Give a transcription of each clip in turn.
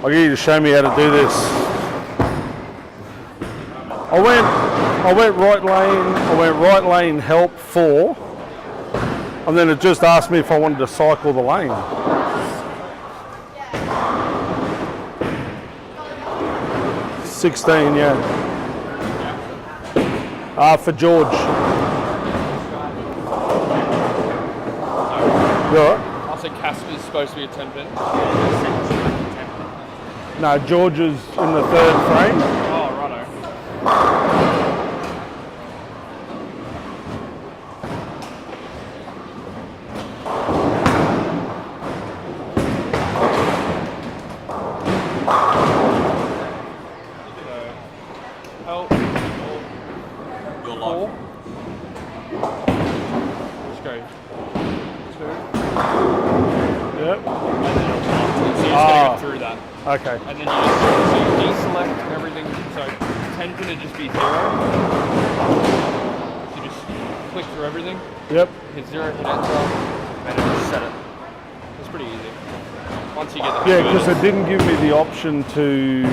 I'll get you to show me how to do this. I went right lane help 4, and then it just asked me if I wanted to cycle the lane. Yeah. 16, yeah. For George. You all right? I said Casper's supposed to be a 10 pin. No, George is in the 3rd frame. Oh, righto. Help. Your life. 4. Let's go. 2. Yep. And then it'll come. So you just gotta go through that. Okay. And then you deselect everything. So 10 pin would just be 0. So you just click through everything. Yep. Hit 0, hit enter, and then just set it. It's pretty easy. Once you get the Yeah, because it didn't give me the option to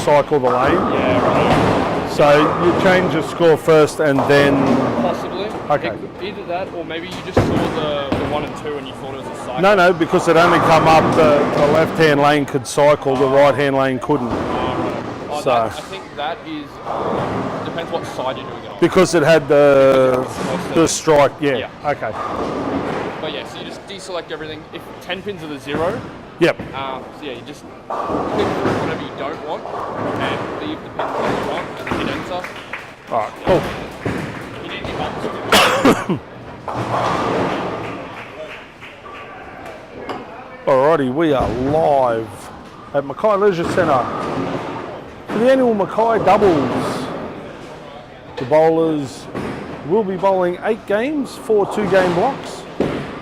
cycle the lane. Yeah, right. So you change the score first and then... Possibly. Okay. Either that, or maybe you just saw the 1 and 2 and you thought it was a cycle. No, because it only come up the left-hand lane could cycle, the right-hand lane couldn't. Oh, So I think that is, depends what side you're doing it on. because it had the strike, yeah. Okay. But yeah, so you just deselect everything. If 10 pins are the 0, Yep. so yeah, you just click through whatever you don't want and leave the pins that you want and hit enter. All right, cool. You need your buttons. Alrighty, we are live at Mackay Leisure Centre for the annual Mackay Doubles. The bowlers will be bowling 8 games, 4 2-game blocks.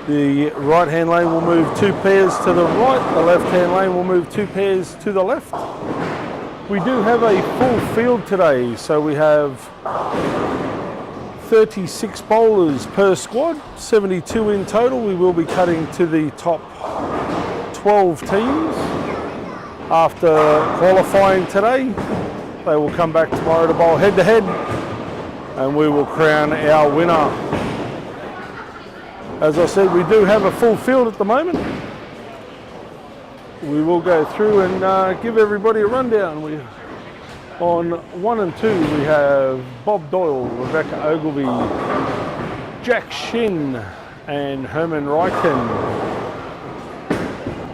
The right-hand lane will move 2 pairs to the right, the left-hand lane will move 2 pairs to the left. We do have a full field today, so we have 36 bowlers per squad, 72 in total. We will be cutting to the top 12 teams after qualifying today. They will come back tomorrow to bowl head-to-head, and we will crown our winner. As I said, we do have a full field at the moment. We will go through and give everybody a rundown. On 1 and 2, we have Bob Doyle, Rebecca Ogilvie, Jack Shin, and Herman Ryken.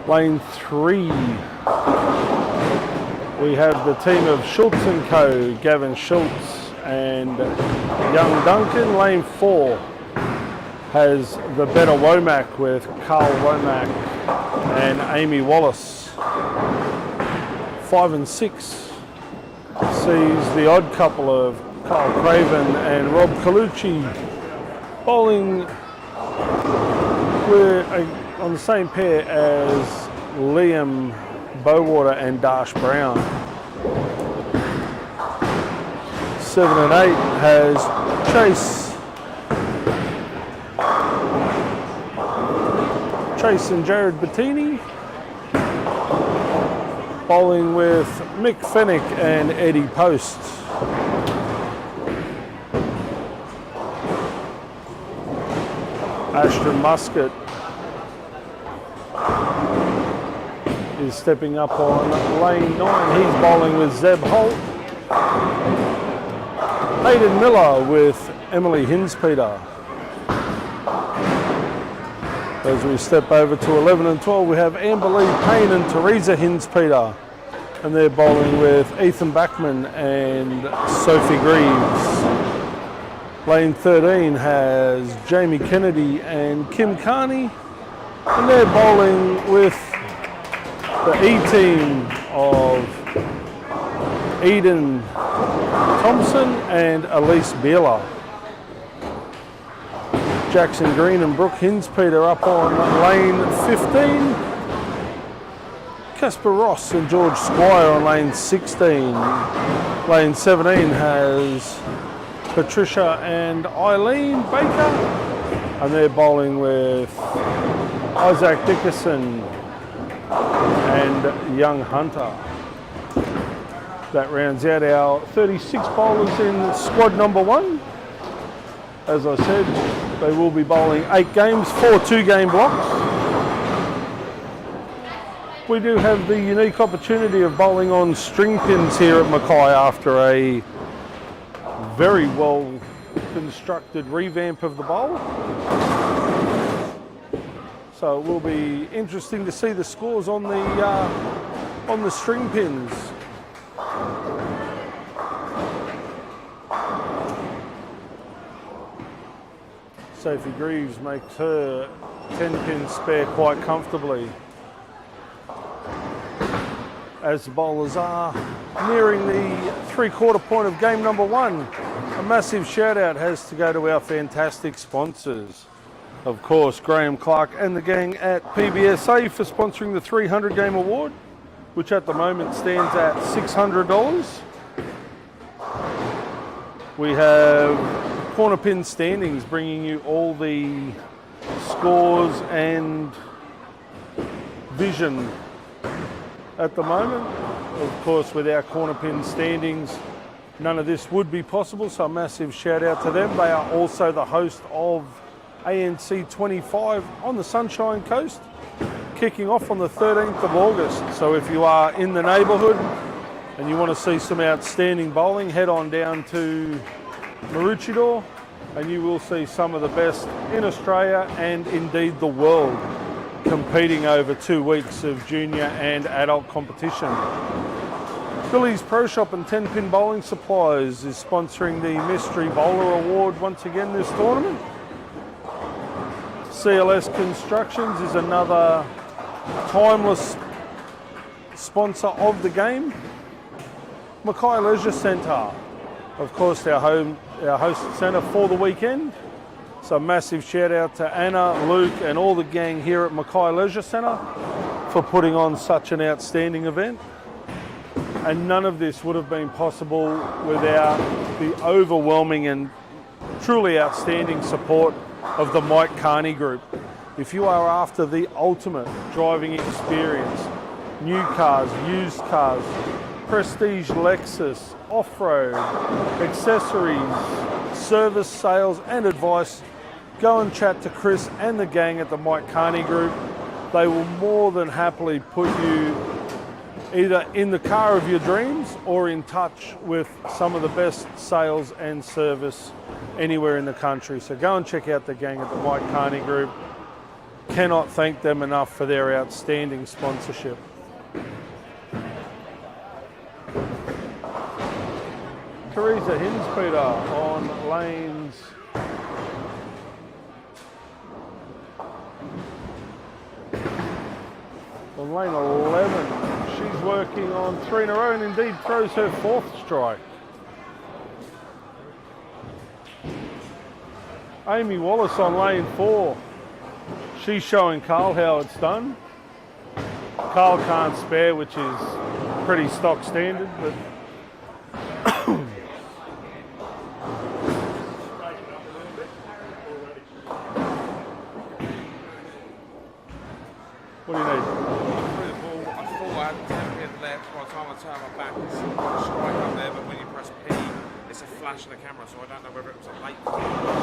Lane 3, we have the team of Schultz & Co, Gavin Schultz and Young Duncan. Lane 4 has the Better Womack with Carl Womack and Amy Wallace. 5 and 6 sees the odd couple of Carl Craven and Rob Colucci bowling on the same pair as Liam Bowater and Dash Brown. 7 and 8 has Chase and Jared Bettini, bowling with Mick Fennick and Eddie Post. Ashton Muscat is stepping up on lane 9. He's bowling with Zeb Holt. Hayden Miller with Emily Hinspeter. As we step over to 11 and 12, we have Amber Lee Payne and Teresa Hinspeter, and they're bowling with Ethan Backman and Sophie Greaves. Lane 13 has Jamie Kennedy and Kim Carney, and they're bowling with the E-team of Eden Thompson and Elise Beeler. Jackson Green and Brooke Hinspeter up on lane 15. Casper Ross and George Squire on lane 16. Lane 17 has Patricia and Eileen Baker, and they're bowling with Isaac Dickerson and and Young Hunter. That rounds out our 36 bowlers in squad number 1. As I said, they will be bowling 8 games, 4 2-game blocks. We do have the unique opportunity of bowling on string pins here at Mackay after a very well constructed revamp of the bowl. So it will be interesting to see the scores on the string pins. Sophie Greaves makes her 10-pin spare quite comfortably. As the bowlers are nearing the 3/4 point of game number 1, a massive shout out has to go to our fantastic sponsors. Of course, Graham Clark and the gang at PBSA for sponsoring the 300 Game Award, which at the moment stands at $600. We have Corner Pin Standings bringing you all the scores and vision at the moment. Of course, with our Corner Pin Standings, none of this would be possible, so a massive shout out to them. They are also the host of ANC 25 on the Sunshine Coast, kicking off on the 13th of August. So if you are in the neighbourhood and you want to see some outstanding bowling, head on down to Maroochydore and you will see some of the best in Australia and indeed the world competing over 2 weeks of junior and adult competition. Billy's Pro Shop and 10-Pin Bowling Supplies is sponsoring the Mystery Bowler Award once again this tournament. CLS Constructions is another timeless sponsor of the game. Mackay Leisure Centre, of course, our host centre for the weekend. So massive shout out to Anna, Luke and all the gang here at Mackay Leisure Centre for putting on such an outstanding event. And none of this would have been possible without the overwhelming and truly outstanding support of the Mike Carney Group. If you are after the ultimate driving experience, new cars, used cars, prestige Lexus, off-road, accessories, service, sales and advice, go and chat to Chris and the gang at the Mike Carney Group. They will more than happily put you either in the car of your dreams or in touch with some of the best sales and service anywhere in the country. So go and check out the gang at the Mike Carney Group. Cannot thank them enough for their outstanding sponsorship. Teresa Hinspeter on lanes on lane 11. She's working on 3 in a row and indeed throws her 4th strike. Amy Wallace on lane 4. She's showing Carl how it's done. Carl can't spare, which is pretty stock standard, but what do you need? Through the ball, I thought I had 10 left. By the time I turn my back, it's a strike up there, but when you press P, it's a flash of the camera, so I don't know whether it was a late. I don't know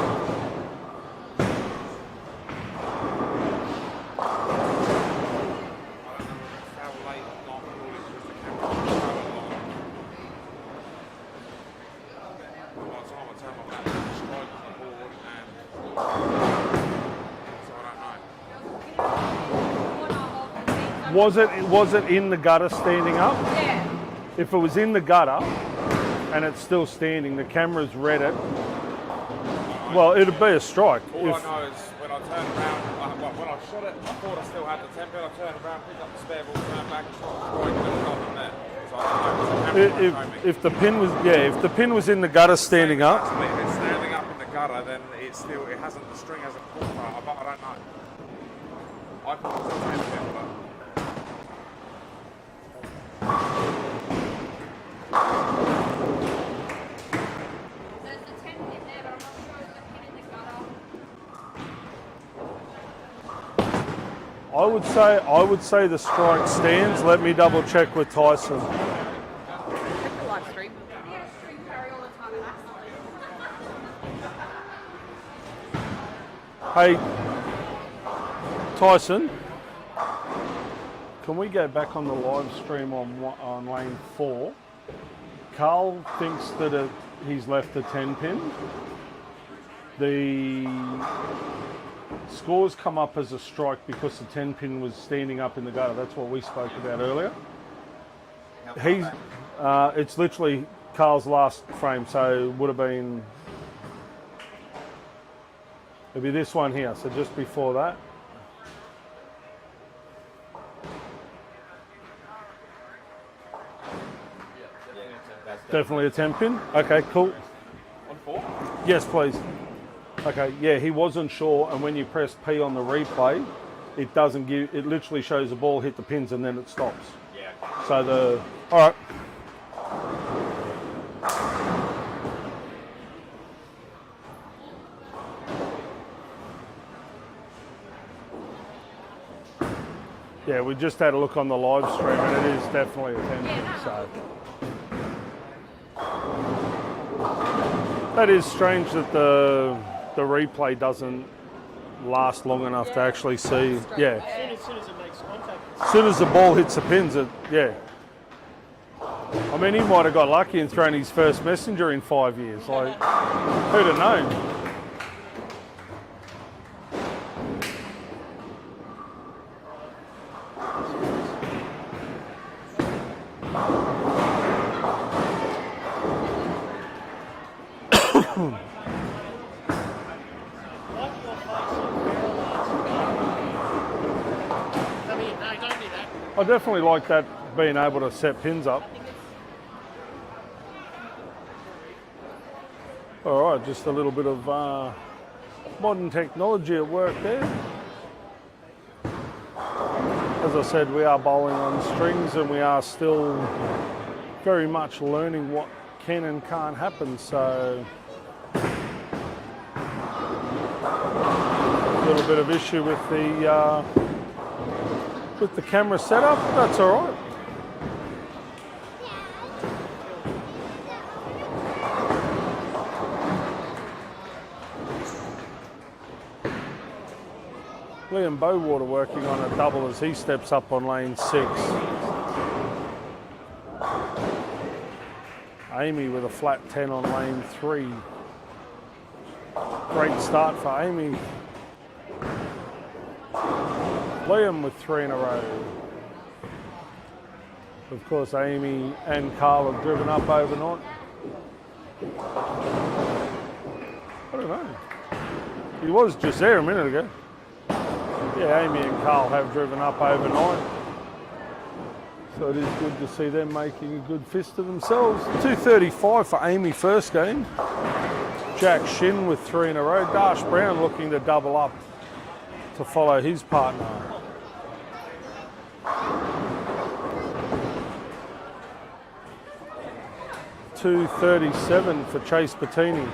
whether it fell late or not, or it was just the camera was so long. By the time I turn my back, there's a strike on the board, and so I don't know. Was it in the gutter standing up? Yeah. If it was in the gutter and it's still standing, the camera's read it. Well, it'd be a strike. All I know is when I turned around, when I shot it, I thought I still had the tempo. I turned around, picked up the spare ball, turned back, shot the strike, and then nothing there. So I don't know. If the pin was if the pin was in the gutter standing up. If it's standing up in the gutter, then it hasn't, the string hasn't pulled far. But I don't know. I thought it was a 10 pin, but. There's the 10 in there, but I'm not sure if the pin in the gutter. I I would say the strike stands. Let me double check with Tyson. Check the live stream. Yeah, stream carry all the time and Hey, Tyson, can we go back on the live stream on lane 4? Carl thinks that he's left the 10 pin. The scores come up as a strike because the 10 pin was standing up in the gutter. That's what we spoke about earlier. It's literally Carl's last frame, so it would have been. It'll be this one here, so just before that. Definitely a 10 pin. Okay, cool. On 4? Yes, please. Okay, yeah, he wasn't sure, and when you press P on the replay, it doesn't give. It literally shows the ball hit the pins and then it stops. Yeah. So all right. Yeah, we just had a look on the live stream, and it is definitely a 10 pin. So that is strange that the replay doesn't last long enough to actually see. Yeah. As soon as it makes contact. As soon as the ball hits the pins, yeah. I mean, he might have got lucky and thrown his first messenger in 5 years. Like, who'd have known? I definitely like that, being able to set pins up. All right, just a little bit of modern technology at work there. As I said, we are bowling on strings and we are still very much learning what can and can't happen. So a little bit of issue with the camera setup. That's all right. Liam Bowater working on a double as he steps up on lane 6. Amy with a flat 10 on lane 3. Great start for Amy. Liam with 3 in a row. Of course, Amy and Carl have driven up overnight. I don't know. He was just there a minute ago. Yeah, Amy and Carl have driven up overnight. So it is good to see them making a good fist of themselves. 235 for Amy first game. Jack Shin with 3 in a row. Darsh Brown looking to double up to follow his partner. $237 for Chase Bettini.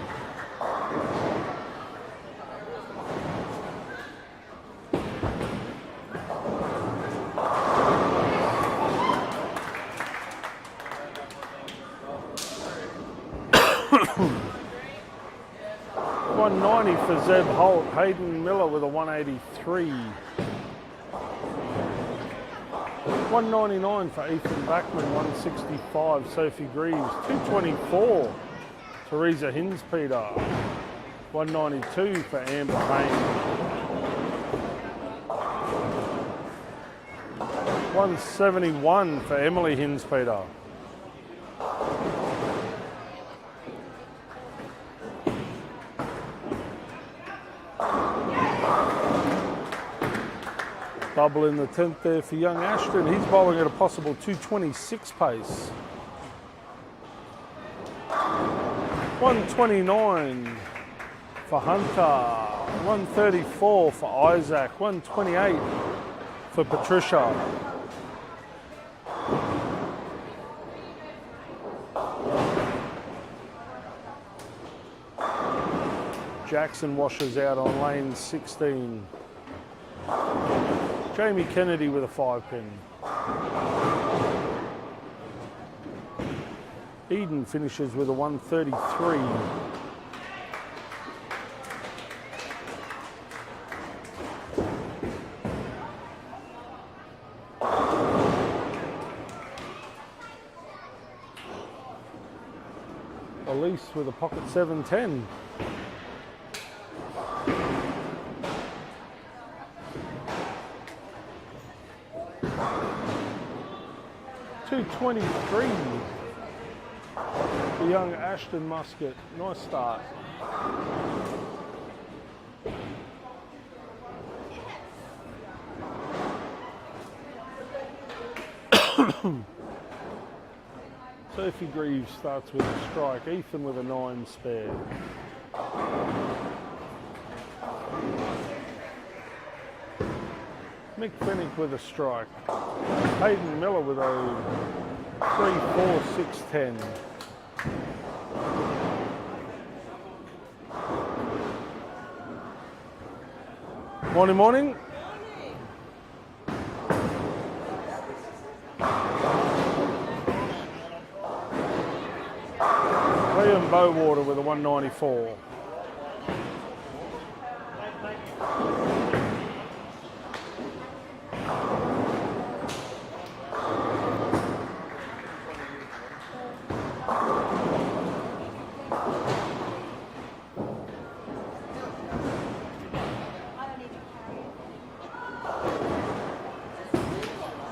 $190 for Zeb Holt. Hayden Miller with a 183. $199 for Ethan Backman. 165 Sophie Greaves. $224 Teresa Hinspeter. $192 for Amber Payne. $171 for Emily Hinspeter. Double in the 10th there for young Ashton. He's bowling at a possible 226 pace. 129 for Hunter. 134 for Isaac. 128 for Patricia. Jackson washes out on lane 16. Jamie Kennedy with a 5-pin. Eden finishes with a 133. Elise with a pocket 710. $223. The young Ashton Musket. Nice start. Sophie Greaves starts with a strike. Ethan with a 9 spare. Mick Finnick with a strike. Hayden Miller with a 3-4-6-10. Morning, morning. Liam Bowater with a 194.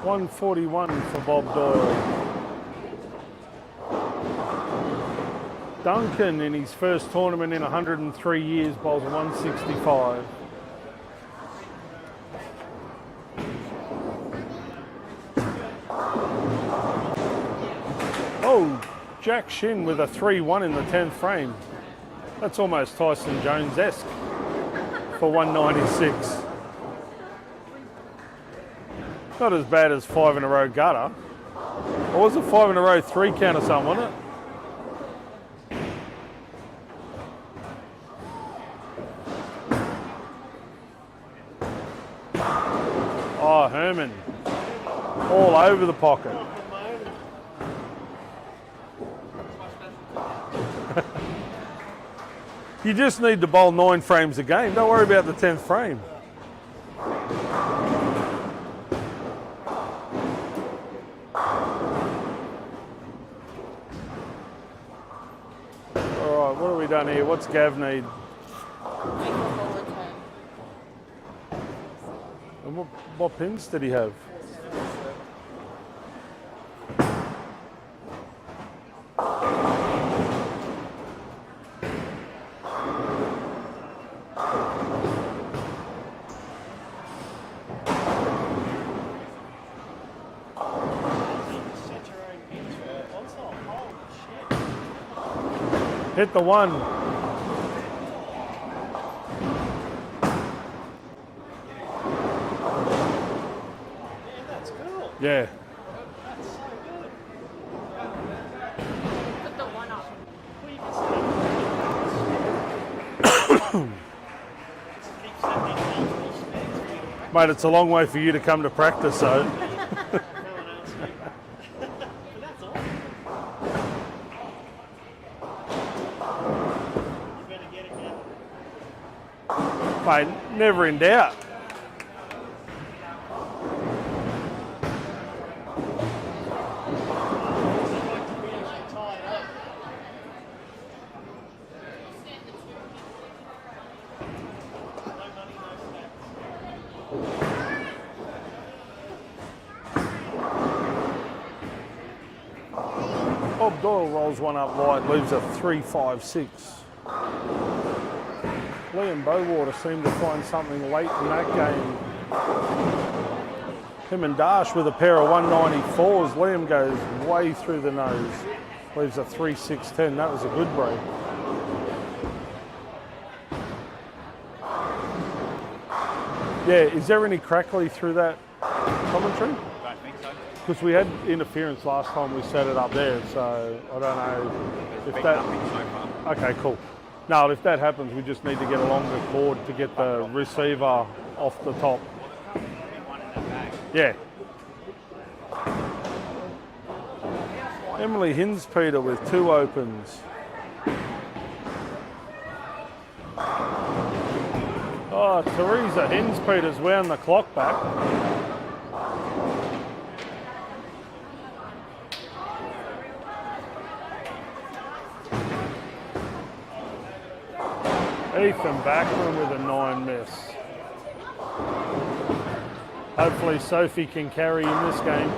$141 for Bob Doyle. Duncan in his first tournament in 103 years bowls a 165. Oh, Jack Shin with a 3-1 in the 10th frame. That's almost Tyson Jones-esque for 196. Not as bad as 5 in a row gutter. Or was it 5 in a row 3 count or something, wasn't it? Oh, Herman. All over the pocket. You just need to bowl 9 frames a game. Don't worry about the 10th frame. All right, what have we done here? What's Gav need? And what pins did he have? Hit the 1. Yeah. Put the 1 up. Mate, it's a long way for you to come to practice, so. Mate, never in doubt. Bob Doyle rolls one up wide, leaves a 3-5-6. Liam Bowater seemed to find something late in that game. Him and Dash with a pair of 194s. Liam goes way through the nose. Leaves a 3-6-10. That was a good break. Yeah, is there any crackly through that commentary? I don't think so. Because we had interference last time we set it up there, so I don't know if Been that... nothing so far. Okay, cool. No, if that happens, we just need to get a longer cord to get the receiver off the top. Yeah. Emily Hinspeter with 2 opens. Oh, Teresa Hinspeter's wound the clock back. Ethan Backman with a 9 miss. Hopefully Sophie can carry in this game.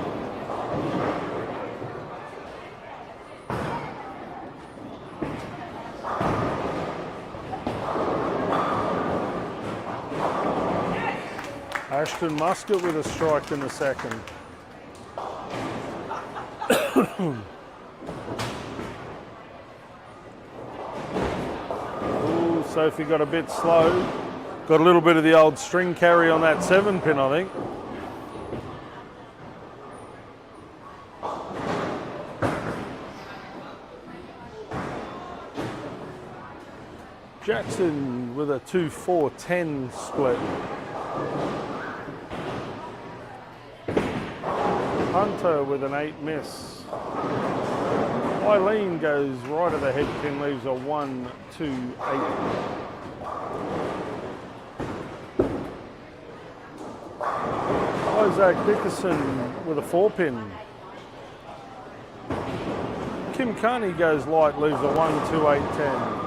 Ashton Muscat with a strike in the second. Ooh, Sophie got a bit slow. Got a little bit of the old string carry on that 7 pin, I think. Jackson with a 2-4-10 split. Hunter with an 8 miss. Eileen goes right of the head pin, leaves a 1-2-8. Isaac Dickerson with a 4 pin. Kim Carney goes light, leaves a 1-2-8-10.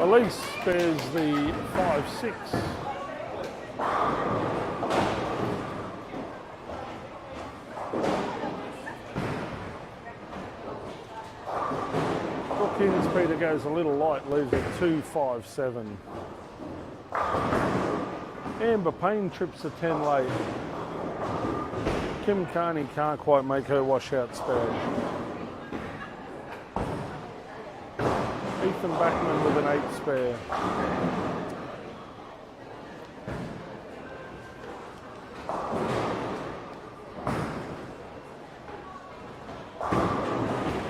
Elise spares the 5-6. Brookings Peter goes a little light, leaves a 2-5-7. Amber Payne trips a 10 late. Kim Carney can't quite make her washout spare. Ethan Backman with an 8 spare.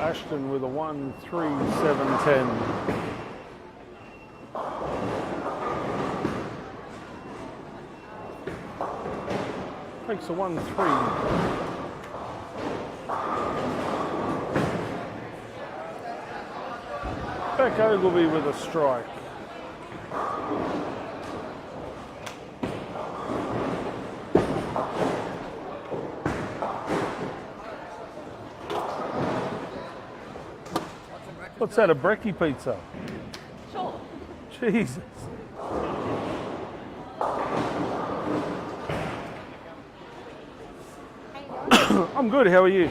Ashton with a 1-3-7-10. Takes a 1-3. Beck Ogilvy with a strike. What's that, a brekkie pizza? Sure. Jesus. I'm good, how are you?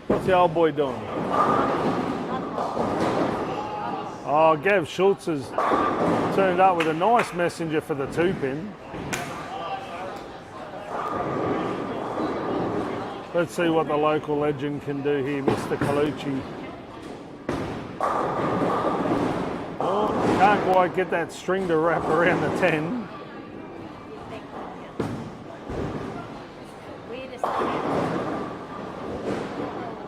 What's the old boy doing? Oh, Gav Schultz has turned up with a nice messenger for the 2 pin. Let's see what the local legend can do here, Mr. Colucci. Oh, can't quite get that string to wrap around the 10.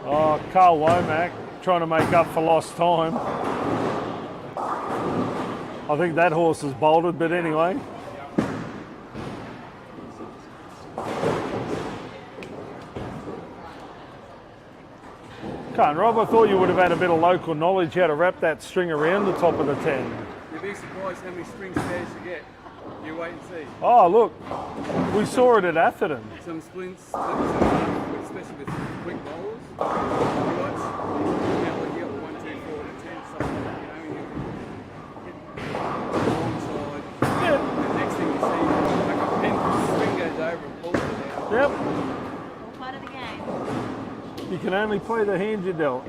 Oh, Carl Womack trying to make up for lost time. I think that horse is bolted, but anyway. Can't, Rob, I thought you would have had a bit of local knowledge how to wrap that string around the top of the 10. You'd be surprised how many string spares you get. You wait and see. Oh, look, we saw it at Atherton. Some splints, especially with quick bowlers. Right? Yeah, like you got 1, 2, 4, 10, something like that, you know, you get one side. Yeah. The next thing you see, like a pin, the string goes over and pulls it out. Yep. All part of the game. You can only play the hand you dealt.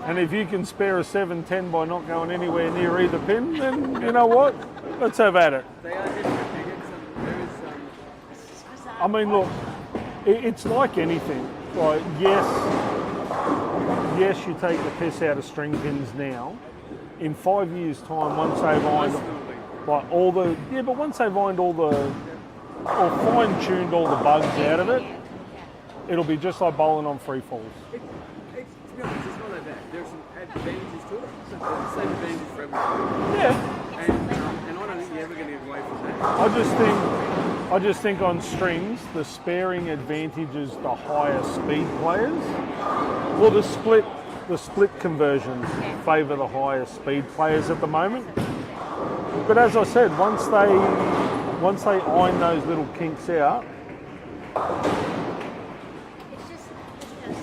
And if you can spare a 7-10 by not going anywhere near either pin, then you know what? Let's have at it. They are different. You get some, there is some. I mean, look, it's like anything. Like, yes, you take the piss out of string pins now. In 5 years' time, once they've ironed, like all the, yeah, but once they've ironed all the, or fine-tuned all the bugs out of it, it'll be just like bowling on free falls. To be honest, it's not that bad. There's some advantages to it. So there's the same advantages for everyone. Yeah. And I don't think you're ever going to get away from that. I just think on strings, the sparing advantage is the higher speed players. Well, the split conversions favour the higher speed players at the moment. But as I said, once they iron those little kinks out, It's just something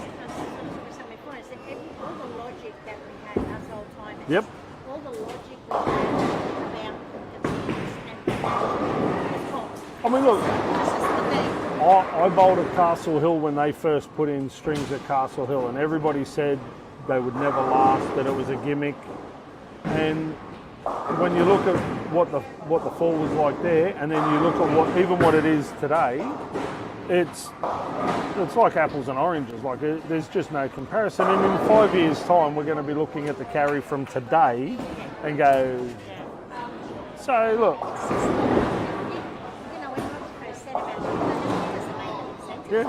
before. Is that all the logic that we had us old timers. Yep. All the logic we had about the pins and the action is gone. I mean, look, This is the thing. I bowled at Castle Hill when they first put in strings at Castle Hill, and everybody said they would never last, that it was a gimmick. And when you look at what the fall was like there, and then you look at what it is today, it's like apples and oranges. Like there's just no comparison. And in 5 years' time, we're going to be looking at the carry from today and go. So look. You know, when Rob first said about it doesn't make any sense. Yeah.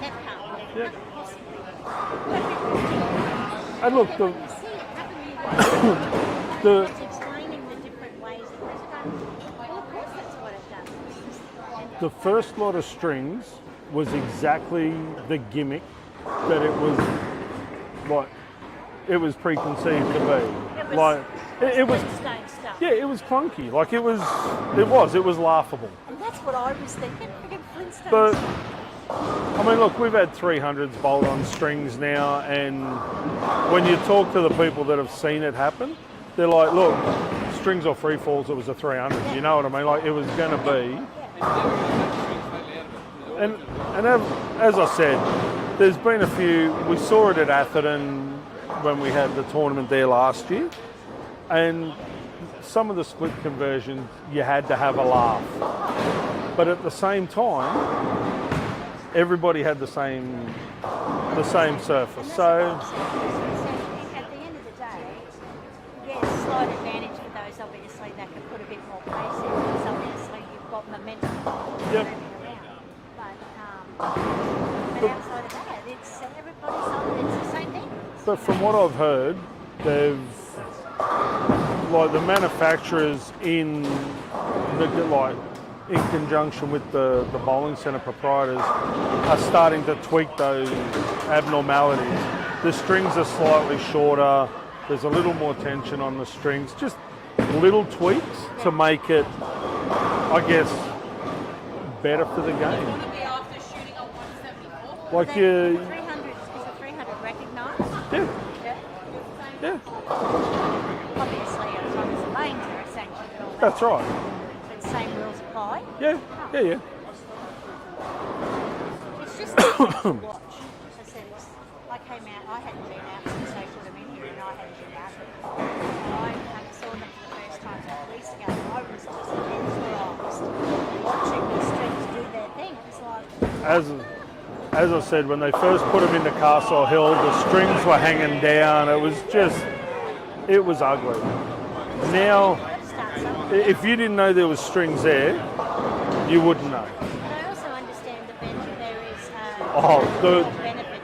That can't work. Yeah. Not possibly. And look, When you see it happen, the it's explaining the different ways that well, of course that's what it does. the first lot of strings was exactly the gimmick that it was what it was preconceived to be. It was Flintstone stuff. yeah, it was clunky. Like it was laughable. And that's what I was thinking. Friggin' Flintstones. But I mean, look, we've had 300s bowled on strings now, and when you talk to the people that have seen it happen, they're like, look, strings or free falls, it was a 300. You know what I mean? Like it was going to be. And as I said, there's been a few. We saw it at Atherton when we had the tournament there last year, and some of the split conversions you had to have a laugh, but at the same time, everybody had the same surface. So at the end of the day, yes, slight advantage for those obviously that can put a bit more pace in, because obviously you've got momentum Yep. moving around. But outside of that, it's everybody's on. It's the same thing. but from what I've heard, they've like the manufacturers in conjunction with the bowling centre proprietors are starting to tweak those abnormalities. The strings are slightly shorter, there's a little more tension on the strings, just little tweaks to make it, I guess, better for the game. Like you, 300 is the 300 recognised. yeah, Yeah. yeah, Obviously, as long as the lanes are sanctioned and all that. that's right. But same rules apply. Yeah, yeah, yeah. It's just interesting to watch. As I said, I came out, I hadn't been out since they put them in here, and I hadn't been out. And I saw them for the first time a couple weeks ago. I was just mesmerised watching the strings do their thing. It was like, As I said, when they first put them into Castle Hill, the strings were hanging down. It was ugly. Now, if you didn't know there was strings there, you wouldn't know. but I also understand the benefit there is Oh, benefit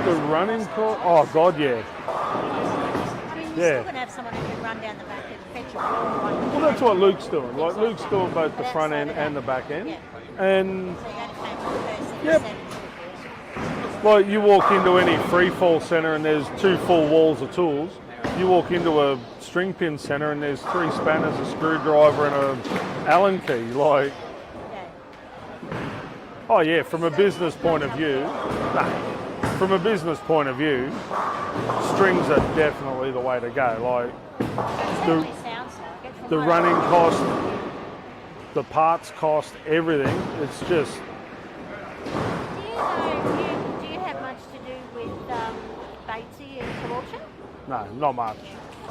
to the running course. Oh God, yeah. I mean, you're Yeah. still going to have someone who can run down the back and fetch a ball. Well, that's what Luke's doing. Like Luke's doing both the front end and the back end, Yeah. and So you got to take one person Yep. and like you walk into any free fall centre and there's 2 full walls of tools. You walk into a string pin centre and there's 3 spanners, a screwdriver, and a Allen key. Like, oh yeah, from a business point of view, from a business point of view, strings are definitely the way to go. Like certainly sounds like it. From the what- running cost, the parts cost, everything. It's just Do you have much to do with Batesy and Kawarcha? no, not much.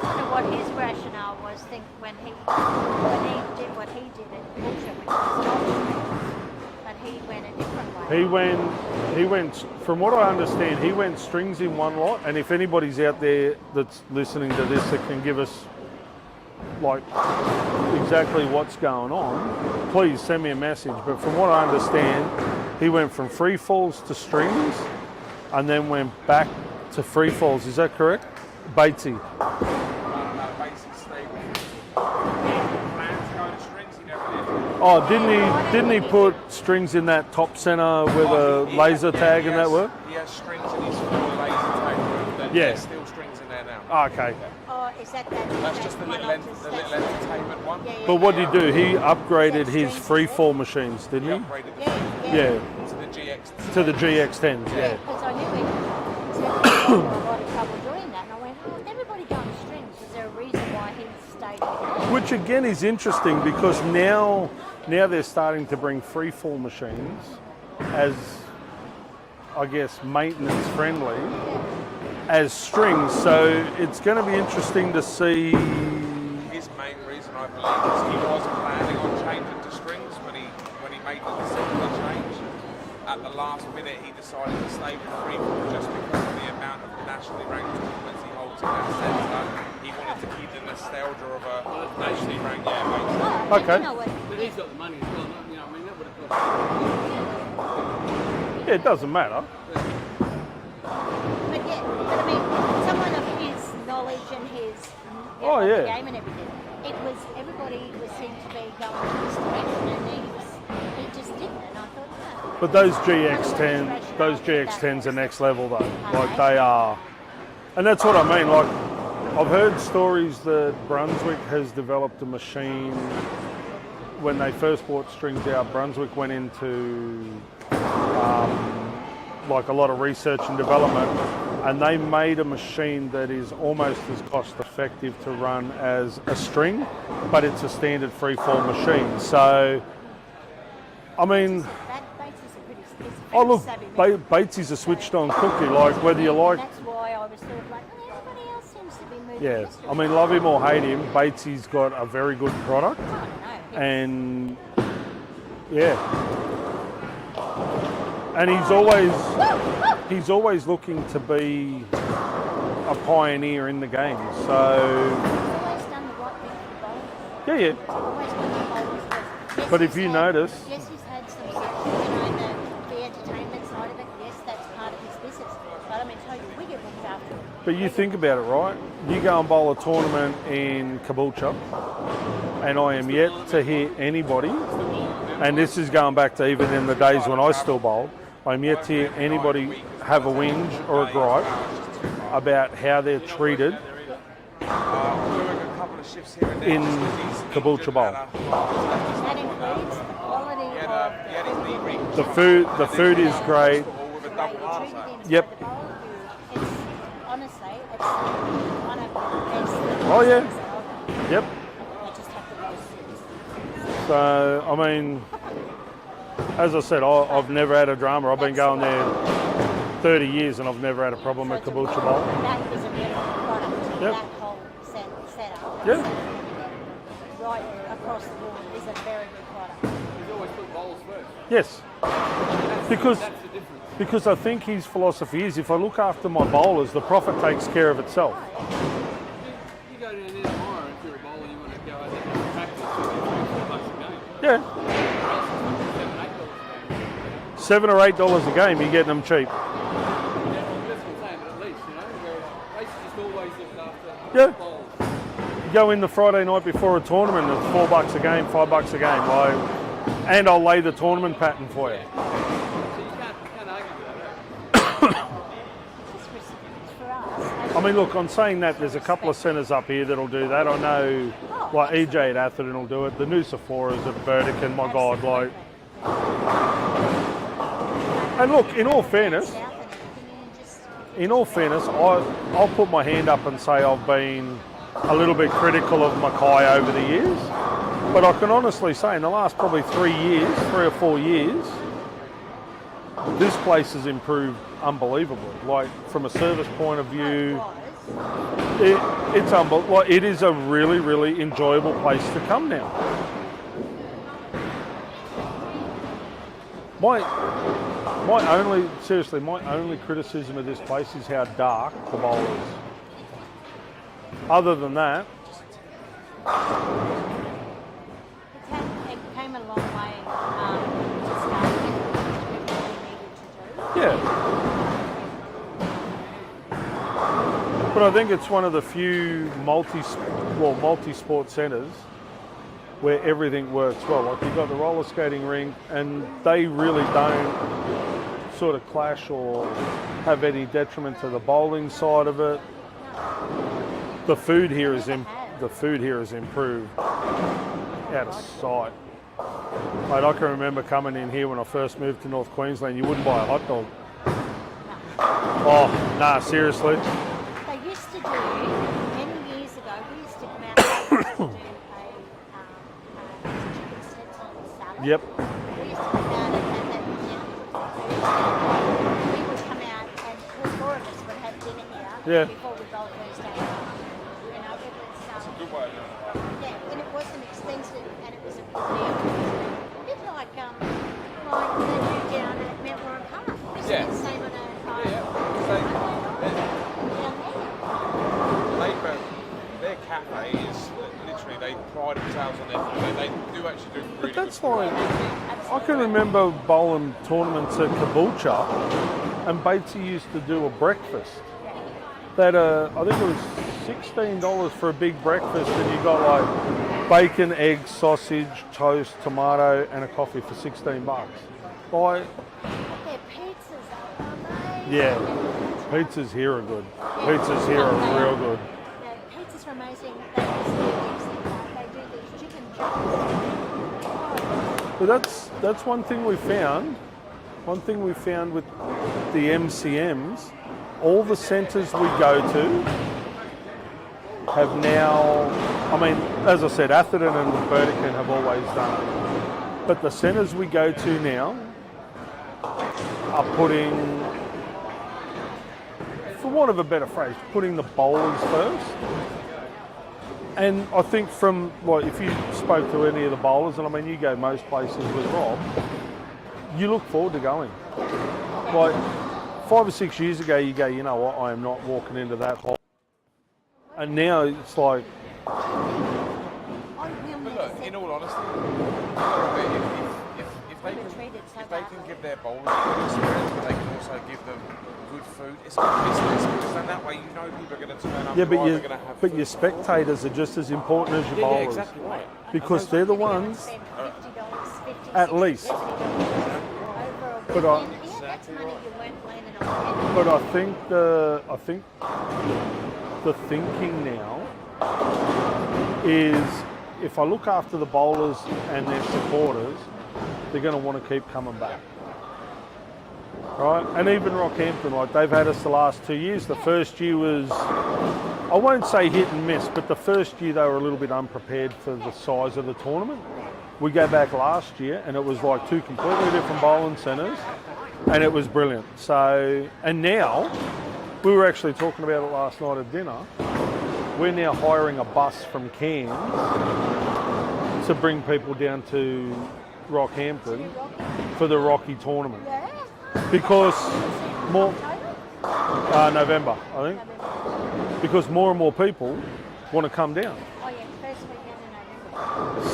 I wonder what his rationale was. Think when he did what he did at Kawarcha, which was not strings, but he went a different way. He went. From what I understand, he went strings in one lot. And if anybody's out there that's listening to this that can give us like exactly what's going on, please send me a message. But from what I understand, He went from free falls to strings and then went back to free falls. Is that correct? Batesy. Basically stayed with plans to go to strings. He never did. Oh, didn't he put strings in that top center with a laser tag and that work? He has strings in his 4 laser tag room. Yeah. There's still strings in there now. Oh, okay. Oh, is that That's just the little entertainment one. Yeah, But what did he do? He upgraded Is that his strings free as well? fall machines, didn't he? Upgraded Yeah, to the GX. to the GX10s, yeah. Because I knew he had a lot of trouble doing that, and I went, oh, everybody going to strings. Is there a reason why he stayed with Which again is interesting because now they're starting to bring free fall machines as, I guess, maintenance friendly as strings. So it's going to be interesting to see. His main reason, I believe, is he was planning on changing to strings when he made the decision to change. At the last minute, he decided to stay with free fall just because of the amount of nationally ranked tournaments he holds in that centre. He wanted to keep the nostalgia of a nationally ranked, Oh, Okay. You know what? But he's got the money as well. You know, I mean, that would have cost. Yeah, it doesn't matter. But I mean, someone of his knowledge and his Oh, of yeah. the game and everything, everybody seemed to be going in this direction, and he just didn't. And I thought, no. But those GX10s are next level though. Like they are, and that's what I mean. Like I've heard stories that Brunswick has developed a machine. When they first brought strings out, Brunswick went into like a lot of research and development, and they made a machine that is almost as cost effective to run as a string, but it's a standard free fall machine. So, I mean, That Bates is a pretty oh look, savvy man. Bates is a switched on cookie, like whether you like, That's why I was sort of like, oh, everybody else seems to be moving yeah, this I mean, love him or hate him, Batesy's got a very good product, direction. I and yeah. And he's always looking to be a pioneer in the game. He's So always done the right thing for the bowlers. yeah. Always put the bowlers first. Yes, But if he's you had- notice- yes, he's had some, the entertainment side of it. Yes, that's part of his business. But I mean, tell you, we get looked after. But you think about it, right? You go and bowl a tournament in Caboolture, and I am yet to hear anybody, and this is going back to even in the days when I still bowled, I'm yet to hear anybody have a whinge or a gripe about how they're treated Doing a couple of shifts here and there. in just 'cause he's Caboolture injured Bowl. at a- That includes the quality He of had his knee ring. The food is great. With a the way double you arm, treated so. him. Yep. So the bowler who, it's honestly, it's one of the best. Oh, yeah. things that I've done. Yep. You just have to go sit. So I mean, as I said, I've never had a drama. I've been going there 30 years, and I've never had a problem So at it's a Caboolture really- Bowl. That is a really good product. Yep. That whole setup. Yeah. Right across the board is a very good product. He's always put bowls first. Yes, because That's the difference. because I think his philosophy is, if I look after my bowlers, the profit takes care of itself. You go down there tomorrow if you're a bowler, you want to go out there and practice, you get $3-4 a game. Yeah, $7-8 a game. $7 or $8 a game, you're getting them cheap. That's what I'm saying, but at least, you know, whereas Race just always looked after Yeah. bowls. You go in the Friday night before a tournament, it's $4 a game, $5 a game, like, and I'll lay the tournament pattern for you. So you can't argue with that. It's for us. I mean, look, I'm saying that there's a couple of centres up here that'll do that. I know, like EJ at Atherton will do it. The Noosa Foras at Burdekin, my God, like. And look, in all fairness, I'll put my hand up and say I've been a little bit critical of Mackay over the years. But I can honestly say in the last probably 3 or 4 years, this place has improved unbelievably. Like from a service point of view, it's unbelievable. Like, it is a really, really enjoyable place to come now. My only criticism of this place is how dark the bowl is. Other than that, It came a long way to start with. But I think it's one of the few multi-sport centres where everything works well. Like you've got the roller skating rink, and they really don't sort of clash or have any detriment to the bowling side of it. The food here is improved out of sight. Mate, I can remember coming in here when I first moved to North Queensland. You wouldn't buy a hot dog. Oh, nah, seriously. They used to do, many years ago, we used to come out and do a chicken senton salad. Yep. We used to come out and have that dinner. We would come out and all four of us would have dinner here Yeah. before we bowled Thursday night. You know, it was, Good way. yeah, and it wasn't expensive and it was a good deal. A bit like they do down at Mount Warren Park. We used to Yeah. do the same on a Their cafe is literally, they pride themselves on their food. They do actually do really But that's good food. fine. I can remember bowling tournaments at Caboolture, and Batesy used to do a breakfast. That I think it was $16 for a big breakfast, and you got like bacon, eggs, sausage, toast, tomato, and a coffee for $16. Like, Their pizzas are amazing. yeah, pizzas here are good. Pizzas here are real good. The pizzas are amazing. They do these chicken chops. But that's one thing we found. One thing we found with the MCMs, all the centres we go to have now, I mean, as I said, Atherton and Burdekin have always done it. But the centres we go to now are putting, for want of a better phrase, putting the bowlers first. And I think from, like, if you spoke to any of the bowlers, and I mean, you go most places with Rob, you look forward to going. Like 5 or 6 years ago, you go, you know what, I am not walking into that hole. And now it's like, But look, in all honesty, if they can give their bowlers a good experience, but they can also give them good food, it's good business, because then that way you know people are going to turn up. yeah, who are going to have but food. your spectators are just as important as your Yeah, bowlers. exactly right. Because they're the ones, Spend $50, $50, at least. $70 over a But I- weekend. Yeah, that's money you weren't planning on. but I think the thinking now is, if I look after the bowlers and their supporters, they're going to want to keep coming back. Right? And even Rockhampton, like, they've had us the last 2 years. The first year was, I won't say hit and miss, but the first year they were a little bit unprepared for the size of the tournament. We go back last year and it was like two completely different bowling centres, and it was brilliant. So, and now, we were actually talking about it last night at dinner, we're now hiring a bus from Cairns to bring people down to Rockhampton for the Rocky tournament. Yeah. Because more, October? November, I think. Because more and more people want to come down. Oh yeah, first weekend in November.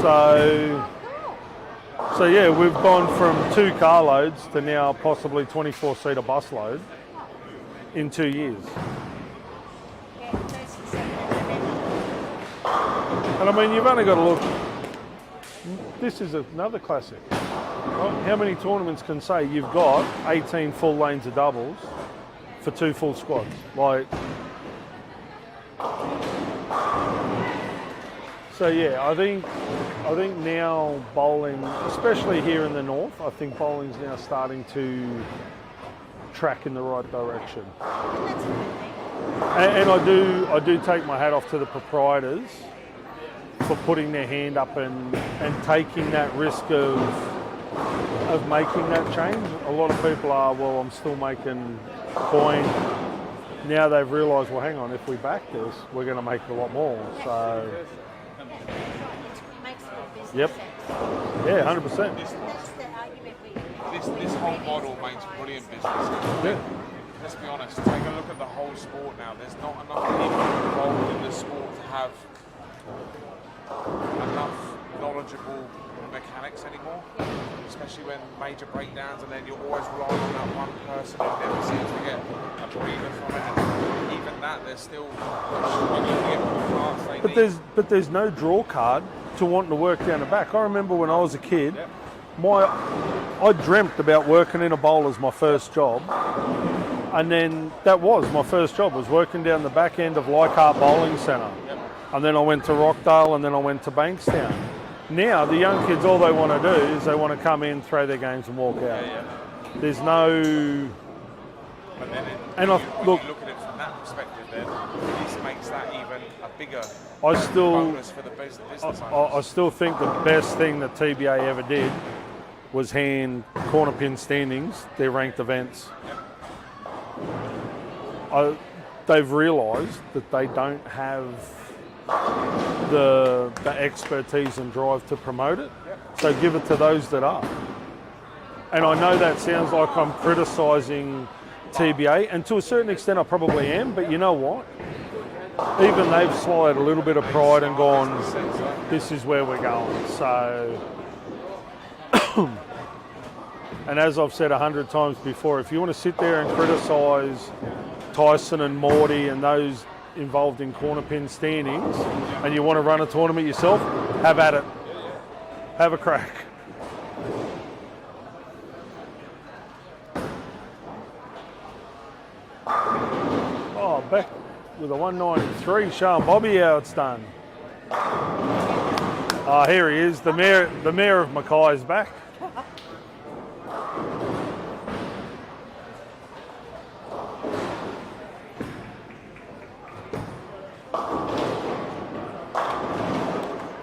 So yeah, we've gone from 2 carloads to now possibly 24-seater busload in 2 years. Yeah, first and second of November. And I mean, you've only got to look. This is another classic. Right? How many tournaments can say you've got 18 full lanes of doubles for 2 full squads? Like, so yeah, I think now bowling, especially here in the north, I think bowling's now starting to track in the right direction. And that's a good thing. And I do take my hat off to the proprietors for putting their hand up and taking that risk of making that change. A lot of people are, well, I'm still making coin. Now they've realised, well, hang on, if we back this, we're going to make a lot more. So, Yeah, that's right. It makes good business Yep. sense. yeah, 100%. That's the argument This whole model makes brilliant business. Yeah. Let's be honest, take a look at the whole sport now. There's not enough people involved in the sport to have enough knowledgeable mechanics anymore, especially when major breakdowns, and then you're always relying on that one person who never seems to get a breather from it. And even that, they're still struggling to get the class they need. But there's no draw card to wanting to work down the back. I remember when I was a kid, I dreamt about working in a bowl as my first job, and then that was my first job, was working down the back end of Leichhardt Bowling Centre, and then I went to Rockdale, and then I went to Bankstown. Now the young kids, all they want to do is they want to come in, throw their games, and walk out. There's no. But then And when I you look. look at it from that perspective, then this makes that even a bigger I still. bonus for the business owners. I still think the best thing that TBA ever did was hand corner pin standings their ranked events. They've realised that they don't have the expertise and drive to promote it, so give it to those that are. And I know that sounds like I'm criticising TBA, and to a certain extent I probably am, but you know what? Even they've swallowed a little bit of pride and gone, this is where we're going. So, and as I've said 100 times before, if you want to sit there and criticise Tyson and Morty and those involved in corner pin standings, and you want to run a tournament yourself, have at it. Have a crack. Oh, back with a 193, showing Bobby how it's done. Oh, here he is. The mayor of Mackay is back.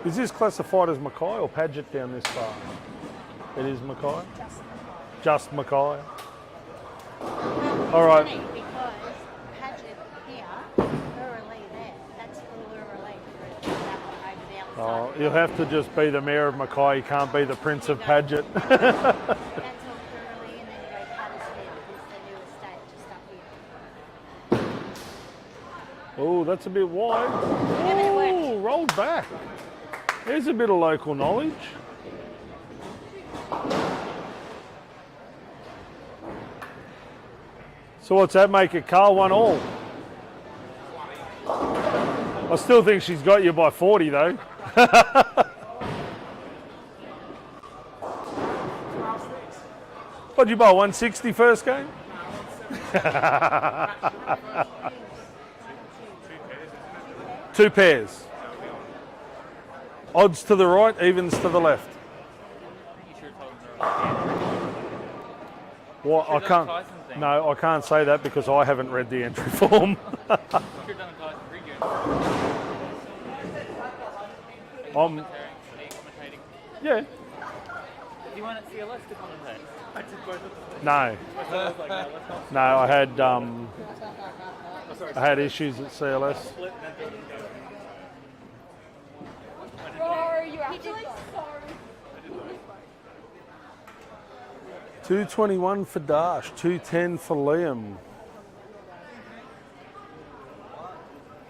Is this classified as Mackay or Paget down this far? It is Mackay? Just Mackay. All right. Funny because Paget here, Urali there. That's all Urali for that one over the other Oh, side. you'll have to just be the mayor of Mackay. You can't be the Prince of Paget. That's all Urali, and then you go Pattersfield is the new estate just up here. Oh, that's a bit wide. Oh, rolled back. There's a bit of local knowledge. So what's that make it, Carl? 1-1. I still think she's got you by 40 though. What'd you bowl, 160 first game? Two pairs. Odds to the right, evens to the left. What? I can't. No, I can't say that because I haven't read the entry form. Yeah. Do you want CLS to commentate? I did both of them. No. No, I had issues at CLS. Sorry, you actually sorry. 221 for Dash, 210 for Liam.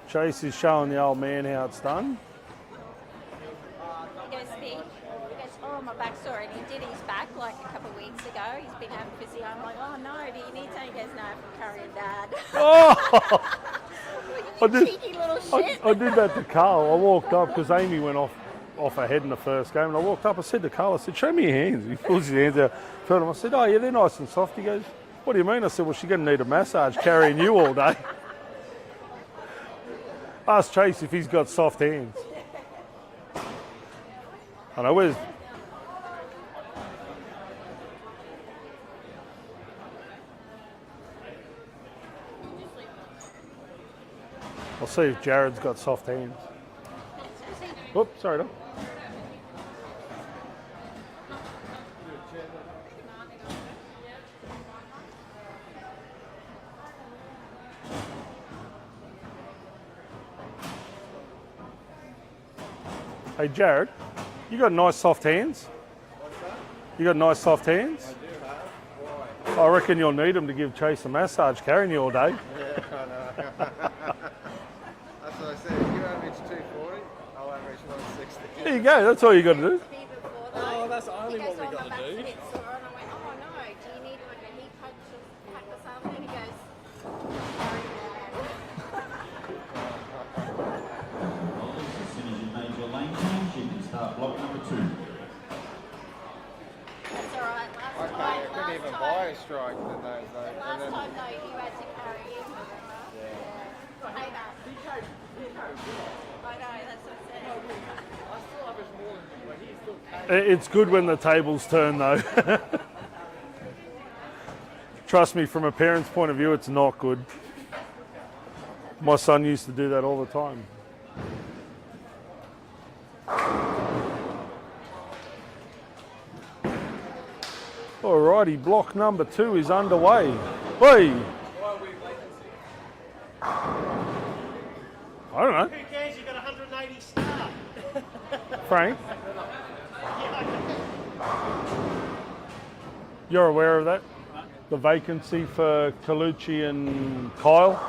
Chase is showing the old man how it's done. He goes, Steve. He goes, oh, my back's sore. And he did his back like a couple of weeks ago. He's been having physio. I'm like, oh no, do you need something? He goes, no, from Curry and Dad. Oh! You cheeky little shit. I did that to Carl. I walked up because Amy went off her head in the first game, and I walked up. I said to Carl, I said, show me your hands. He pulls his hands out. Felt them. I said, oh yeah, they're nice and soft. He goes, what do you mean? I said, well, she's going to need a massage carrying you all day. Ask Chase if he's got soft hands. I know, where's... I'll see if Jared's got soft hands. Oops, sorry, Dom. Hey Jared, you got nice soft hands? You got nice soft hands? I do have. Why? I reckon you'll need them to give Chase a massage carrying you all day. Yeah, I know. That's what I said. If you average 240, I'll average 160. There you go, that's all you got to do. Oh, that's only He goes, what we oh, got my to back's do. a bit sore. And I went, oh no, do you need like a knee punch or something? He goes, strike than those. Last time though, you had to carry him, remember? Yeah. Hey, that. I know, that's what I said. It's good when the tables turn though. Trust me, from a parent's point of view, it's not good. My son used to do that all the time. Alrighty, block number 2 is underway. Hey! I don't know. Who cares? You got 180 staff. Frank? You're aware of that? The vacancy for Colucci and Kyle?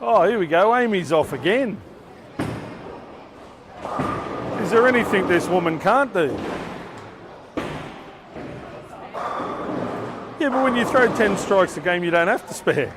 Oh, here we go. Amy's off again. Is there anything this woman can't do? Yeah, but when you throw 10 strikes a game, you don't have to spare.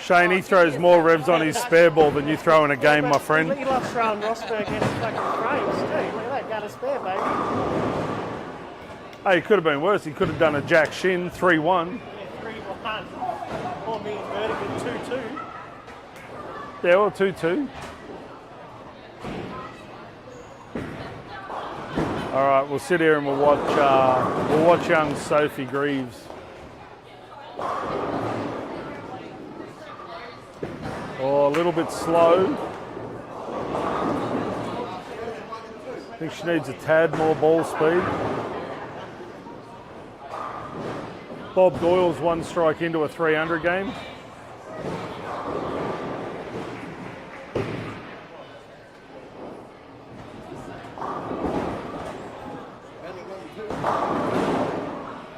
Shane, he throws more revs on his spare ball than you throw in a game, my friend. He loves throwing Rosberg in his fucking frames too. Look at that, got a spare, baby. Hey, it could have been worse. He could have done a Jack Shin 3-1. Yeah, 3-1. Or me and Vertigan 2-2. Yeah, or 2-2. All right, we'll sit here and we'll watch young Sophie Greaves. Oh, a little bit slow. I think she needs a tad more ball speed. Bob Doyle's 1 strike into a 300 game.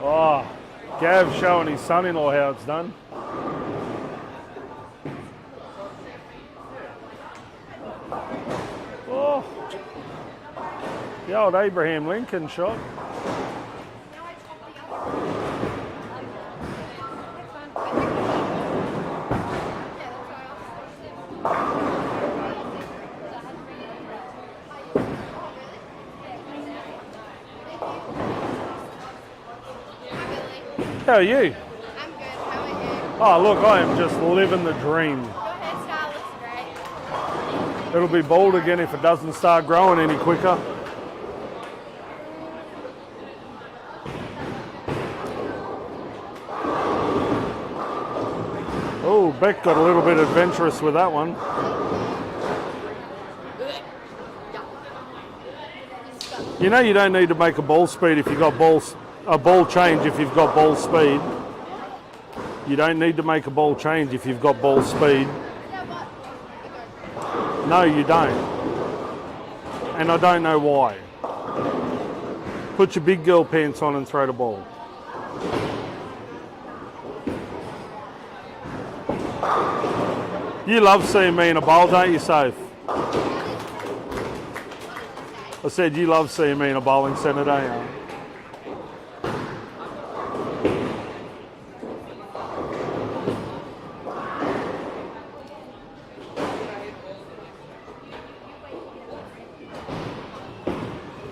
Oh, Gav showing his son-in-law how it's done. Oh, the old Abraham Lincoln shot. How are you? I'm good. How are you? Oh, look, I am just living the dream. Your hairstyle looks great. It'll be bald again if it doesn't start growing any quicker. Oh, Beck got a little bit adventurous with that one. You know you don't need to make a ball speed if you've got a ball change if you've got ball speed. You don't need to make a ball change if you've got ball speed. No, you don't. And I don't know why. Put your big girl pants on and throw the ball. You love seeing me in a bowl, don't you, Soph? I said you love seeing me in a bowling centre, don't you?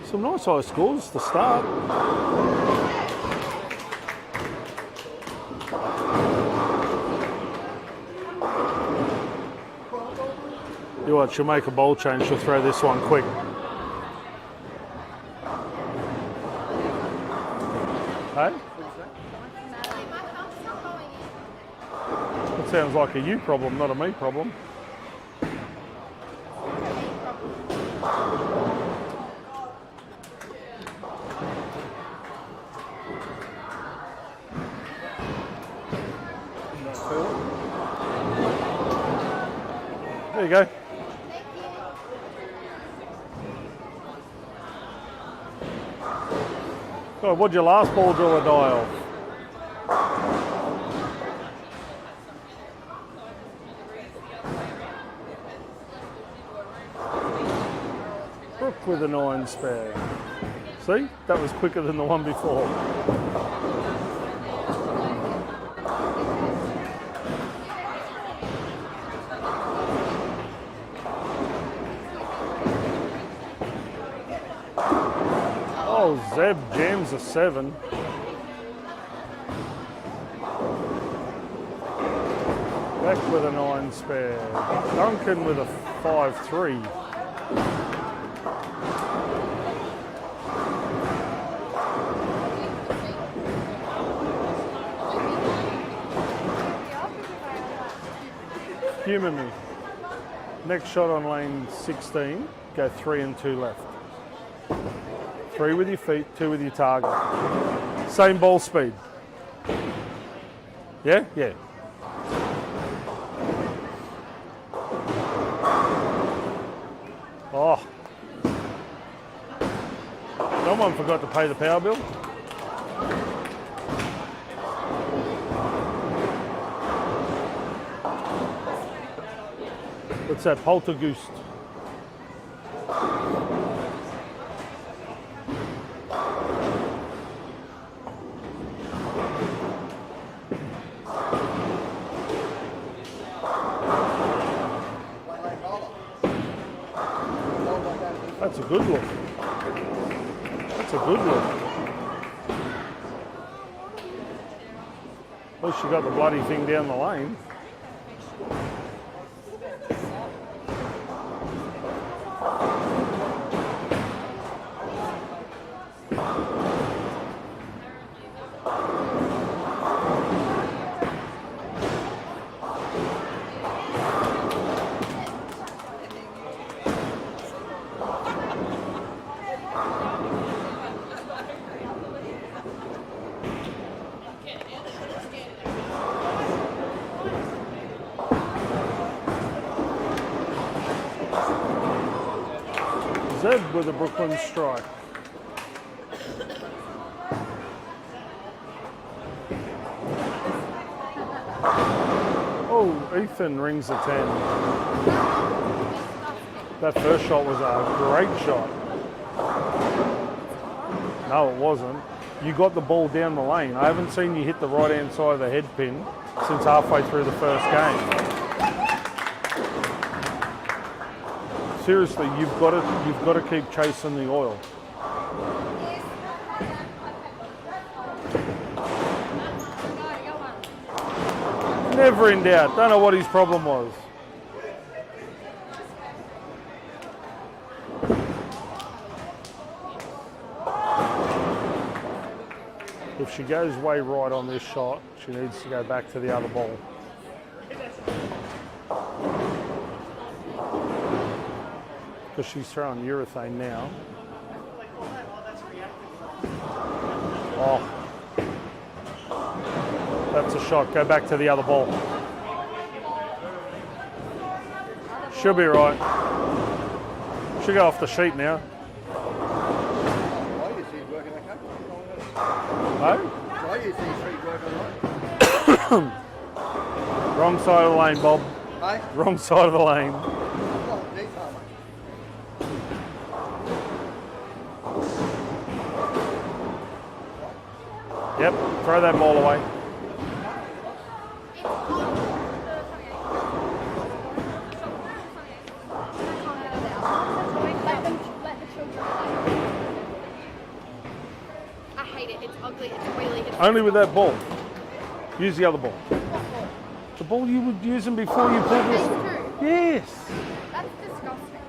Some nice high scores to start. You what, she'll make a bowl change, she'll throw this one quick. Hey? That sounds like a you problem, not a me problem. There you go. God, what'd your last ball driller die off? Brook with a 9 spare. See? That was quicker than the one before. Oh, Zeb jams a 7. Beck with a 9 spare. Duncan with a 5-3. Humour me. Next shot on lane 16, go 3 and 2 left. 3 with your feet, 2 with your target. Same ball speed. Yeah? Yeah. Oh. Someone forgot to pay the power bill. What's that? Poltergeist. That's a good look. That's a good look. At least you got the bloody thing down the lane. Zeb with a Brooklyn strike. Oh, Ethan rings the 10. That first shot was a great shot. No, it wasn't. You got the ball down the lane. I haven't seen you hit the right-hand side of the head pin since halfway through the first game. Seriously, you've got to keep chasing the oil. Never in doubt. Don't know what his problem was. If she goes way right on this shot, she needs to go back to the other ball. Because she's throwing urethane now. Oh. That's a shot. Go back to the other ball. She'll be right. She'll go off the sheet now. Why is he working like that? No? Why is he working like that? Wrong side of the lane, Bob. Hey? Wrong side of the lane. What detail, mate? Yep, throw that ball away. I hate it. It's ugly. It's oily. Only with that ball. Use the other ball. The ball you were using before you pulled this. Yes. That's disgusting.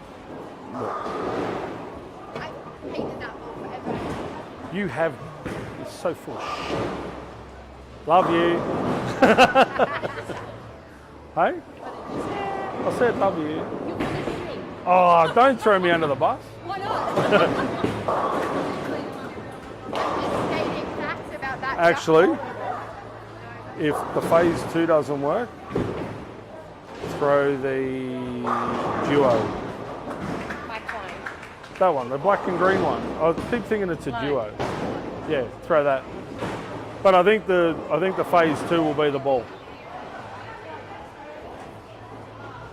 I hated that ball forever. You have. It's so full of shit. Love you. Hey? I said love you. Oh, don't throw me under the bus. Why not? Stating facts about that. Actually, if the phase 2 doesn't work, throw the duo. My clone. That one, the black and green one. I keep thinking it's a duo. Yeah, throw that. But I think the phase 2 will be the ball.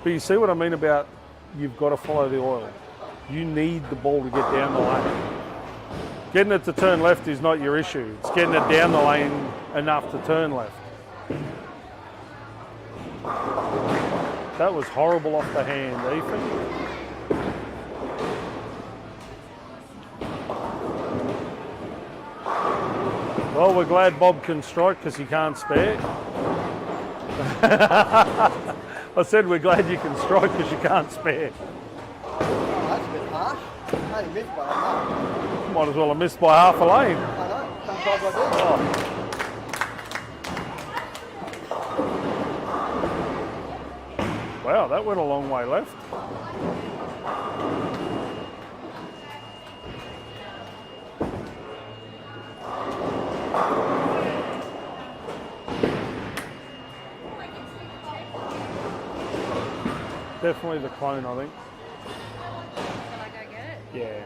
But you see what I mean about you've got to follow the oil. You need the ball to get down the lane. Getting it to turn left is not your issue. It's getting it down the lane enough to turn left. That was horrible off the hand, Ethan. Well, we're glad Bob can strike because he can't spare. I said we're glad you can strike because you can't spare. Oh, that's a bit harsh. I only missed by a mark. Might as well have missed by half a lane. I know. Sometimes I do. Oh. Wow, that went a long way left. Definitely the clone, I think. Shall I go get it? Yeah.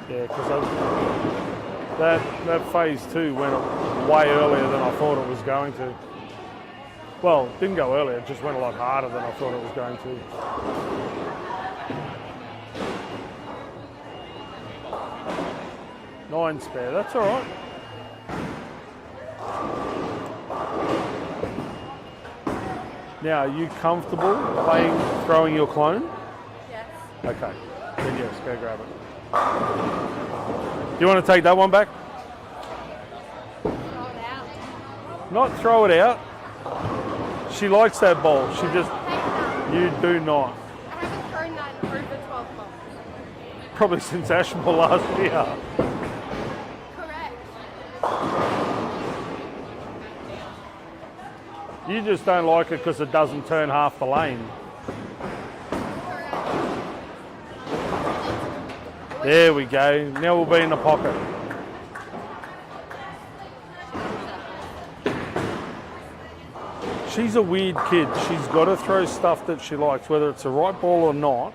Yeah, because that phase 2 went way earlier than I thought it was going to. Well, it didn't go earlier, it just went a lot harder than I thought it was going to. Nine spare, that's all right. Now, are you comfortable throwing your clone? Yes. Okay, then yes, go grab it. Do you want to take that one back? Throw it out. Not throw it out. She likes that ball. She just, Take that. you do not. I haven't thrown that in over 12 months. Probably since Ashmore last year. Correct. You just don't like it because it doesn't turn half the lane. There we go. Now we'll be in the pocket. She's a weird kid. She's got to throw stuff that she likes, whether it's the right ball or not.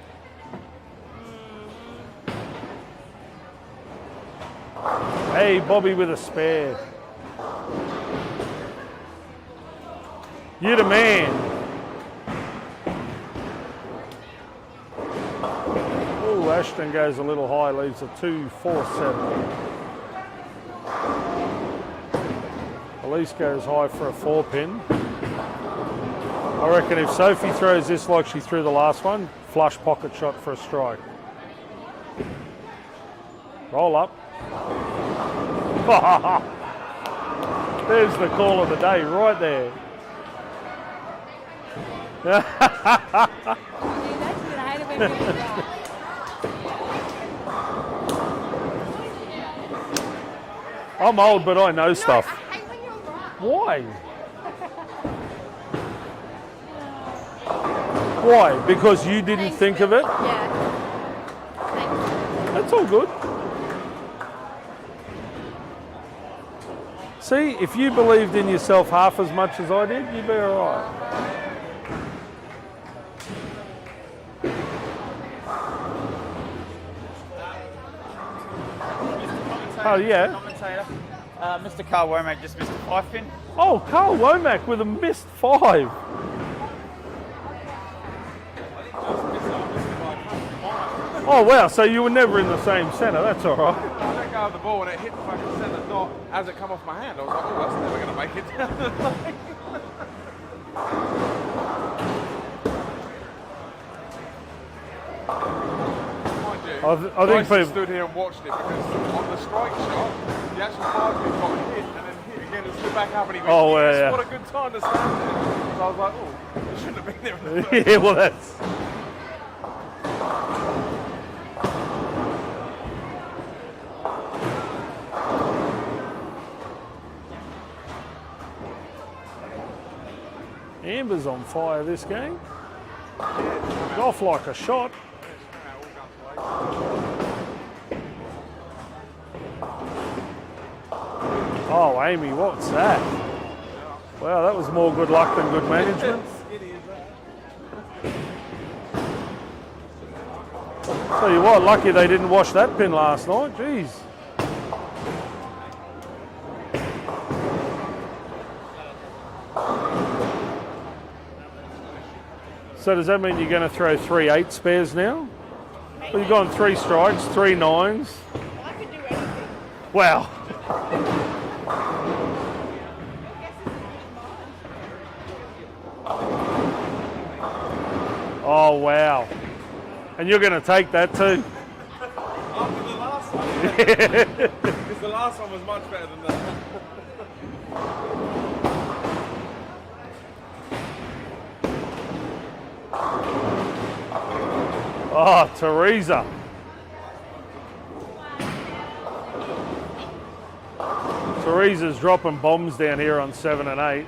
Hey, Bobby with a spare. You're the man. Oh, Ashton goes a little high, leaves a 2-4-7. Elise goes high for a 4-pin. I reckon if Sophie throws this like she threw the last one, flush pocket shot for a strike. Roll up. There's the call of the day right there. I'm old, but I know stuff. I hate when you're right. Why? Why? Because you didn't Thanks, think of Bill. it? Yeah. Thanks. That's all good. See, if you believed in yourself half as much as I did, you'd be all right. Oh, yeah. Commentator. Mr. Carl Womack just missed a 5-pin. Oh, Carl Womack with a missed 5. Oh, wow. So you were never in the same centre. That's all right. I let go of the ball and it hit the fucking centre dot as it come off my hand. I was like, oh, that's never going to make it down the line. Mind you, I think Bryson people... stood here and watched it because on the strike shot, the actual 5-pin got hit and then hit again and stood back up and he went, Oh, yes, yeah. what a good time to stand there. So I was like, oh, I shouldn't have been there in the first Yeah, well, that's... Amber's on fire this game. Off like a shot. Oh, Amy, what's that? Wow, that was more good luck than good management. Tell you what, lucky they didn't wash that pin last night. Jeez. So does that mean you're going to throw 3 8 spares now? Well, you've gone 3 strikes, 3 9s. I could do anything. Wow. Oh, wow. And you're going to take that too? After the last one, yeah. Because the last one was much better than that. Oh, Teresa. Teresa's dropping bombs down here on 7 and 8.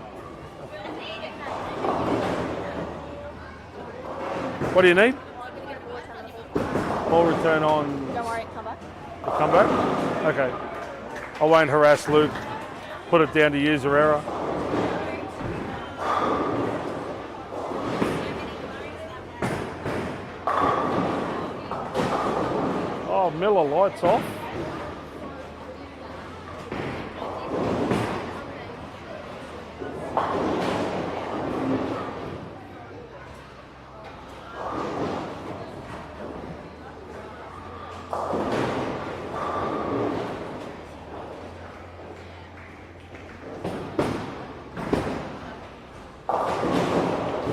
What do you need? Ball return on. Don't worry, come back. The comeback? Okay. I won't harass Luke. Put it down to user error. Oh, Miller lights off.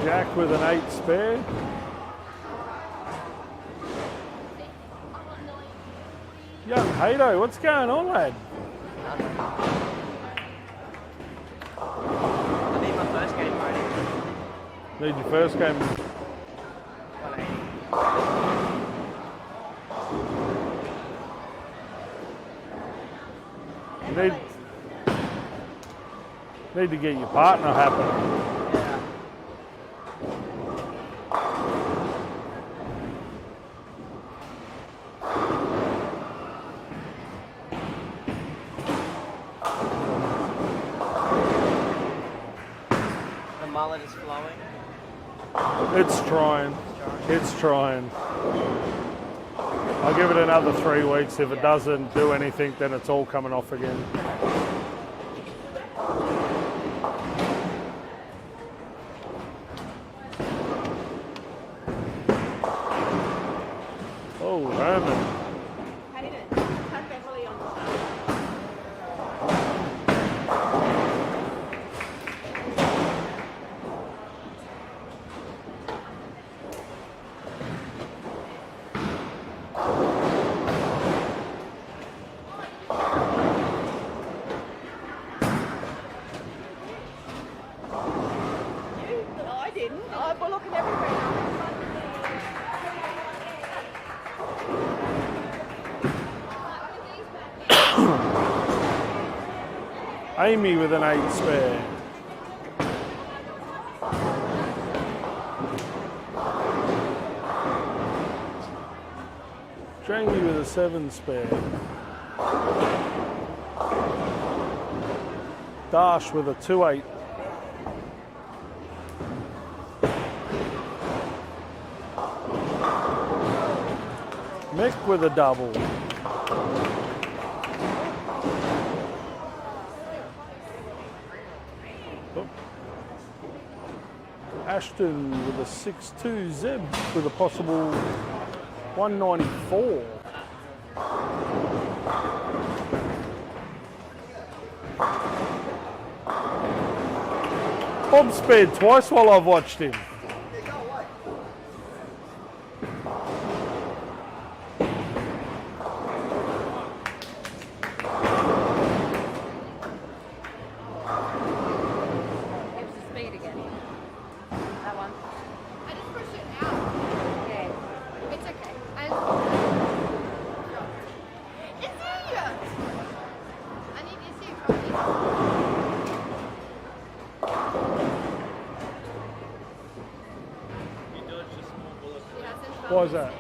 Jack with an 8 spare. Young Hato, what's going on, lad? I need my first game ready. Need your first game. 180. Need to get your partner happy. Yeah. The mullet is flowing. It's trying. It's trying. I'll give it another 3 weeks. If it doesn't do anything, then it's all coming off again. Oh, Herman. Hayden, cut Beverly on the side. I didn't. I was looking everywhere. Amy with an 8 spare. Jamie with a 7 spare. Dash with a 2-8. Mick with a double. Oh. Ashton with a 6-2. Zeb with a possible 194. Bob spared twice while I've watched him. It was the speed again. That one. I just pushed it out. Yeah. It's okay. Izzy! I need Izzy to come in. You dodged a small bullet. Yeah, since Why is that?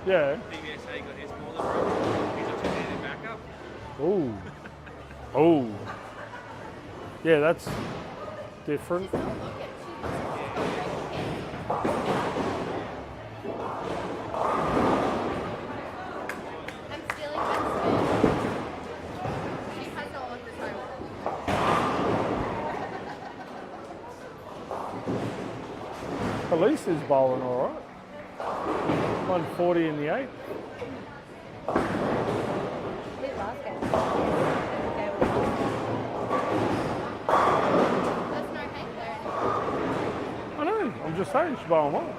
Yeah. DVSA got his smaller bro. He's actually handed back up. Ooh. Oh. Yeah, that's different. Look at she looks like Felice is bowling all right. 140 in the 8th. Did last game. That's no hate there anymore. I know, I'm just saying she's bowling well.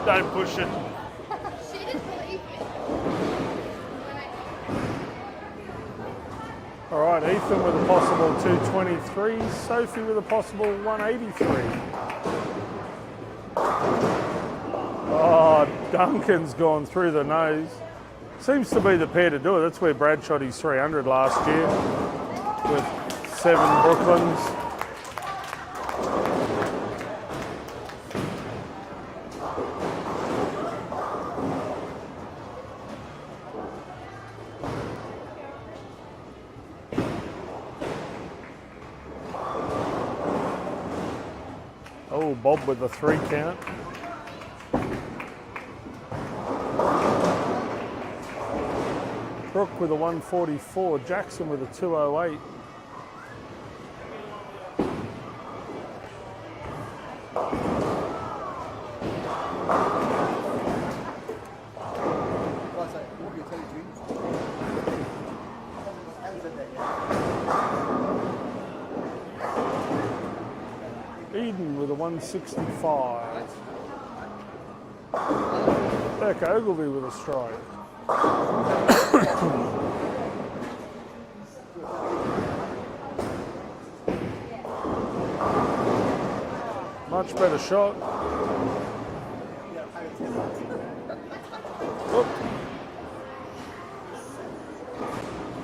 Don't push it. She didn't believe me. All right, Ethan with a possible 223, Sophie with a possible 183. Oh, Duncan's gone through the nose. Seems to be the pair to do it. That's where Brad shot his 300 last year with 7 Brooklyns. Oh, Bob with the 3 count. Brooke with a 144, Jackson with a 208. Guys, like, what do you tell you, June? Haven't said that yet. Eden with a 165. Becca Ogilvy with a strike. Much better shot. Oop.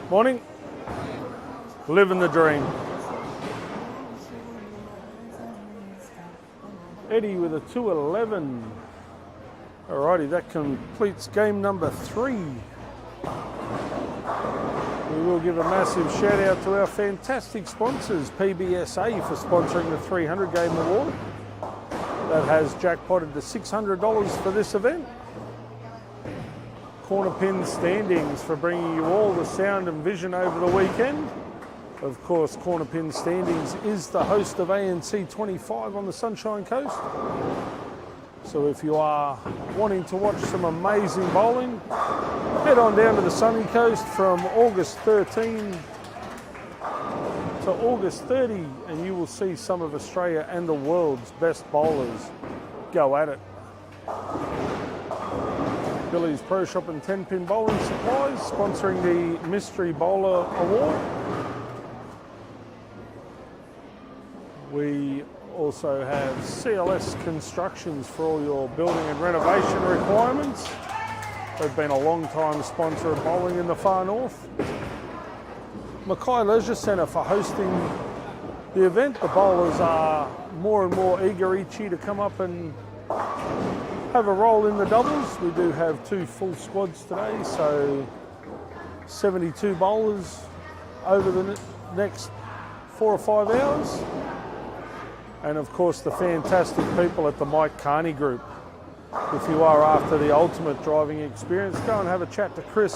Morning. Living the dream. Eddie with a 211. Alrighty, that completes game number 3. We will give a massive shout out to our fantastic sponsors, PBSA, for sponsoring the 300 game award. That has jackpotted to $600 for this event. Corner Pin Standings for bringing you all the sound and vision over the weekend. Of course, Corner Pin Standings is the host of ANC 25 on the Sunshine Coast. So if you are wanting to watch some amazing bowling, head on down to the sunny coast from August 13 to August 30 and you will see some of Australia and the world's best bowlers go at it. Billy's Pro Shop and 10-pin bowling supplies sponsoring the Mystery Bowler Award. We also have CLS Constructions for all your building and renovation requirements. They've been a long time sponsor of bowling in the far north. Mackay Leisure Centre for hosting the event. The bowlers are more and more eager each year to come up and have a role in the doubles. We do have 2 full squads today, so 72 bowlers over the next 4 or 5 hours. And of course the fantastic people at the Mike Carney Group. If you are after the ultimate driving experience, go and have a chat to Chris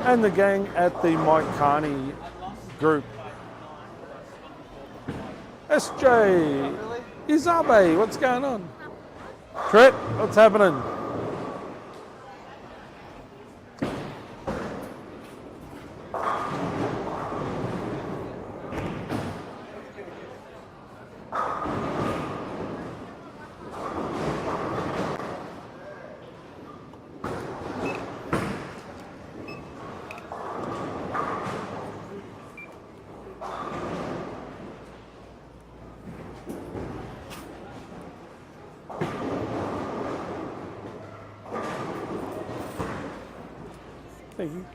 and the gang at the Mike Carney Group. SJ, Izabe, what's going on? Tret, what's happening? Thank you.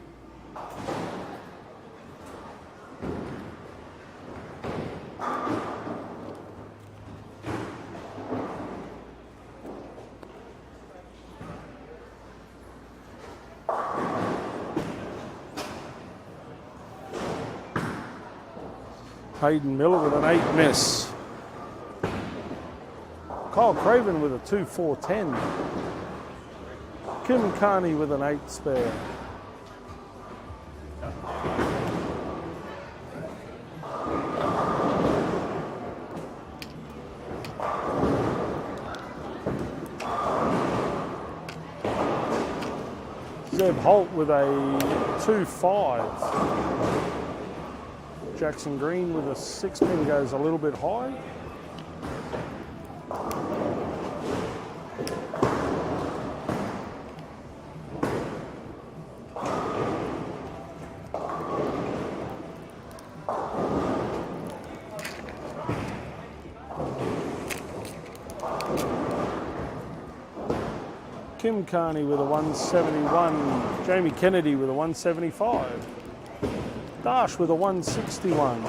Hayden Miller with an 8 miss. Kyle Craven with a 2-4-10. Kim Carney with an 8 spare. Zeb Holt with a 2-5. Jackson Green with a 6-pin goes a little bit high. Kim Carney with a 171. Jamie Kennedy with a 175. Dash with a 161.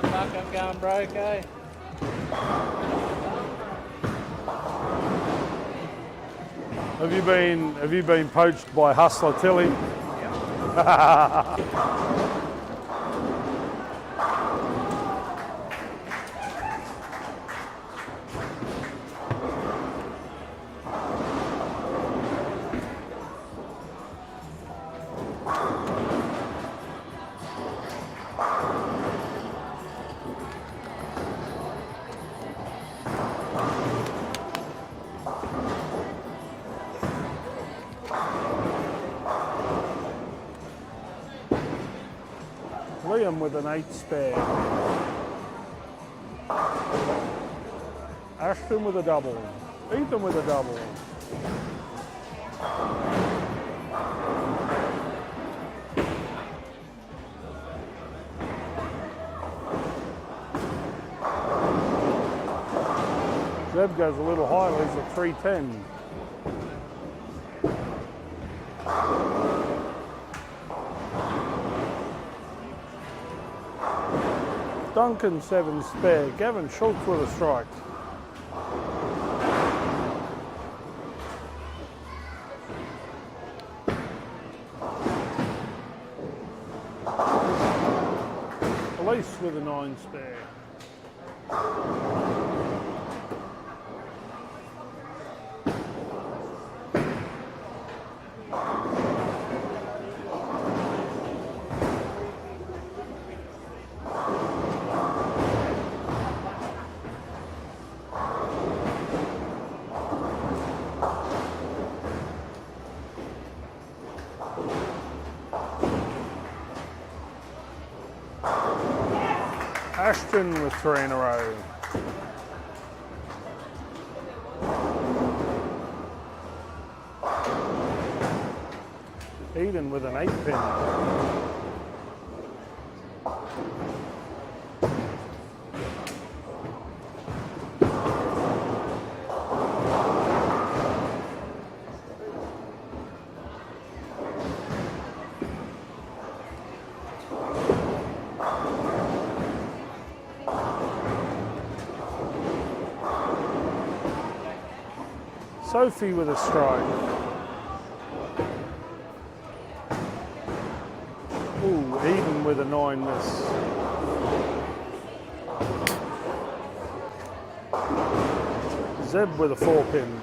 Fuck, I'm going broke, eh? Have you been poached by Hustler Tilly? Liam with an 8 spare. Ashton with a double. Ethan with a double. Zeb goes a little high, leaves a 310. Duncan 7 spare. Gavin Schultz with a strike. Elise with a 9 spare. Ashton with 3 in a row. Eden with an 8-pin. Sophie with a strike. Ooh, Eden with a 9 miss. Zeb with a 4-pin.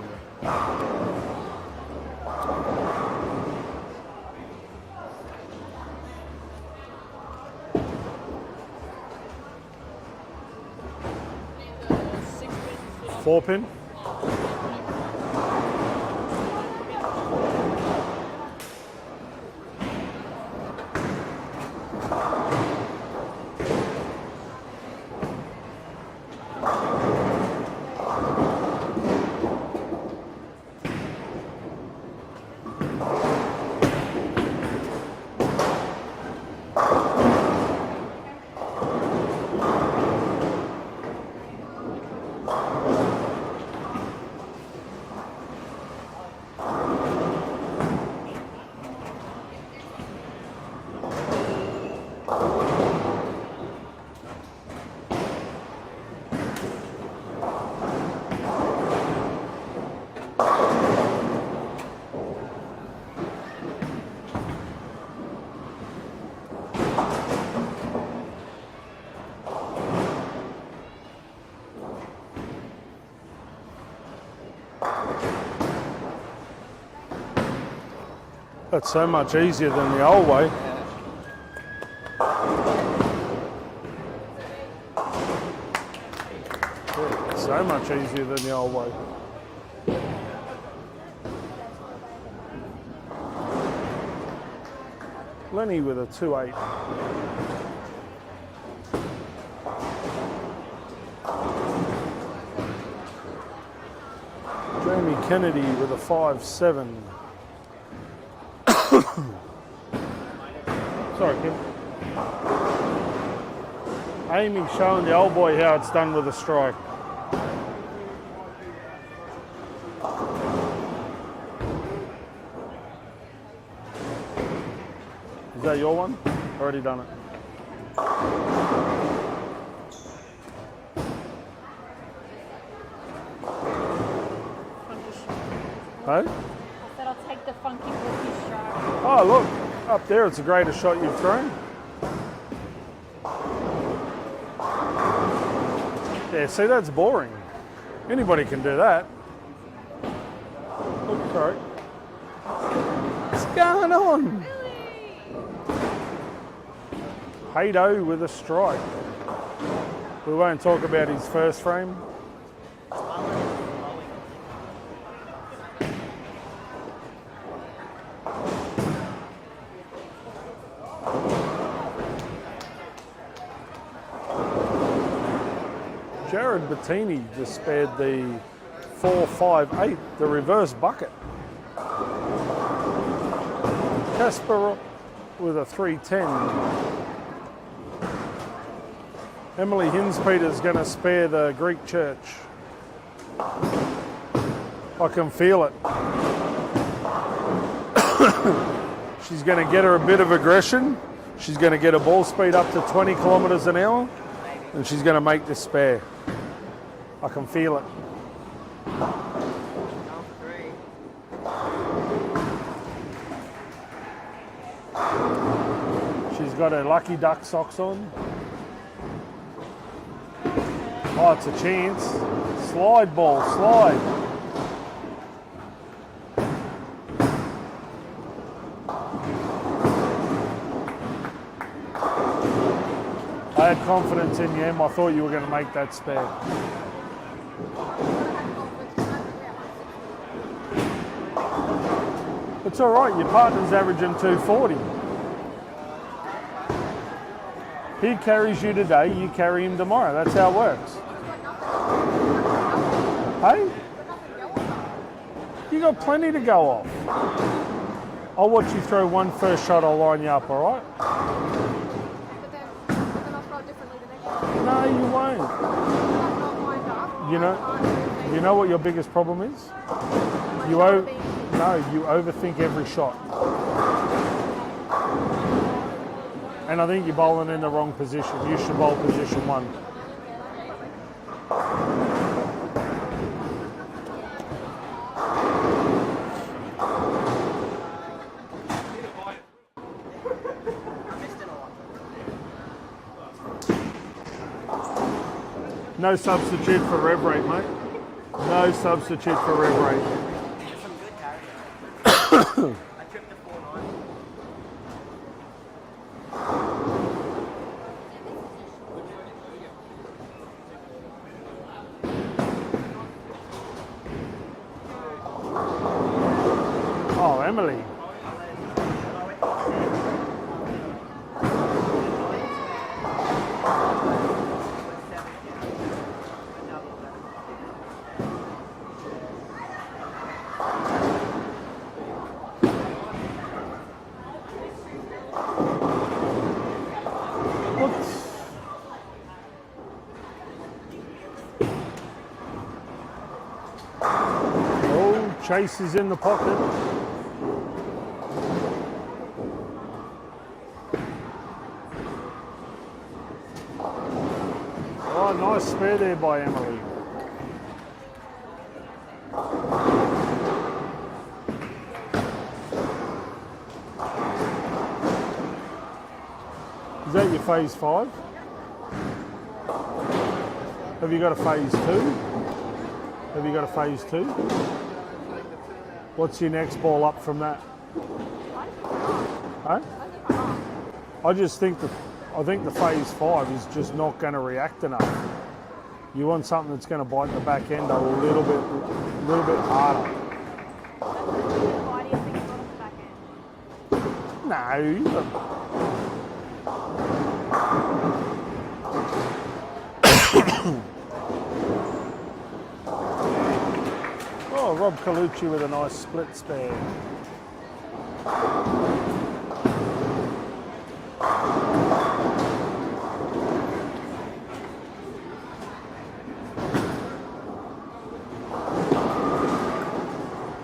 Four pin. That's so much easier than the old way. Yeah, so much easier than the old way. Lenny with a 2-8. Jamie Kennedy with a 5-7. Sorry, Kim. Amy showing the old boy how it's done with a strike. Is that your one? Already done it. Hey? I said I'll take the funky rookie strike. Oh, look. Up there, it's the greatest shot you've thrown. Yeah, see, that's boring. Anybody can do that. Look, sorry. What's going on? Haydo with a strike. We won't talk about his first frame. Jared Bettini just spared the 4-5-8, the reverse bucket. Casper with a 3-10. Emily Hinspeter's going to spare the Greek church. I can feel it. She's going to get her a bit of aggression. She's going to get her ball speed up to 20 kilometres an hour. And she's going to make this spare. I can feel it. She's got her lucky duck socks on. Oh, it's a chance. Slide ball, slide. I had confidence in you, Em. I thought you were going to make that spare. It's all right. Your partner's averaging 240. He carries you today, you carry him tomorrow. That's how it works. Hey? You got plenty to go off. I'll watch you throw one first shot, I'll line you up, all right? No, you won't. You know what your biggest problem is? You overthink every shot. And I think you're bowling in the wrong position. You should bowl position 1. No substitute for rev rate, mate. No substitute for rev rate. I tripped the 4-9. Oh, Emily. Chase is in the pocket. Oh, nice spare there by Emily. Is that your phase 5? Have you got a phase 2? Have you got a phase 2? What's your next ball up from that? Huh? I just think I think the phase 5 is just not going to react enough. You want something that's going to bite the back end a little bit harder. Why do you think it's on the back end? No. Oh, Rob Colucci with a nice split spare.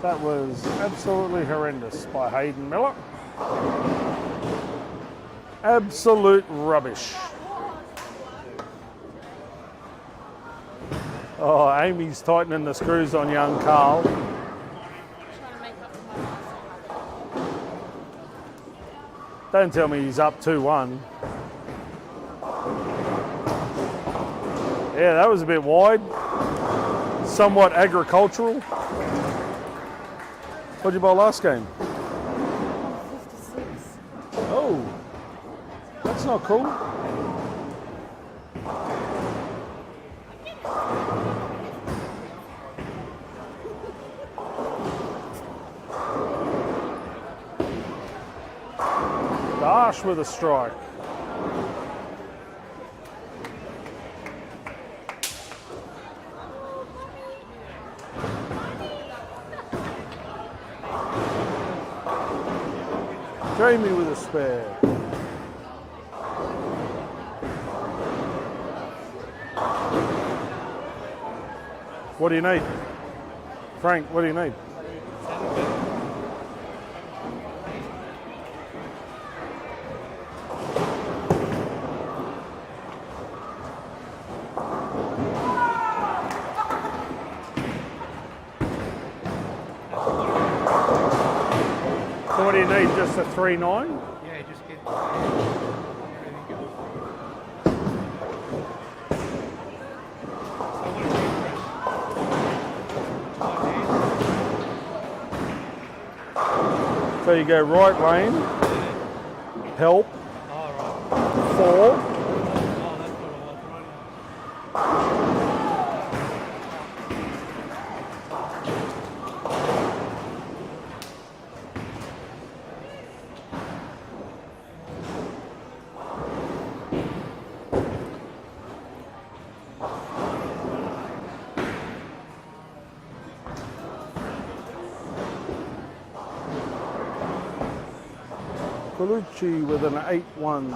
That was absolutely horrendous by Hayden Miller. Absolute rubbish. Oh, Amy's tightening the screws on young Carl. Trying to make up for my last one. Don't tell me he's up 2-1. Yeah, that was a bit wide. Somewhat agricultural. What'd you buy last game? 56. Oh, that's not cool. Dash with a strike. Jamie with a spare. What do you need? Frank, what do you need? So what do you need? Just a 3.9? Yeah, just get. So you go right lane, help, Oh, right. 4, Oh, that's what I want, right? Colucci with an 8-1.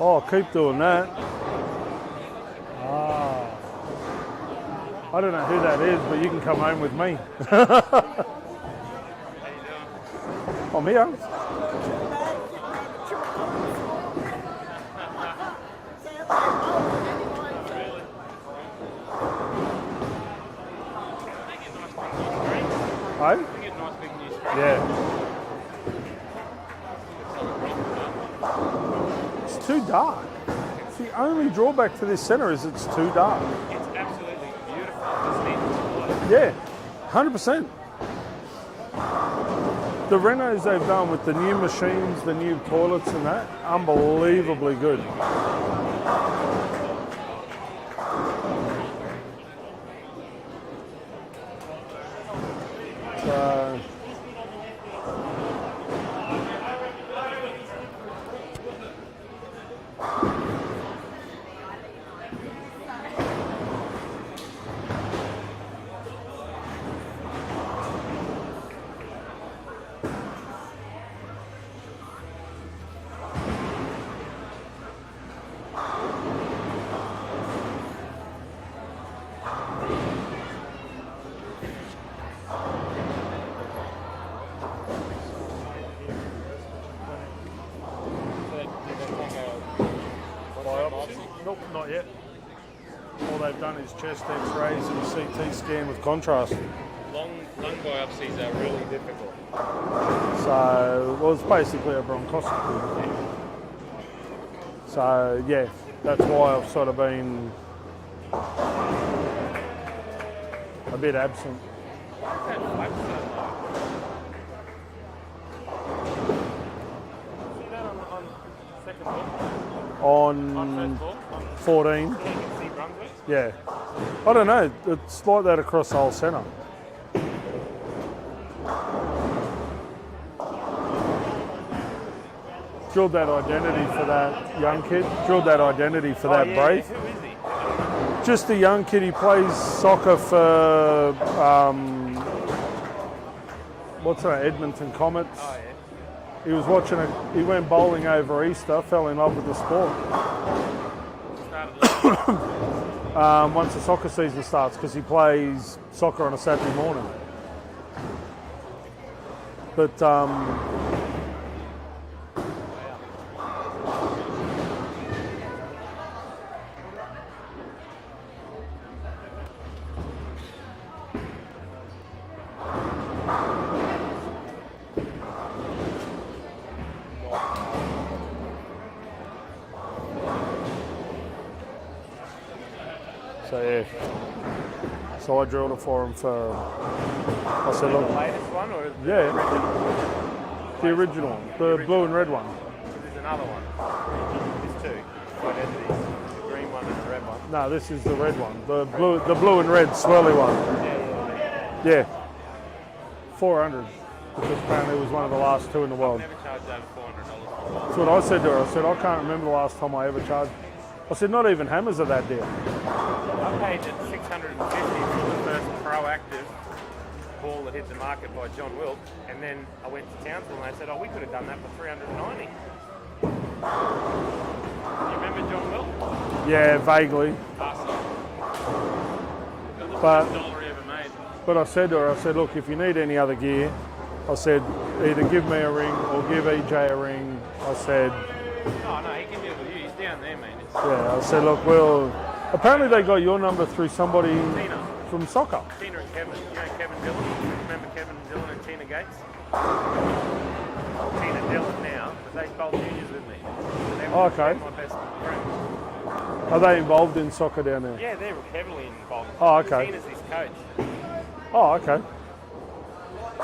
Oh, keep doing that. Ah. I don't know who that is, but you can come home with me. I'm here. Hey? Yeah. It's too dark. It's the only drawback to this centre is it's too dark. It's absolutely beautiful. Just needs to Yeah, 100%. The renos they've done with the new machines, the new toilets and that, unbelievably good. So, nope, not yet. All they've done is chest x-rays and CT scan with contrast. Lung biopsies are really difficult. So So it was basically a bronchoscopy. So yeah, that's why I've sort of been a bit absent. That flap's so low. See that on second ball? On On first ball? On 14, you can see Brunswick? yeah. I don't know, it's like that across the whole centre. Drilled that identity for that young kid, drilled that identity for that break. Who is he? Just a young kid, he plays soccer for, what's that, Edmonton Comets. Oh, yeah. He was watching it, he went bowling over Easter, fell in love with the sport. Started late. Once the soccer season starts, because he plays soccer on a Saturday morning. But so yeah. So I drilled it for him for, I said, The look, latest one or is yeah, the original one, the blue and red one. there's another one? There's two. Identities. The green one and the red one. No, this is the red one, the blue and red swirly one. Yeah, 400, because apparently it was one of the last two in the world. Never charged over $400 for a ball. That's what I said to her. I said, I can't remember the last time I ever charged. I said, not even hammers are that deal. I paid at $650 for the first proactive ball that hit the market by John Wilk, and then I went to Townsville and they said, oh, we could have done that for $390. You remember John Wilk? Yeah, vaguely. Awesome. But $1 he ever made. but I said to her, I said, look, if you need any other gear, I said, either give me a ring or give EJ a ring. I said, Oh no, he can deal with you. He's down there, man. It's yeah, I said, look, well, apparently they got your number through somebody Tina. from soccer. Tina and Kevin. You know Kevin Dillon? Remember Kevin Dillon and Tina Gates? Tina Dillon now, because they bowled juniors with me. They're Okay. my best friends. Are they involved in soccer down there? Yeah, they're heavily involved. Oh, okay. Tina's his coach. Oh, okay. So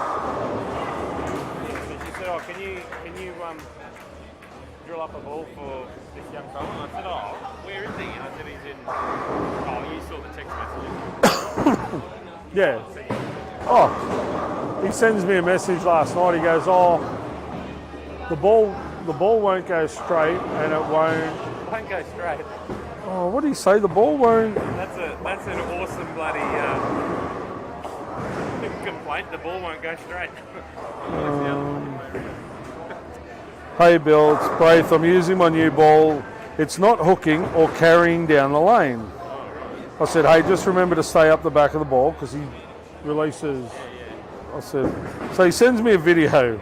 she said, oh, can you drill up a ball for this young fella? And I said, oh, where is he? And I said, he's in, oh, you saw the text message. Yeah. Oh, he sends me a message last night. He goes, oh, the ball won't go straight and it won't. Won't go straight. Oh, what do you say? The ball won't. That's an awesome bloody complaint. The ball won't go straight. Hey Bill, it's Braith. I'm using my new ball. It's not hooking or carrying down the lane. I said, hey, just remember to stay up the back of the ball because he releases. I said, so he sends me a video.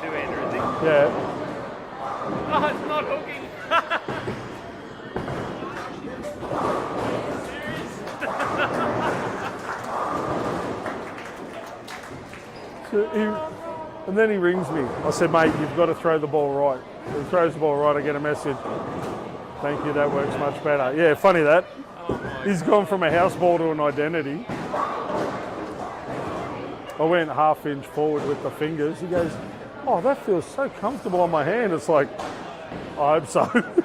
Two-hander, is he? Yeah. Oh, it's not hooking. And then he rings me. I said, mate, you've got to throw the ball right. He throws the ball right, I get a message. Thank you, that works much better. Yeah, funny that. He's gone from a house ball to an identity. I went half inch forward with the fingers. He goes, oh, that feels so comfortable on my hand. It's like, I hope so.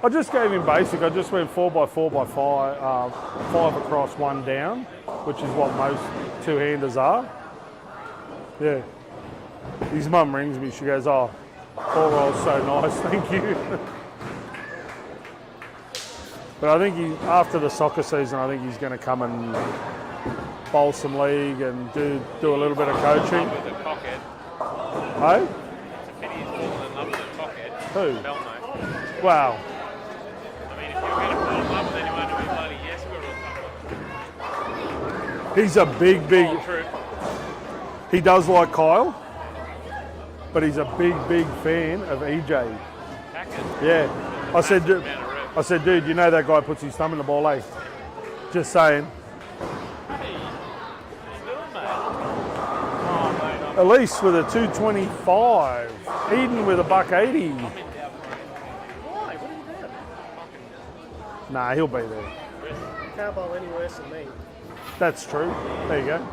I just gave him basic. I just went 4x4x5, 5 across, 1 down, which is what most two-handers are. Yeah. His mum rings me. She goes, oh, ball roll's so nice, thank you. But I think after the soccer season, I think he's going to come and bowl some league and do a little bit of coaching. With the cockhead. Hey? It's a pity he's fallen in love with the cockhead. Who? Belmo. Wow. I mean, if you're going to fall in love with anyone, it'll be bloody Jesper or something. He's a big. Oh, true. He does like Kyle, but he's a big fan of EJ. Packet. Yeah. I said, Massive amount of rep. dude, you know that guy puts his thumb in the ball, eh? Just saying. Hey, how you doing, mate? Oh, mate, I'm Elise with a 225. Eden with a $1.80. in doubt. Why? What are you doing? Nah, he'll be there. Can't bowl any worse than me. That's true. There you go.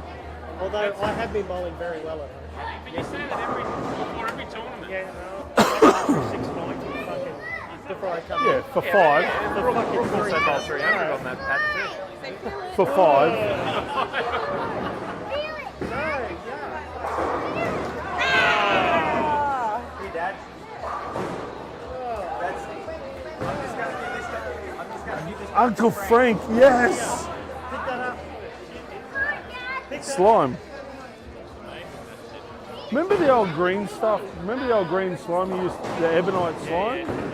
Although I have been bowling very well at home. But you say that before every tournament. Yeah, no. 690 fucking before I come Yeah, in. for five. Yeah, Brooke also bowled 300 on that pad too. For five. Hey, Dad. That's. I'm just going to give this guy. I'm just going to give this guy. Uncle Frank, yes. Pick that up. Slime. Remember the old green stuff? Remember the old green slime you used, the ebonite slime? And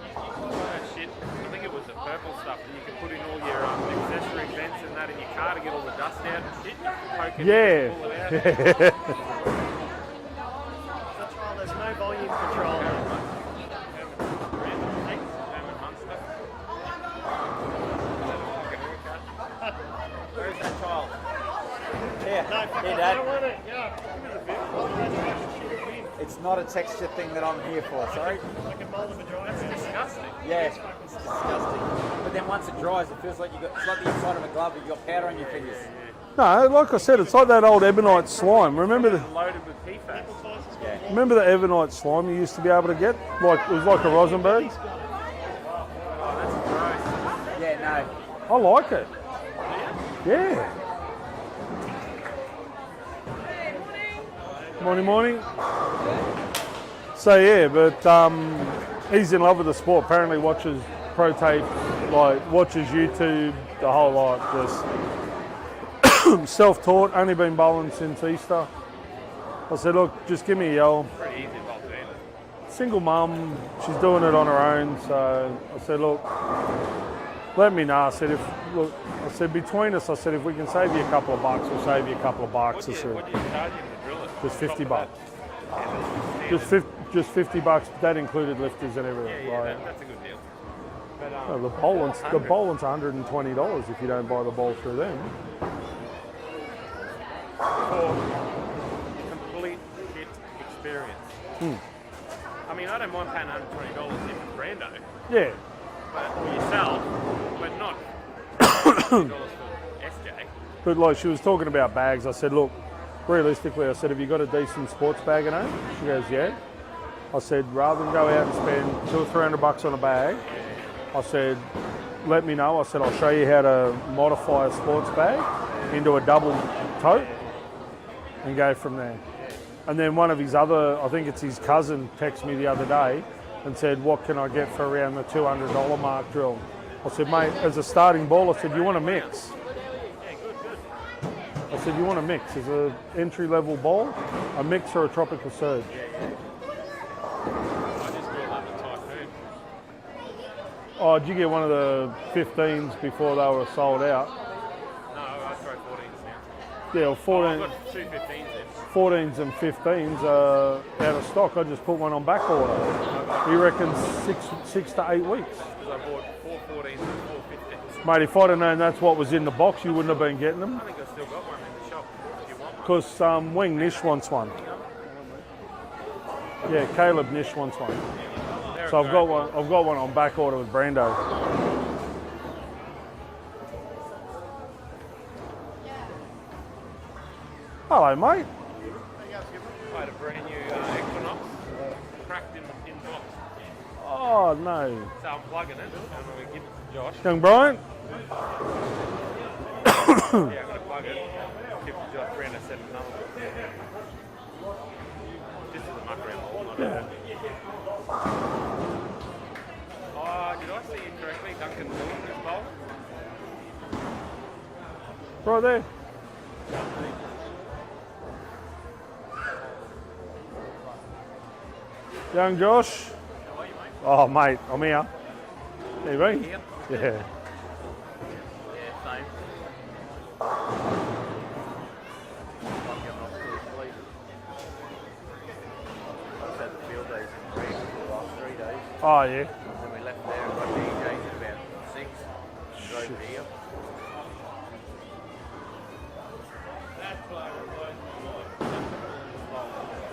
you saw that shit. I think it was the purple stuff that you can put in all your accessory vents and that in your car to get all the dust out and shit. Poke it in and pull it out. Control, there's no volume control. Where's that child? Here. No, fuck Here, off, Dad. I don't want it. Yeah, give me the bit. Otherwise I have to shoot it in. It's not a texture thing that I'm here for, sorry. I can bowl the vagina. That's Disgusting. Yeah, it's disgusting. But then once it dries, it feels like it's like the inside of a glove. You've got powder on your fingers. No, like I said, it's like that old ebonite slime. Remember the Loaded with PFAS. remember the ebonite slime you used to be able to get? Like it was like a Rosenberg. Oh, that's gross. Yeah, I like it. Yeah. Morning, morning. So yeah, but he's in love with the sport. Apparently watches pro tape, like watches YouTube, the whole lot. Just self-taught, only been bowling since Easter. I said, look, just give me a yell. Pretty easy bowl to handle. Single mum, she's doing it on her own. So I said, look, let me know. I said, between us, I said, if we can save you a couple of bucks, we'll save you a couple of bucks. I said, What do you charge him to drill it? just 50 bucks. Yeah, Just 50 bucks. That included lifters and everything. yeah, Like, that's a good deal. But no, the bowling's $120 if you don't buy the bowl through them. for complete shit experience. I mean, I don't mind paying $120 if it's Brando, Yeah. but for yourself, but not $120 for SJ. But like she was talking about bags, I said, look, realistically, I said, have you got a decent sports bag at home? She goes, yeah. I said, rather than go out and spend $200 or $300 on a bag, I said, let me know. I said, I'll show you how to modify a sports bag into a double tote and go from there. And then one of his other, I think it's his cousin, texted me the other day and said, what can I get for around the $200 mark drill? I said, mate, as a starting ball, I said, you want a mix? I said, you want a mix? As an entry-level ball, a mix or a tropical surge? I just feel like a typhoon. Oh, did you get one of the 15s before they were sold out? No, I throw 14s now. Yeah, well, 14, I've got two 15s then. 14s and 15s are out of stock. I just put one on back order. He reckons 6 to 8 weeks. Because I bought 4 14s and 4 15s. Mate, if I'd have known that's what was in the box, you wouldn't have been getting them. I think I've still got one in the shop if you want one. Because Wing Nish wants one. Yeah, Caleb Nish wants one. There So it I've goes. got one on back order with Brando. Hello, mate. I had a brand new Equinox cracked in box. Oh no, So I'm plugging it and I'm going to give it to Josh. young Brian. Yeah, I'm going to plug it. Give it to Josh. Brando set another one. This is a muck around hole, not a... Oh, did I see incorrectly? Duncan Dillon just bowled? Right there. Young Josh. How are you, mate? Oh mate, I'm here. There you be. Here? Yeah. Yeah, same. I'm getting off to sleep. I just had the field days in Greece for the last 3 days. Oh yeah. Then we left there and got DJs at about 6. drove it here.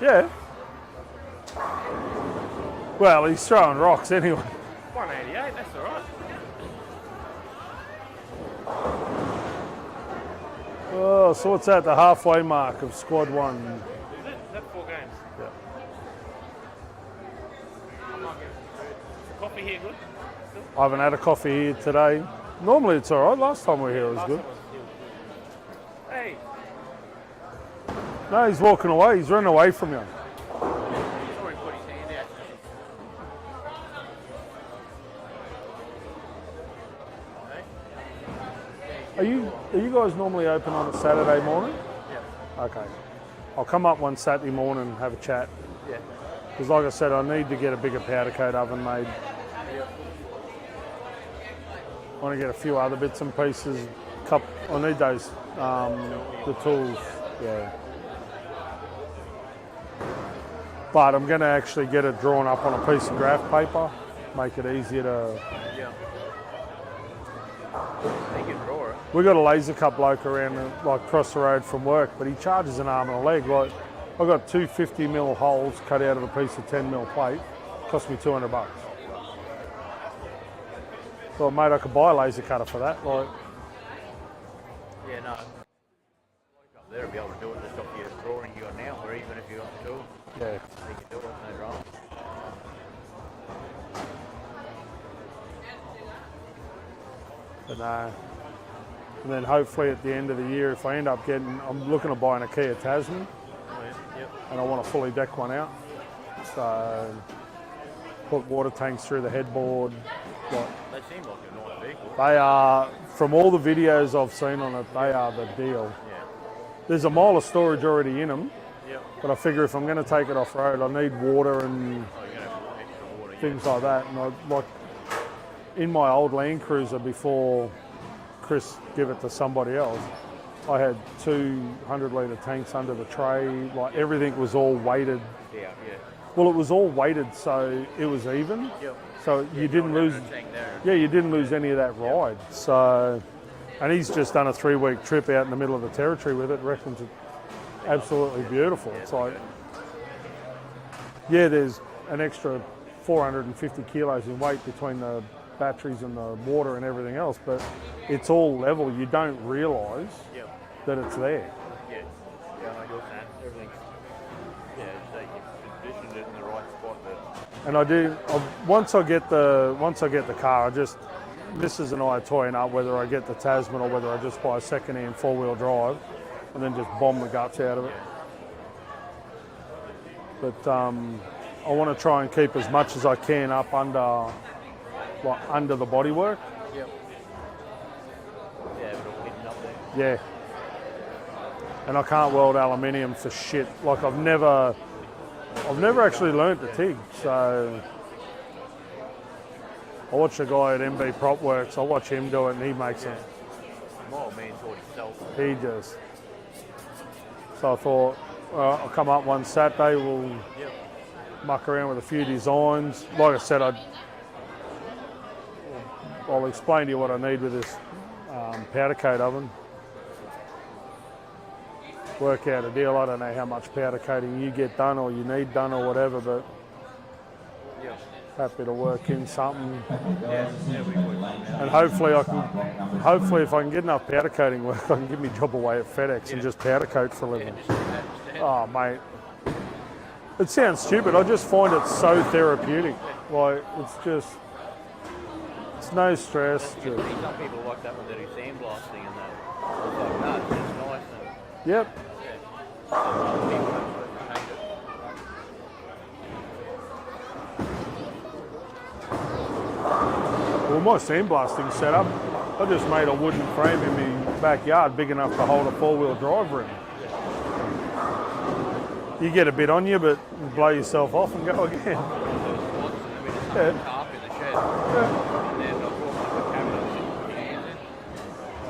Yeah. Well, he's throwing rocks anyway. 188, that's all right. Oh, so what's that? The halfway mark of squad 1. Is it? That's 4 games. Yeah. I'm not getting food. Coffee here good? I haven't had a coffee here today. Normally it's all right. Last time we were here it was good. Hey, No, he's walking away. He's running away from you. sorry, put his hand out. Are you guys normally open on a Saturday morning? Yeah. Okay. I'll come up one Saturday morning and have a chat. Yeah. Because like I said, I need to get a bigger powder coat oven made. I want to get a few other bits and pieces. I need those, the tools, yeah. But I'm going to actually get it drawn up on a piece of graph paper, make it easier to... Yeah. They can draw it. We got a laser cut bloke around, like across the road from work, but he charges an arm and a leg. Like, I got 2 50mm holes cut out of a piece of 10mm plate, cost me $200. Well, mate, I could buy a laser cutter for that. Like, Yeah, no. Up there, will be able to do it just off your drawing you got now, or even if you got the tool, yeah. you can do it, no drama. But no. And then hopefully at the end of the year, if I end up getting, I'm looking at buying a Kia Tasman, Oh, yeah. Yep. and I want to fully deck one out. So put water tanks through the headboard. Like, They seem like a nice vehicle. they are, from all the videos I've seen on it, they are the deal. Yeah. There's a mile of storage already in them, Yep. but I figure if I'm going to take it off road, I need water and Oh, you're going to have extra water. things like that. And I like in my old Land Cruiser before Chris gave it to somebody else, I had 200-litre tanks under the tray. Like everything was all weighted. Yeah, yeah. Well, it was all weighted, so it was even. Yep. So you didn't lose. Tank there. Yeah, you didn't lose any of that ride. So, and he's just done a 3-week trip out in the middle of the territory with it. Reckons it's absolutely beautiful. It's like, yeah, there's an extra 450 kilos in weight between the batteries and the water and everything else, but it's all level. You don't realise Yep. that it's there. Yeah. Yeah, I know that. Everything's, yeah, so you've positioned it in the right spot there. And I do. Once I get the car, I just Mrs. and I are toying up whether I get the Tasman or whether I just buy a second-hand 4-wheel drive and then just bomb the guts out of it. But I want to try and keep as much as I can up under the bodywork. Yep. Yeah, but all hidden up there. Yeah. And I can't weld aluminium for shit. Like I've never actually learnt the TIG. So I watch a guy at MB Prop Works. I watch him do it, and he makes it. My old man taught himself. He just. So I thought, I'll come up one Saturday. We'll Yep. muck around with a few designs. Like I said, I'll explain to you what I need with this powder coat oven. Work out a deal. I don't know how much powder coating you get done or you need done or whatever, but Yep. happy to work in something. Yeah, yeah, we would. And hopefully if I can get enough powder coating work, I can give me job away at FedEx and just powder coat for a living. Oh, mate. It sounds stupid. I just find it so therapeutic. Like, it's no stress. Some people like that when they do sandblasting and that. It's like, no, it's just nice and Yep. some people absolutely hate it. Well, my sandblasting setup, I just made a wooden frame in my backyard big enough to hold a 4-wheel drive rim. You get a bit on you, but you blow yourself off and go again. Yeah. Tarp in the shed. And then I've brought like a cabinet that you put your hands in.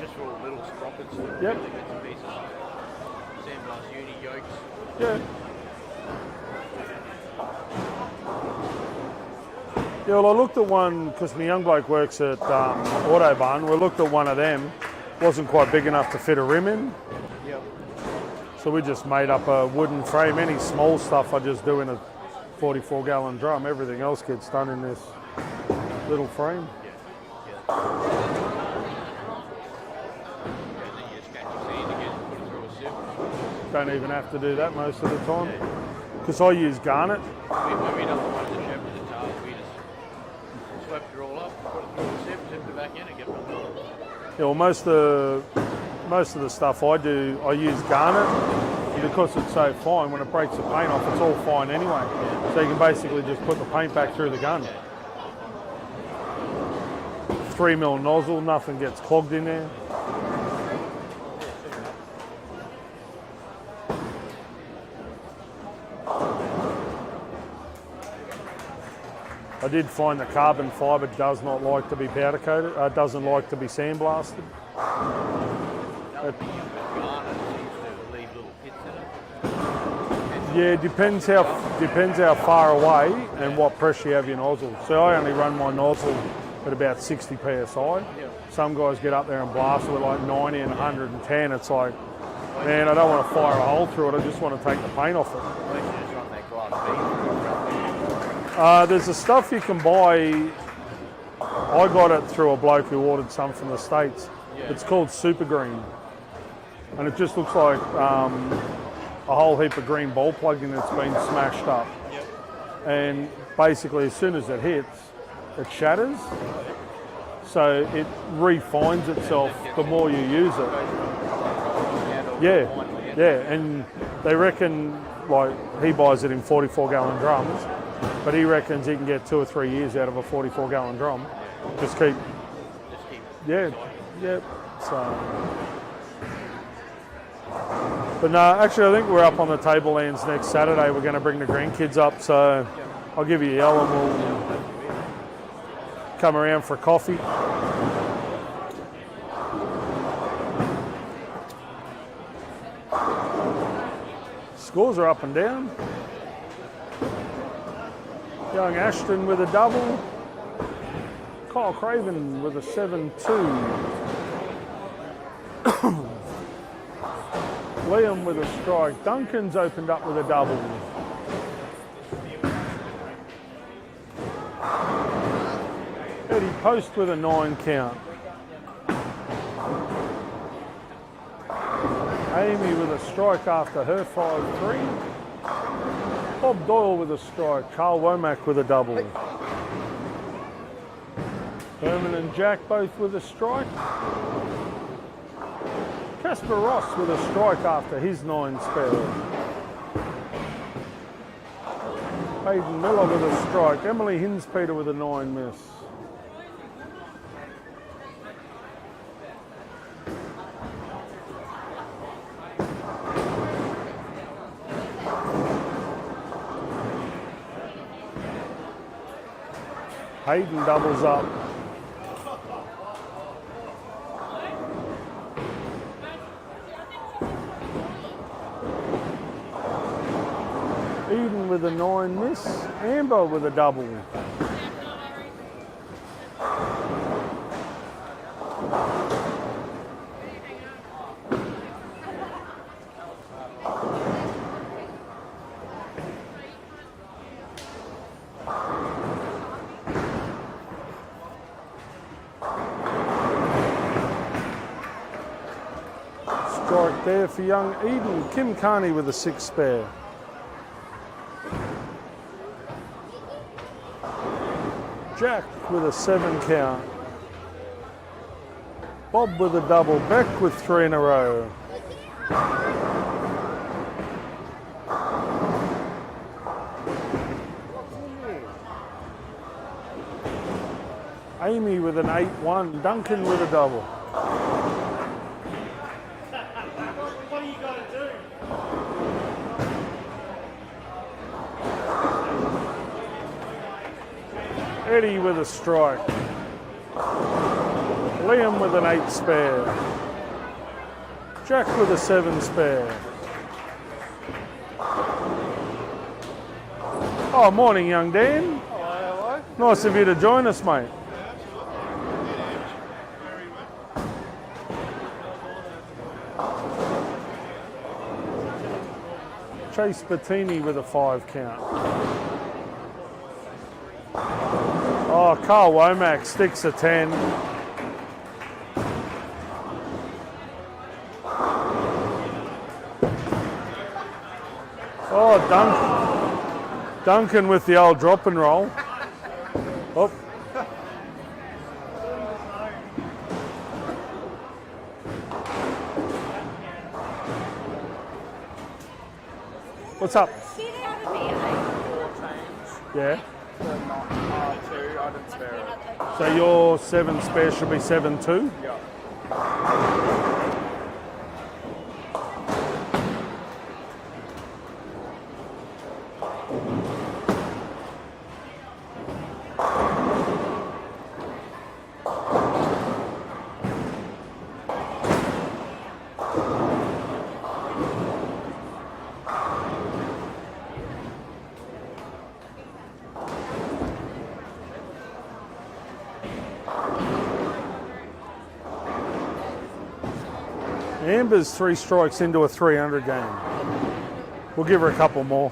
Just for all little sprockets and Yep. really bits and pieces. Sandblast uni yokes. Yeah. Yeah, well, I looked at one because my young bloke works at Autobahn. We looked at one of them. Wasn't quite big enough to fit a rim in. Yep. So we just made up a wooden frame. Any small stuff I just do in a 44-gallon drum. Everything else gets done in this little frame. And then you just catch your sand again and put it through a sieve. Don't even have to do that most of the time. Because I use garnet. When we done the one in the shed with the tar, we just swept it all up, put it through a sieve, tipped it back in and get it done. Yeah, well, most of the stuff I do, I use garnet. Because it's so fine, when it breaks the paint off, it's all fine anyway. So you can basically just put the paint back through the gun. 3mm nozzle, nothing gets clogged in there. I did find the carbon fibre does not like to be powder coated, doesn't like to be sandblasted. Yeah, depends how far away and what pressure you have your nozzle. So I only run my nozzle at about 60 psi. Some guys get up there and blast it with like 90 and 110. It's like, man, I don't want to fire a hole through it. I just want to take the paint off it. There's a stuff you can buy. I got it through a bloke who ordered some from the States. It's called Super Green, and it just looks like a whole heap of green ball plugging that's been smashed up. And basically as soon as it hits, it shatters. So it refines itself the more you use it. Yeah, and they reckon, like, he buys it in 44-gallon drums, but he reckons he can get 2 or 3 years out of a 44-gallon drum. Just keep. Yeah. So. But no, actually I think we're up on the Tablelands next Saturday. We're going to bring the grandkids up, so I'll give you a yell and we'll come around for coffee. Scores are up and down. Young Ashton with a double. Kyle Craven with a 7-2. Liam with a strike. Duncan's opened up with a double. Eddie Post with a 9 count. Amy with a strike after her 5-3. Bob Doyle with a strike. Carl Womack with a double. Herman and Jack both with a strike. Casper Ross with a strike after his 9 spare. Hayden Miller with a strike. Emily Hinspeter with a 9 miss. Hayden doubles up. Eden with a 9 miss. Amber with a double. Strike there for young Eden. Kim Carney with a 6 spare. Jack with a 7 count. Bob with a double. Beck with 3 in a row. Amy with an 8-1. Duncan with a double. What do you got to do? Eddie with a strike. Liam with an 8 spare. Jack with a 7 spare. Oh, morning, young Dan. Hello. Nice of you to join us, mate. Chase Bettini with a 5 count. Oh, Carl Womack sticks a 10. Oh, Duncan with the old drop and roll. Oh. What's up? Get out of here. 4 teams. Yeah. Two, I didn't spare it. So your 7 spare should be 7-2? Yeah. Amber's 3 strikes into a 300 game. We'll give her a couple more.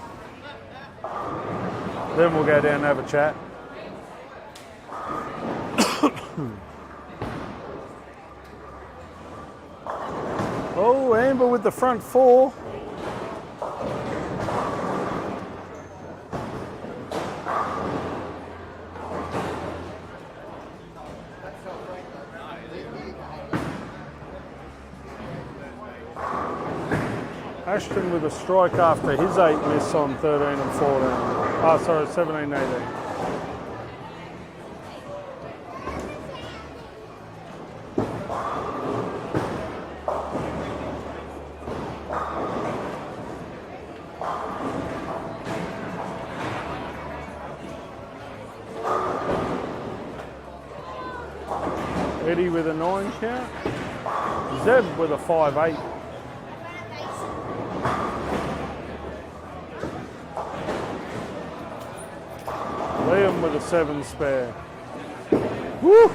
Then we'll go down and have a chat. Oh, Amber with the front 4. Ashton with a strike after his 8 miss on 13 and 14. Oh, sorry, 17, 18. Eddie with a 9 count. Zeb with a 5-8. Liam with a 7 spare. Woo!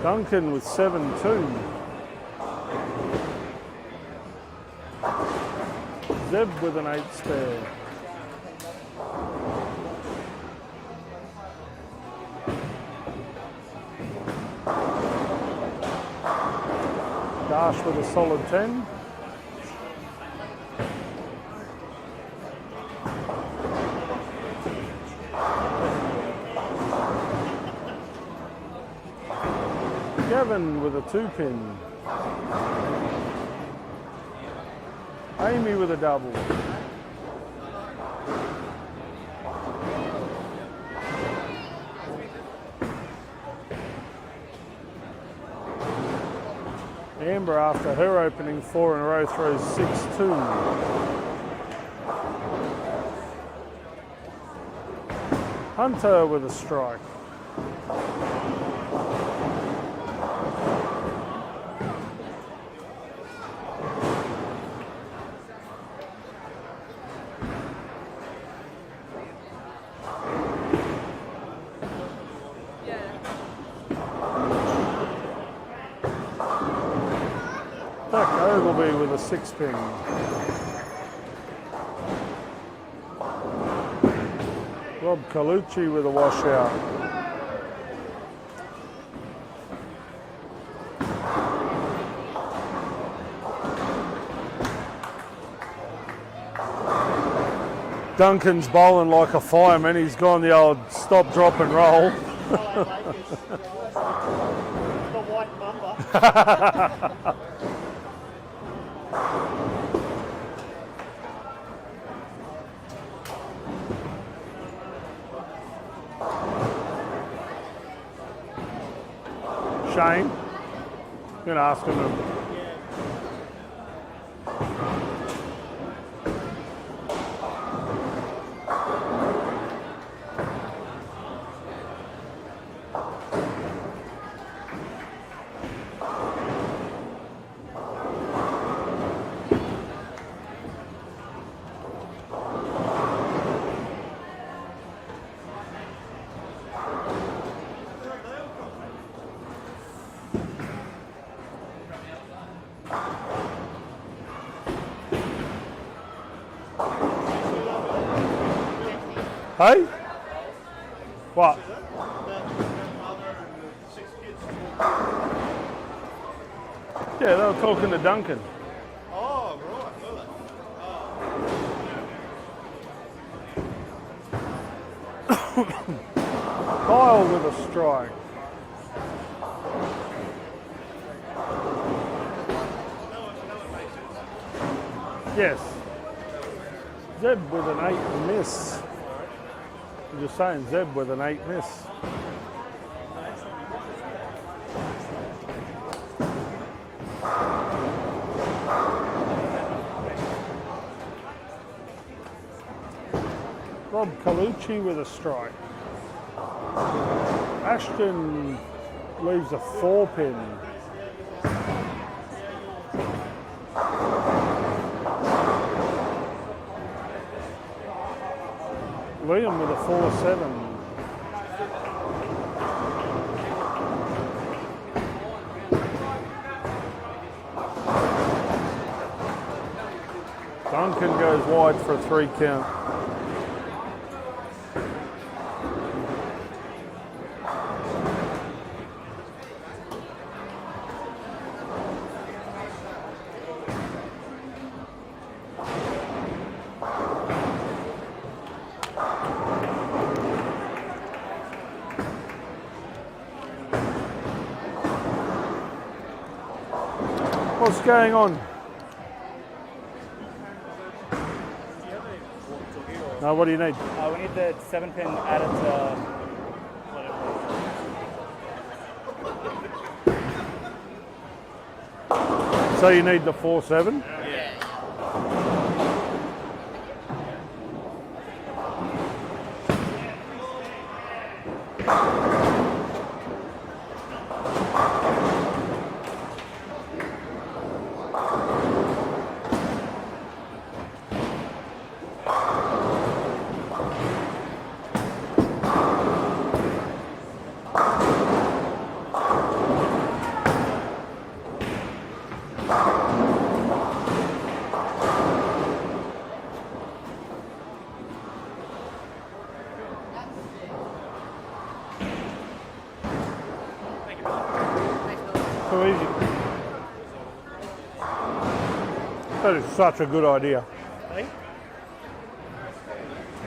Duncan with 7-2. Zeb with an 8 spare. Dash with a solid 10. Gavin with a 2-pin. Amy with a double. Amber, after her opening 4 in a row, throws 6-2. Hunter with a strike. Ogilvy with a 6-pin. Rob Colucci with a washout. Duncan's bowling like a fireman. He's gone the old stop, drop and roll. The white mamba. Shane, I'm going to ask him to... Hey? What? Yeah, they were talking to Duncan. Oh, right. Kyle with a strike. Yes. Zeb with an 8 miss. I'm just saying, Zeb with an 8 miss. Rob Calucci with a strike. Ashton leaves a 4-pin. Liam with a 4-7. Duncan goes wide for a 3 count. What's going on? No, what do you need? We need the 7-pin added to whatever. So you need the 4-7? Too easy. That is such a good idea. Hey?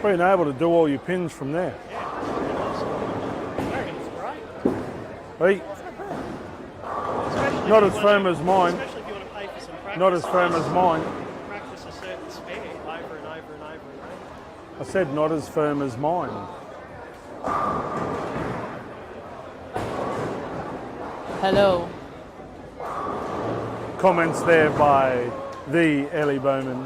Being able to do all your pins from there. I reckon it's great. Hey, Especially not if as you firm wanna- as mine. Especially if you want to pay for some practice. Not as firm as mine. Practice a certain spare over and over and over and over. I said not as firm as mine. Hello. Comments there by the Ellie Bowman.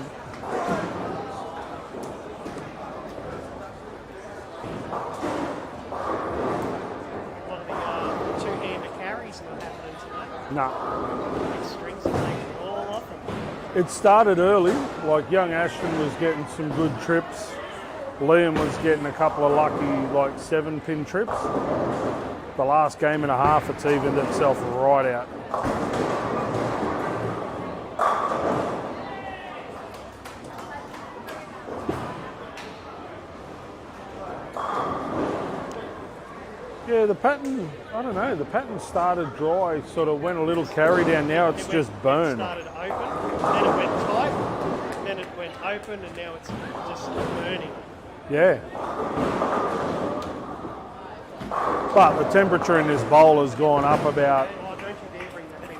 One of the two-hander carries not happening tonight. Nah. Big strings are taking all off them. It started early, like young Ashton was getting some good trips. Liam was getting a couple of lucky, like 7-pin trips. The last game and a half, it's evened itself right out. Yeah, the pattern, I don't know, the pattern started dry, sort of went a little carry down, now it's just It burn. started open, then it went tight, then it went open, and now it's just burning. Yeah. But the temperature in this bowl has gone up about, Oh, don't you dare bring that thing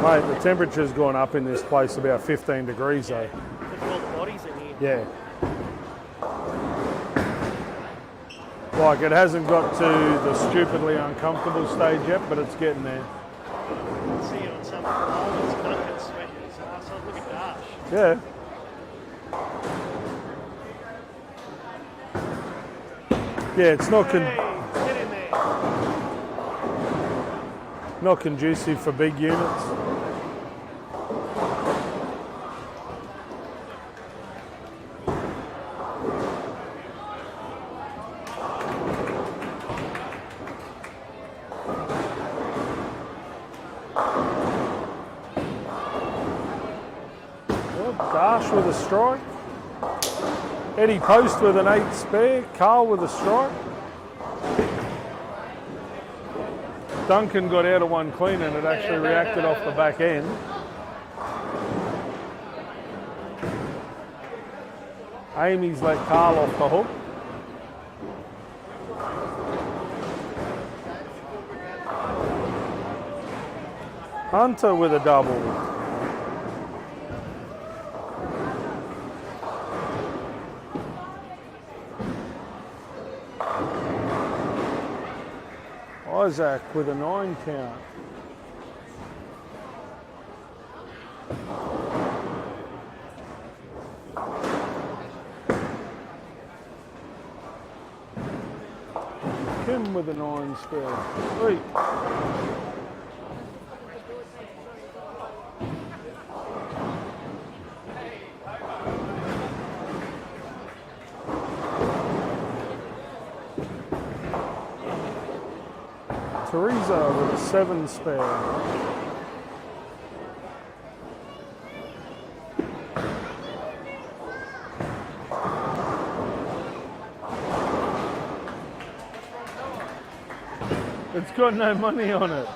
out. mate, the temperature's gone up in this place about 15 degrees though. There's all the bodies in here. Yeah. Like it hasn't got to the stupidly uncomfortable stage yet, but it's getting there. See it on some bowlers, Duncan sweating his ass off. Look at Dash. Yeah. Yeah, it's not Hey, get in there. not conducive for big units. Well, Dash with a strike. Eddie Post with an 8 spare. Carl with a strike. Duncan got out of one clean and it actually reacted off the back end. Amy's let Carl off the hook. Hunter with a double. Isaac with a 9 count. Kim with a 9 spare. 3. Teresa with a 7 spare. It's got no money on it.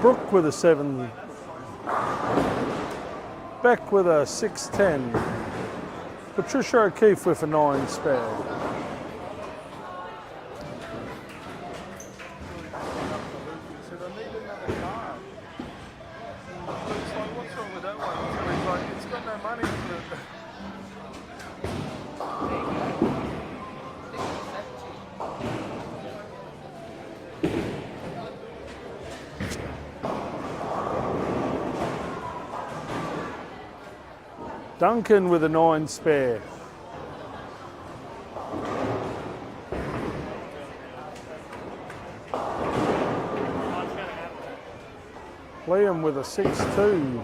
Brooke with a 7. Beck with a 6-10. Patricia O'Keefe with a 9 spare. Duncan with a 9 spare. Liam with a 6-2.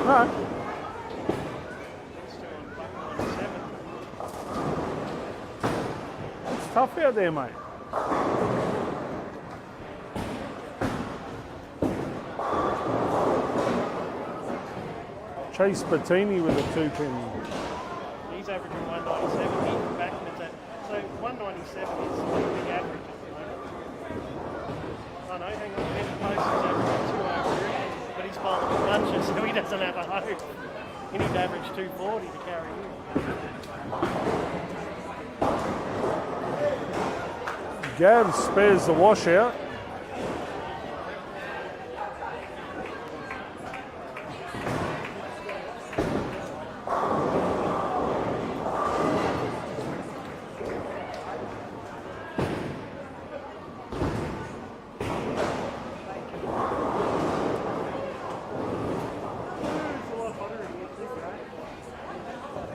No. It's tough out there, mate. Chase Bettini with a 2-pin. He's averaging 197. He's backman's at. So 197 is a big average at the moment. Oh no, hang on. Eddie Post is averaging 203, but he's bowling with bunches, so he doesn't have a hoe. He needs to average 240 to carry him. Gav spares the washout.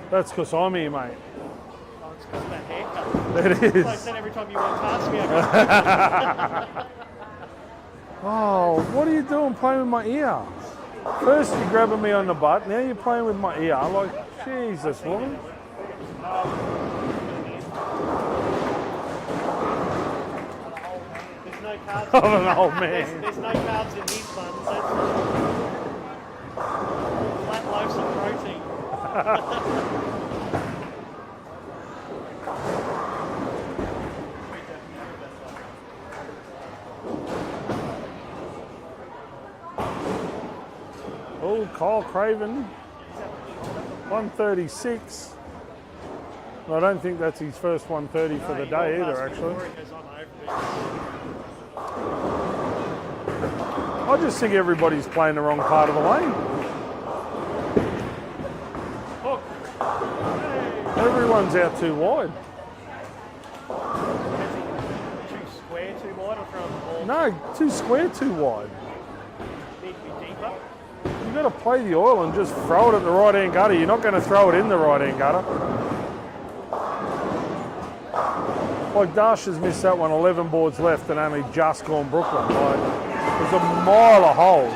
That's because I'm here, mate. Oh, it's because of that haircut. It is. Like that every time you walk past me, I go. Oh, what are you doing playing with my ear? First you're grabbing me on the butt, now you're playing with my ear. Like, Jesus, woman. There's no cards. I'm an old man. There's no carbs in these ones. That's flat loaves of protein. Oh, Kyle Craven, 136. I don't think that's his first 130 for the day either, actually. I just think everybody's playing the wrong part of the lane. Everyone's out too wide. Too square, too wide, or from the ball? No, too square, too wide. Need to be deeper. You've got to play the oil and just throw it at the right-hand gutter. You're not going to throw it in the right-hand gutter. Like Dash has missed that one, 11 boards left and only just gone Brooklyn. Like, there's a mile of hole.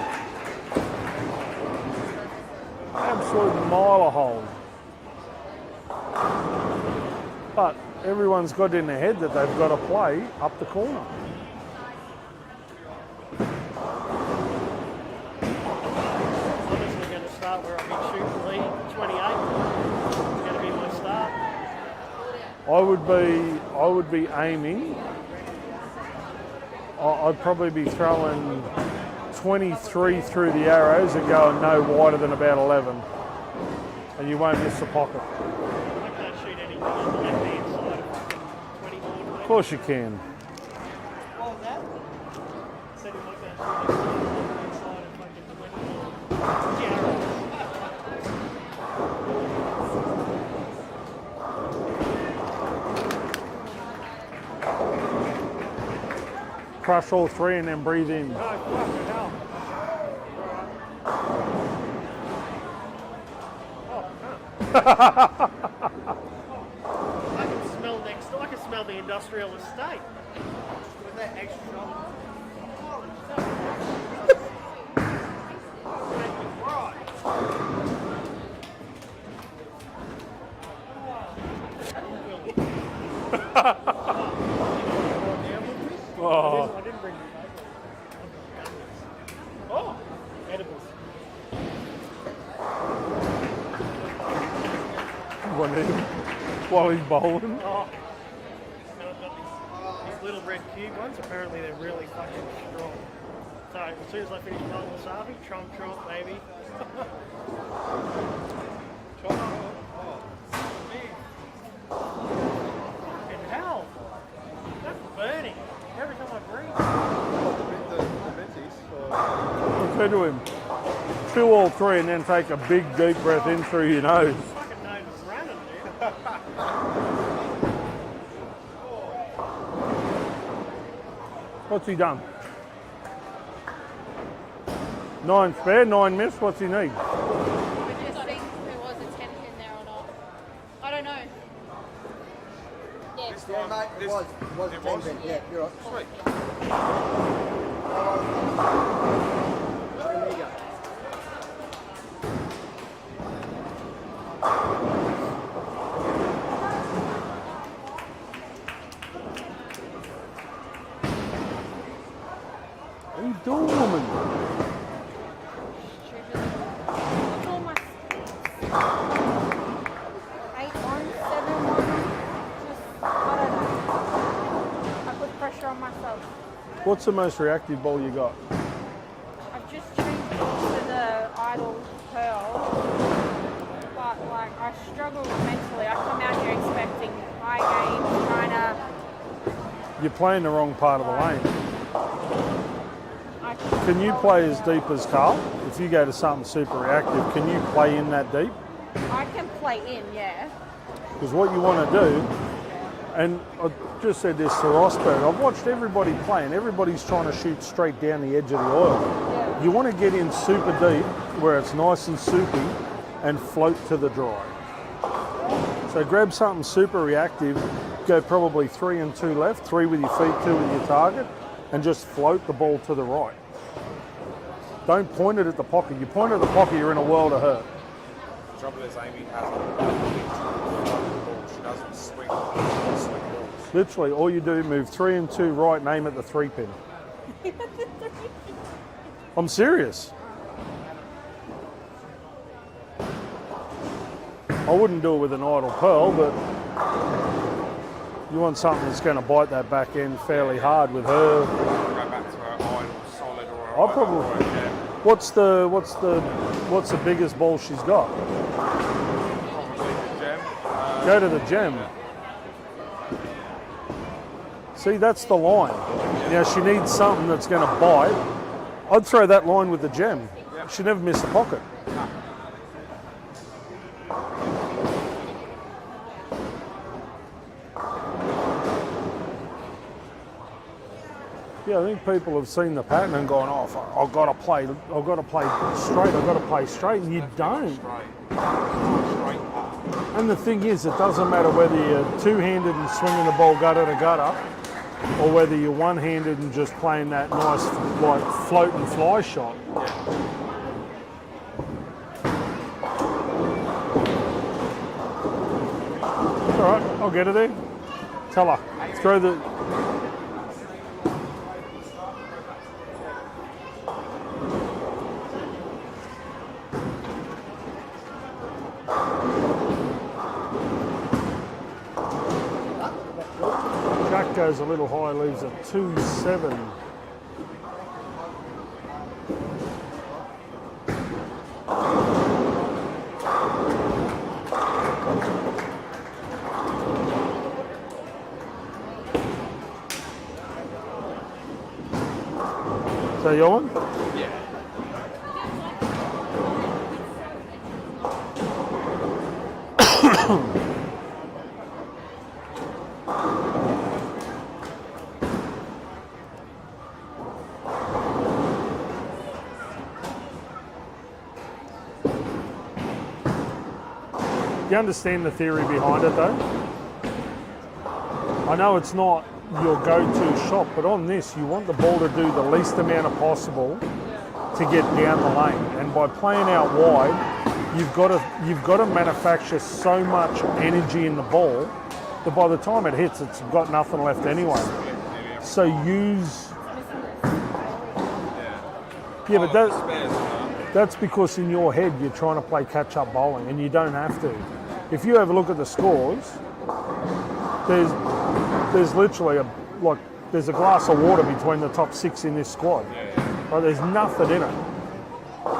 Absolute mile of hole. But everyone's got in their head that they've got to play up the corner. I would be aiming. I'd probably be throwing 23 through the arrows and going no wider than about 11, and you won't miss the pocket. I can't shoot anything on the left-hand side of 20 more. Of course you can. What was that? Said you might be able to shoot anything on the left-hand side of fucking 20 more. Yeah. Crush all three and then breathe in. Oh, fucking hell. I can smell next door. I can smell the industrial estate. With that extra shot. Oh, I didn't bring you. Oh, edibles. one in while he's bowling. Oh. And I've got these little red cube ones. Apparently they're really fucking strong. So as soon as I finish my wasabi, tromp, baby. And hell, that's burning every time I breathe. I said to him, chew all three and then take a big deep breath in through your nose. Fucking nose is running, dude. What's he done? 9 spare, 9 miss. What's he need? I just think there was a 10 pin there or not. I don't know. Yeah. Yeah, mate, It was 10 pin. Yeah, you're right. Sweet. There you go. What are you doing, woman? Look all my 8-1, 7-1. Just, I don't know. I put pressure on myself. What's the most reactive ball you got? I've just changed it to the idle pearl. But like I struggle mentally. I come out here expecting high games, trying to You're playing the wrong part of the lane. Can you play as deep as Carl? If you go to something super reactive, can you play in that deep? I can play in, yeah. Because what you want to do, and I just said this to Rosberg, I've watched everybody play and everybody's trying to shoot straight down the edge of the oil. Yeah. You want to get in super deep where it's nice and soupy and float to the dry. So grab something super reactive, go probably 3 and 2 left, 3 with your feet, 2 with your target, and just float the ball to the right. Don't point it at the pocket. You point it at the pocket, you're in a world of hurt. The trouble is Amy has a ball. She doesn't swing balls. Literally, all you do, move 3 and 2 right and aim at the 3 pin. I'm serious. I wouldn't do it with an idle pearl, but you want something that's going to bite that back end fairly hard with her. Go back to her idle, solid, or her I'll idle, probably. or a gem. What's the biggest ball she's got? Probably the gem. Go to the gem. See, that's the line. Now she needs something that's going to bite. I'd throw that line with the gem. She never missed the pocket. Yeah, I think people have seen the pattern and gone, oh, fuck, I've got to play straight, and you don't. And the thing is, it doesn't matter whether you're two-handed and swinging the ball gutter to gutter, or whether you're one-handed and just playing that nice, like, float and fly shot. All right, I'll get her there. Tell her, throw the. goes a little high, leaves a 2-7. So your one? Yeah. You understand the theory behind it though? I know it's not your go-to shot, but on this you want the ball to do the least amount of possible to get down the lane. And by playing out wide, you've got to manufacture so much energy in the ball that by the time it hits, it's got nothing left anyway. So use. Yeah, but that's because in your head you're trying to play catch-up bowling, and you don't have to. If you have a look at the scores, there's literally there's a glass of water between the top 6 in this squad. Right, there's nothing in it.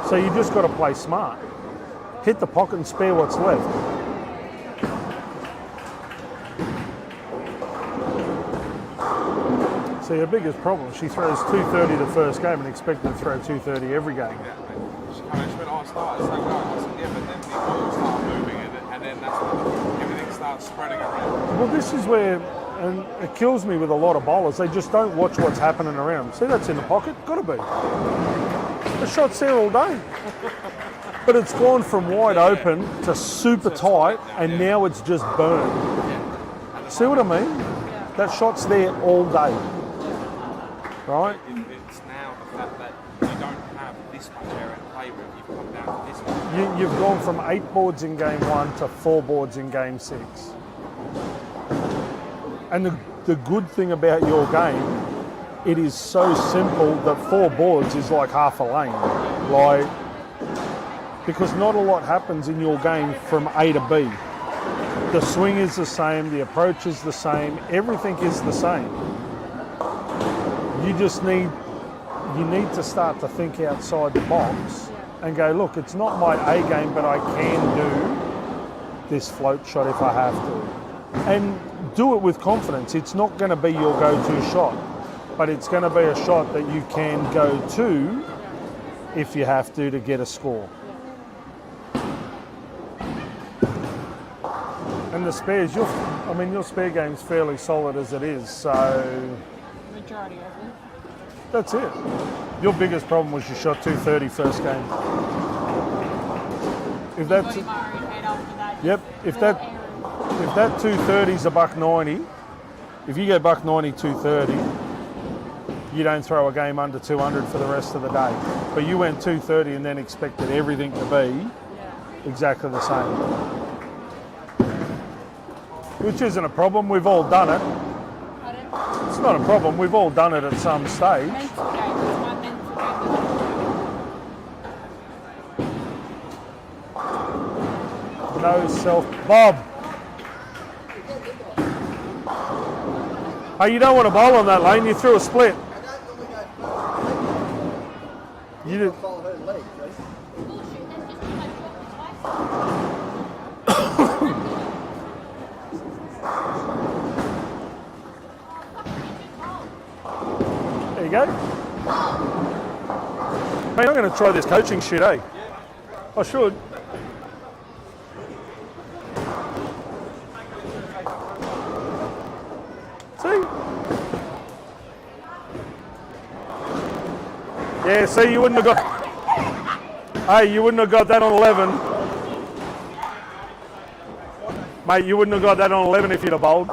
So you just got to play smart. Hit the pocket and spare what's left. So your biggest problem, she throws 230 the first game and expected to throw 230 every game. Exactly. She went, I started so well. I said, yeah, but then the ball started moving and then that's when everything starts spreading around. Well, this is where, and it kills me with a lot of bowlers, they just don't watch what's happening around them. See, that's in the pocket? Got to be. The shot's there all day. But it's gone from wide open to super tight, and now it's just burned. See what I mean? That shot's there all day. Right? It's now the fact that you don't have this much area to play with. You've come down to this much. You've gone from 8 boards in game 1 to 4 boards in game 6. And the good thing about your game, it is so simple that 4 boards is like half a lane. Because not a lot happens in your game from A to B. The swing is the same, the approach is the same, everything is the same. You just need to start to think outside the box and go, look, it's not my A game, but I can do this float shot if I have to. And do it with confidence. It's not going to be your go-to shot, but it's going to be a shot that you can go to if you have to get a score. And the spares, your spare game's fairly solid as it is, so... Majority of it. That's it. Your biggest problem was you shot 230 first game. If that's... Yep, if that 230's a $1.90, if you get $1.90, 230, you don't throw a game under 200 for the rest of the day. But you went 230 and then expected everything to be exactly the same. Which isn't a problem, we've all done it. It's not a problem, we've all done it at some stage. Mental game, it's my mental game. No self... Bob! Hey, you don't want to bowl on that lane, you threw a split. You did. Follow her lead, please. There you go. Hey, I'm going to try this coaching shit, eh? I should. See? Yeah, see, you wouldn't have got... Hey, you wouldn't have got that on 11. Mate, you wouldn't have got that on 11 if you'd have bowled.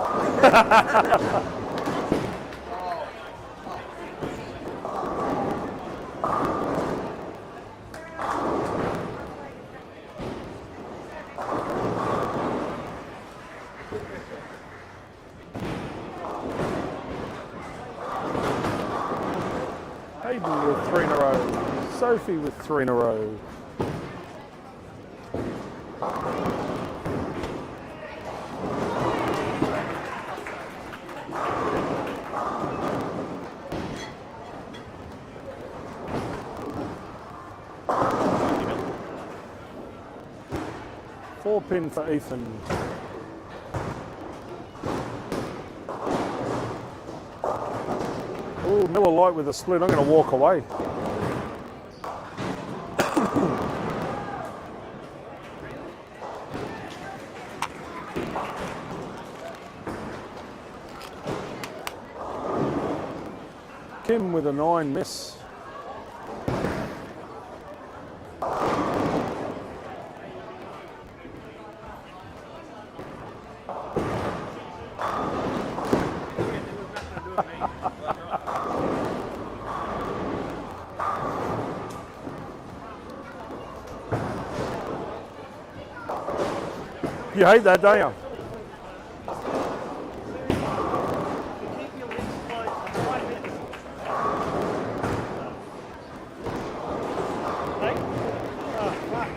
Hayden with 3 in a row. Sophie with 3 in a row. 4 pin for Ethan. Oh, Miller Lite with a split. I'm going to walk away. Kim with a 9 miss. You hate that, don't you? Keep your lips closed for 5 minutes. Hey? Oh, fuck.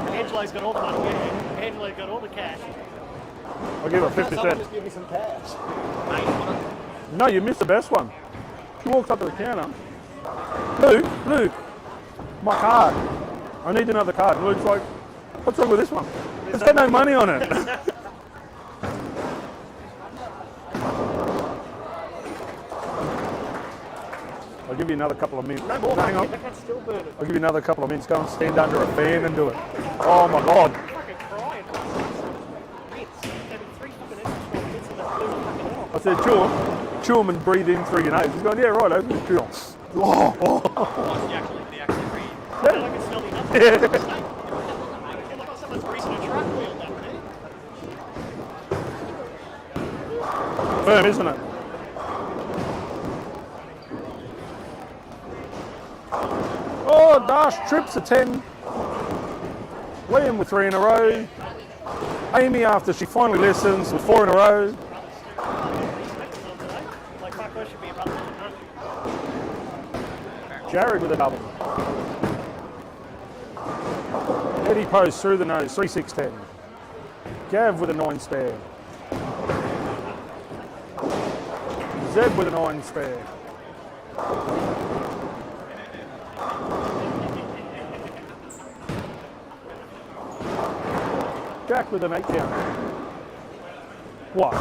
Yeah. Angelo's got all the money. Yeah. Angelo's got all the cash. I'll give her 50 Someone cents. just give me some cash. No, you missed the best one. She walks up to the counter. Luke, my card. I need another card. And Luke's like, what's wrong with this one? It's got no money on it. I'll give you another couple of minutes. No more. Hang on. I can still burn it. I'll give you another couple of minutes. Go and stand under a fan and do it. Oh my God. I'm fucking crying. Bits. Having 3 fucking extra small bits of that blue fucking off. I said, chew 'em and breathe in through your nose. He's going, yeah, right, open chew 'em. Oh. They actually read. I can smell the nuts. Yeah. It looks like someone's greasing a truck wheel down there. Firm, isn't it? Oh, Dash trips a 10. Liam with 3 in a row. Amy, after she finally listens, with 4 in a row. Like, fuck, I should be about to. Jared with a double. Eddie Post through the nose, 3-6-10. Gav with a 9 spare. Zeb with a 9 spare. Jack with an 8 count. What?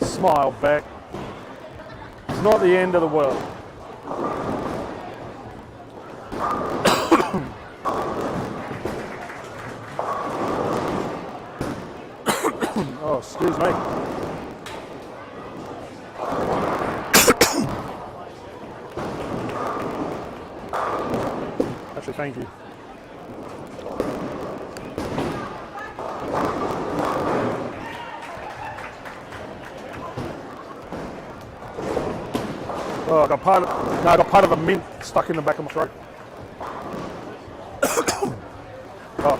Smile back. It's not the end of the world. Oh, excuse me. Actually, thank you. Oh, I got part of a mint stuck in the back of my throat. Oh.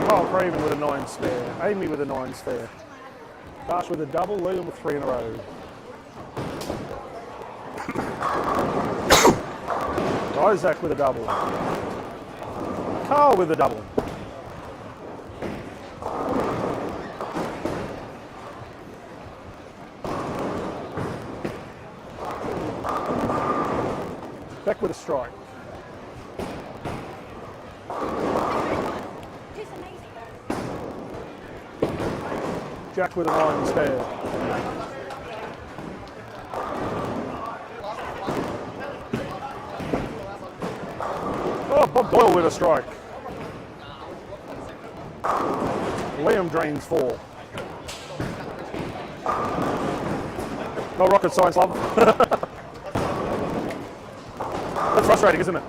Kyle Craven with a 9 spare. Amy with a 9 spare. Dash with a double. Liam with 3 in a row. Isaac with a double. Carl with a double. Beck with a strike. Jack with a 9 spare. Oh, Bob Doyle with a strike. Liam drains 4. No rocket science, love. That's frustrating, isn't it?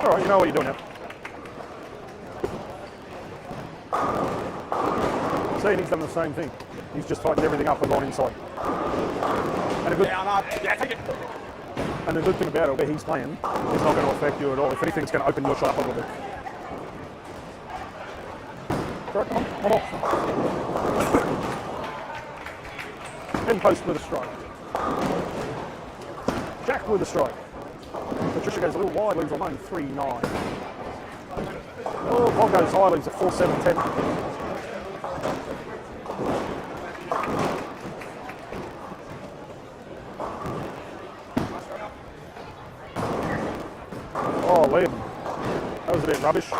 All right, you know what you're doing now. See, and he's done the same thing. He's just tightened everything up and gone inside. And a good, and the good thing about it, where he's playing, is not going to affect you at all. If anything, it's going to open your shot up a little bit. Right, come on. In post with a strike. Jack with a strike. Patricia goes a little wide, leaves alone 3-9. Oh, Bob goes high, leaves a 4-7-10. Oh, Liam. That was a bit rubbish.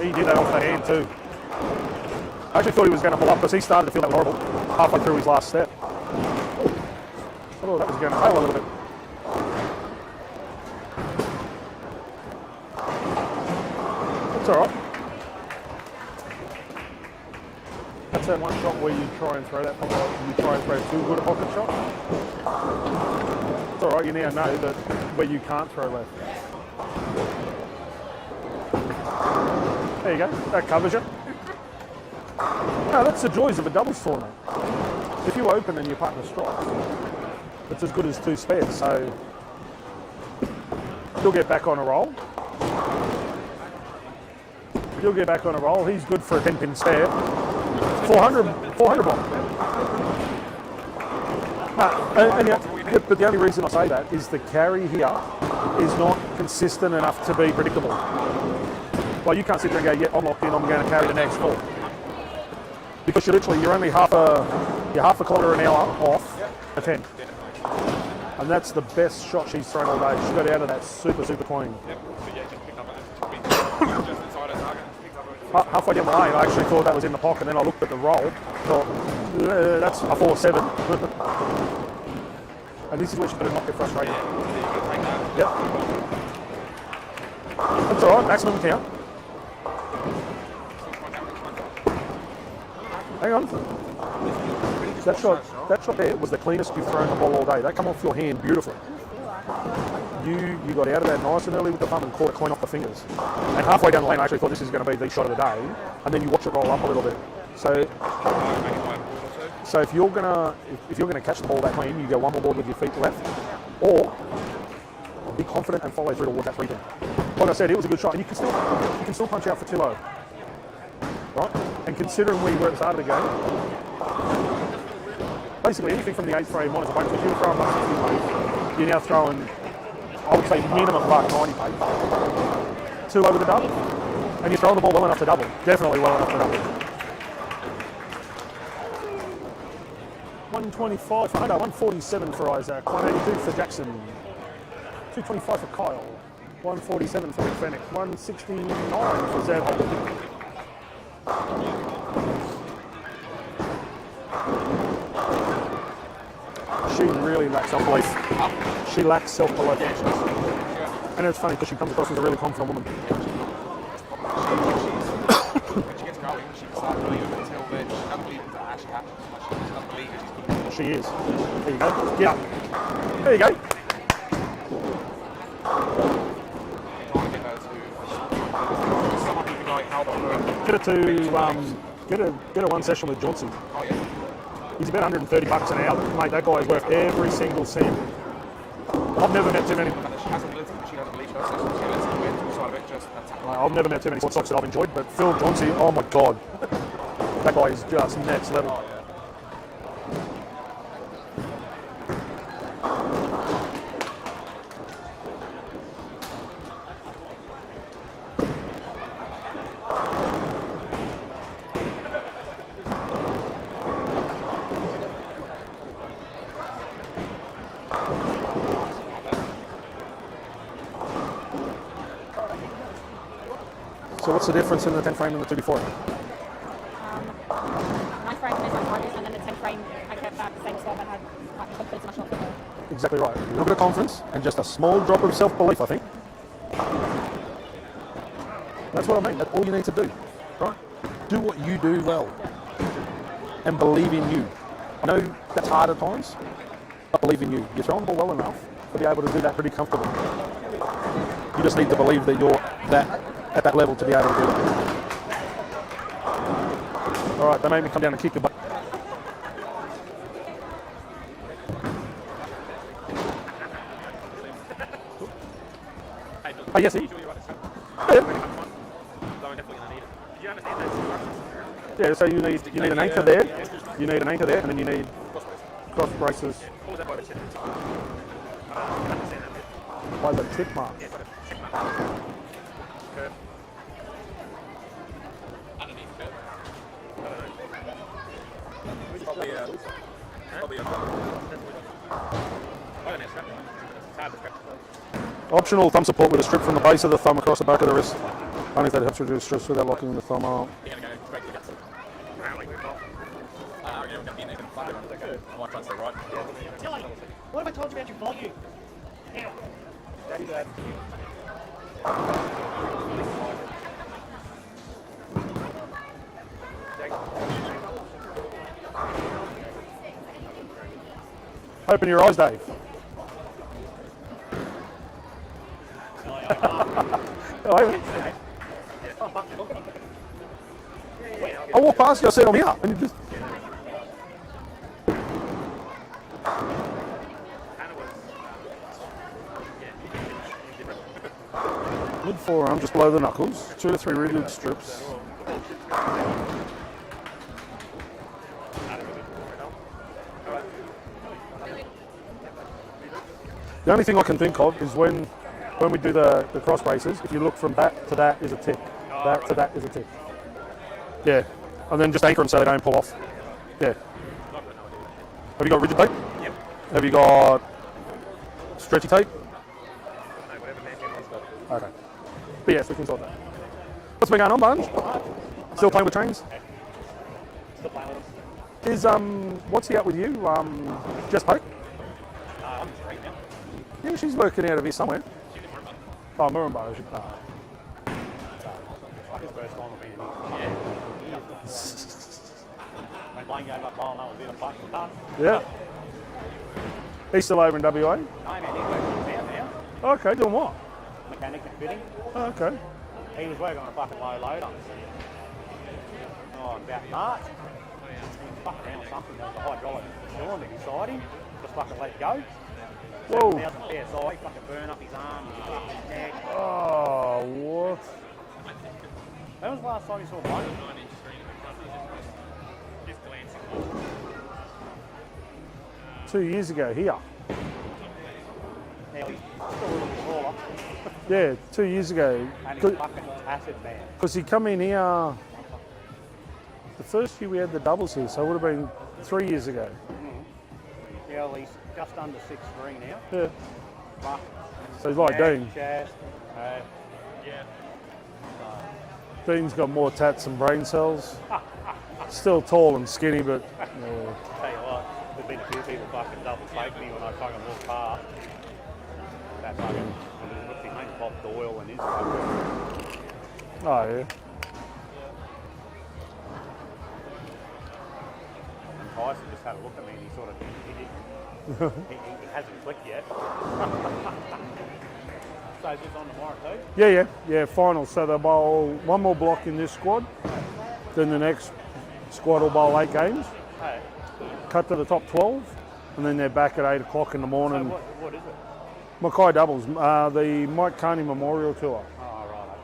He did that off the hand too. I actually thought he was going to pull up because he started to feel that was horrible halfway through his last step. Oh, that was going to fail a little bit. That's all right. That's that one shot where you try and throw that pocket, you try and throw too good a pocket shot. It's all right. You now know that where you can't throw left. There you go. That covers you. No, that's the joys of a doubles tournament. If you open and your partner strikes, it's as good as two spares. So you'll get back on a roll. You'll get back on a roll. He's good for a 10-pin spare. 400 block. But the only reason I say that is the carry here is not consistent enough to be predictable. Well, you can't sit there and go, yeah, I'm locked in, I'm going to carry the next 4. Because you're only half a kilometre an hour off a 10. And that's the best shot she's thrown all day. She got out of that super clean. Halfway down the lane, I actually thought that was in the pocket, and then I looked at the roll, thought, that's a 4-7. And this is where she's going to not get frustrated. Yep. That's all right, maximum count. Hang on. That shot there was the cleanest you've thrown the ball all day. That come off your hand beautifully. You got out of that nice and early with the thumb and caught it clean off the fingers. And halfway down the lane, I actually thought this is going to be the shot of the day. And then you watch it roll up a little bit. So if you're gonna catch the ball that clean, you go one more ball with your feet left, or be confident and follow through towards that 3-pin. Like I said, it was a good shot, and you can still punch out for 2-0. Right? And considering where you were at the start of the game, basically anything from the 8th frame minus a bunch, if you were throwing $160 pace, you're now throwing, I would say, minimum $190 pace. 2 over the double, and you're throwing the ball well enough to double. Definitely well enough to double. 125 for Hunter, 147 for Isaac, 182 for Jackson, 225 for Kyle, 147 for Fennec, 169 for Zed Holt. She really lacks self-belief. She lacks self-belief. And it's funny because she comes across as a really confident woman. When she gets going, she can start doing it until then. She doesn't believe that actually happens. She doesn't believe it. She is. There you go. Get up. There you go. Get a one session with Johnson. Oh, yeah. He's about $130 an hour. Mate, that guy's worth every single cent. I've never met too many. She hasn't lived it, but she doesn't believe her. So she lets it win. Side of it, just attack. I've never met too many sports socks that I've enjoyed, but Phil Johnson, oh my God. That guy is just next level. Oh, yeah. So what's the difference in the 10 frame and the 2 before? 9 frame is like hardest, and then the 10 frame, I kept that same slot that had like confidence in my shot. Exactly right. A little bit of confidence and just a small drop of self-belief, I think. That's what I mean. That's all you need to do, right? Do what you do well and believe in you. I know that's hard at times, but believe in you. You're throwing the ball well enough to be able to do that pretty comfortably. You just need to believe that you're at that level to be able to do it. All right, they made me come down and kick the butt. Oh, yes, he. Yeah, so you need an anchor there, you need an anchor there, and then you need cross braces. By the tick mark. Optional thumb support with a strip from the base of the thumb across the back of the wrist. Only if that helps reduce stress without locking the thumb out. What have I told you about your volume? Open your eyes, Dave. I walked past you, I said I'm here, and you just... Mid forearm, just below the knuckles. 2 to 3 rigid strips. The only thing I can think of is when we do the cross braces, if you look from that to that is a tick. That to that is a tick. Yeah. And then just anchor them so they don't pull off. Yeah. Have you got rigid tape? Yep. Have you got stretchy tape? Okay. But yes, we can sort that. What's been going on, Bunge? Still playing with trains? Still playing with them. Is what's he up with you? Jess Poke? I'm straight now. Yeah, she's working out of here somewhere. Oh, Murrumbo. Like his first time being here. When Blaine gave up bowling, that was it. I'm fucking done. Yeah. He's still over in WA? No, man, he's working out now. Okay, doing what? Mechanic and fitting. Oh, okay. He was working on a fucking low loader. Oh, about March. He was fucking around with something. There was a hydraulic cylinder beside him. Just fucking let it go. Whoa. 7,000 PSI, he fucking burn up his arm, his fucking neck. Oh, what? When was the last time you saw Blaine? Just glancing. 2 years ago here. Now he's still a little bit smaller. Yeah, 2 years ago. And he's fucking acid man. Because he come in here, the first year we had the doubles here, so it would have been 3 years ago. Yeah, well, he's just under 6'3" now. Yeah. But So he's like Dean. chest, Yeah. Dean's got more tats than brain cells. Still tall and skinny, but tell you what, there's been a few people fucking double take me when I fucking walk past. That fucking, what's his name, Bob Doyle and his fucking. oh yeah. And Tyson just had a look at me and he sort of, he hasn't clicked yet. So is this on tomorrow too? Yeah, final. So they'll bowl one more block in this squad, then the next squad will bowl 8 games, Hey, cut to the top 12, and then they're back at 8 o'clock in the so morning. what is it? Mackay doubles, the Mike Carney Memorial Tour. Oh, right.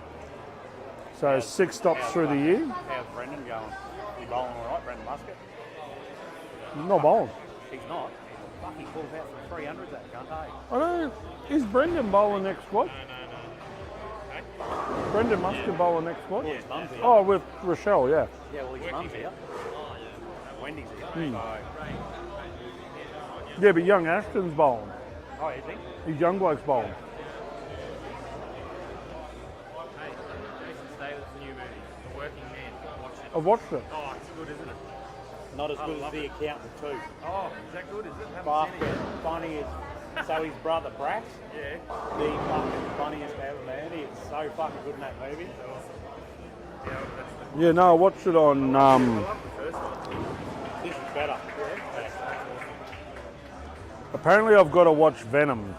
So 6 stops through the year. How's Brendan going? He bowling all right, Brendan Muscat? Not bowling. He's not. Fuck, he pulls out some 300s that cunt, hey? I know. Is Brendan bowling next squad? Brendan Muscat bowling next squad? Well, his mum's here. Oh, with Rochelle, yeah. Yeah, well, his mum's here. Wendy's here. Hmm. So, Yeah, but young Ashton's bowling. oh, is he? He's young bloke's bowling. Hey, Jason Stable's new movie, The Working Man. Watch it. I've watched it. Oh, it's good, isn't it? Not as good as The Accountant too. Oh, is that good? Is it? Haven't Fuck, seen it yet. funny as... So his brother Brax, Yeah. the fucking funniest ever, man. He's so fucking good in that movie. Yeah, that's the Yeah, no, I watched it on. I love the first one. This is better. Apparently, I've got to watch Venom.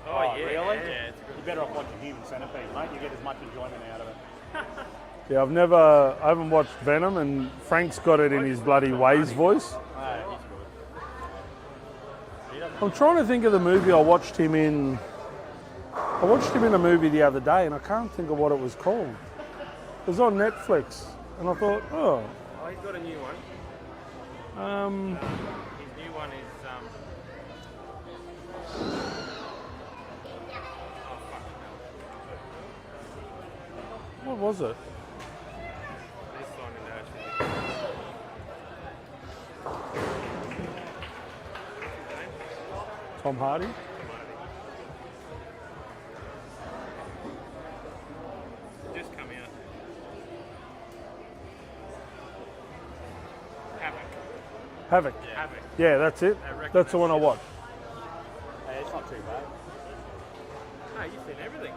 Oh, yeah. really? Yeah, it's a good. You're better off watching Human Centipede, mate. You get as much enjoyment out of it. Yeah, I haven't watched Venom, and Frank's got it in his bloody Waze voice. I'm trying to think of the movie I watched him in. I watched him in a movie the other day, and I can't think of what it was called. It was on Netflix, and I thought, oh, Oh, he's got a new one. His new one is what was it? this one in actually. Tom Hardy? Just come out. Havoc. Havoc. Havoc. Yeah, that's it. That's the one I watched. Hey, it's not too bad. No, you've seen everything.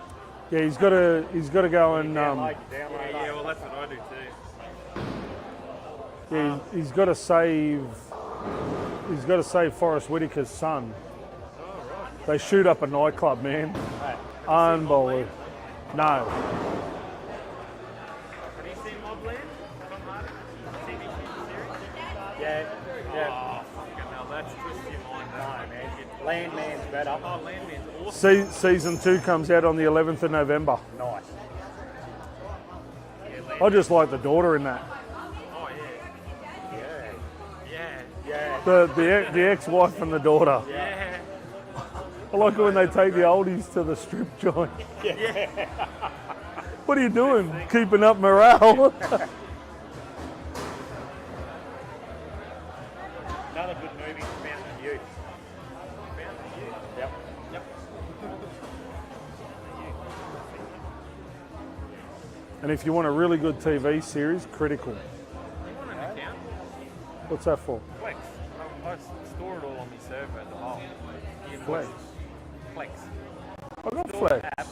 Yeah, he's got to go and Download Yeah, well, that's what I do too. yeah, he's got to save Forrest Whitaker's son. They shoot up a nightclub, man. Unbelievable. No. Have you seen Mobland? Tom Hardy? TV series? Yeah, yeah. Oh, fucking hell, that's twisted your mind. No, man. Landman's better. Oh, Landman's awesome. Season 2 comes out on the 11th of November. Nice. I just like the daughter in that. Oh, yeah. Yeah. Yeah. Yeah. The ex-wife and the daughter. Yeah. I like it when they take the oldies to the strip joint. Yeah. What are you doing? Keeping up morale? Another good movie, Fountain of Youth. Yep. Yep. And if you want a really good TV series, Critical. You want an account? What's that for? Flex. I store it all on my server at the home. Flex. Flex. I got Flex. App.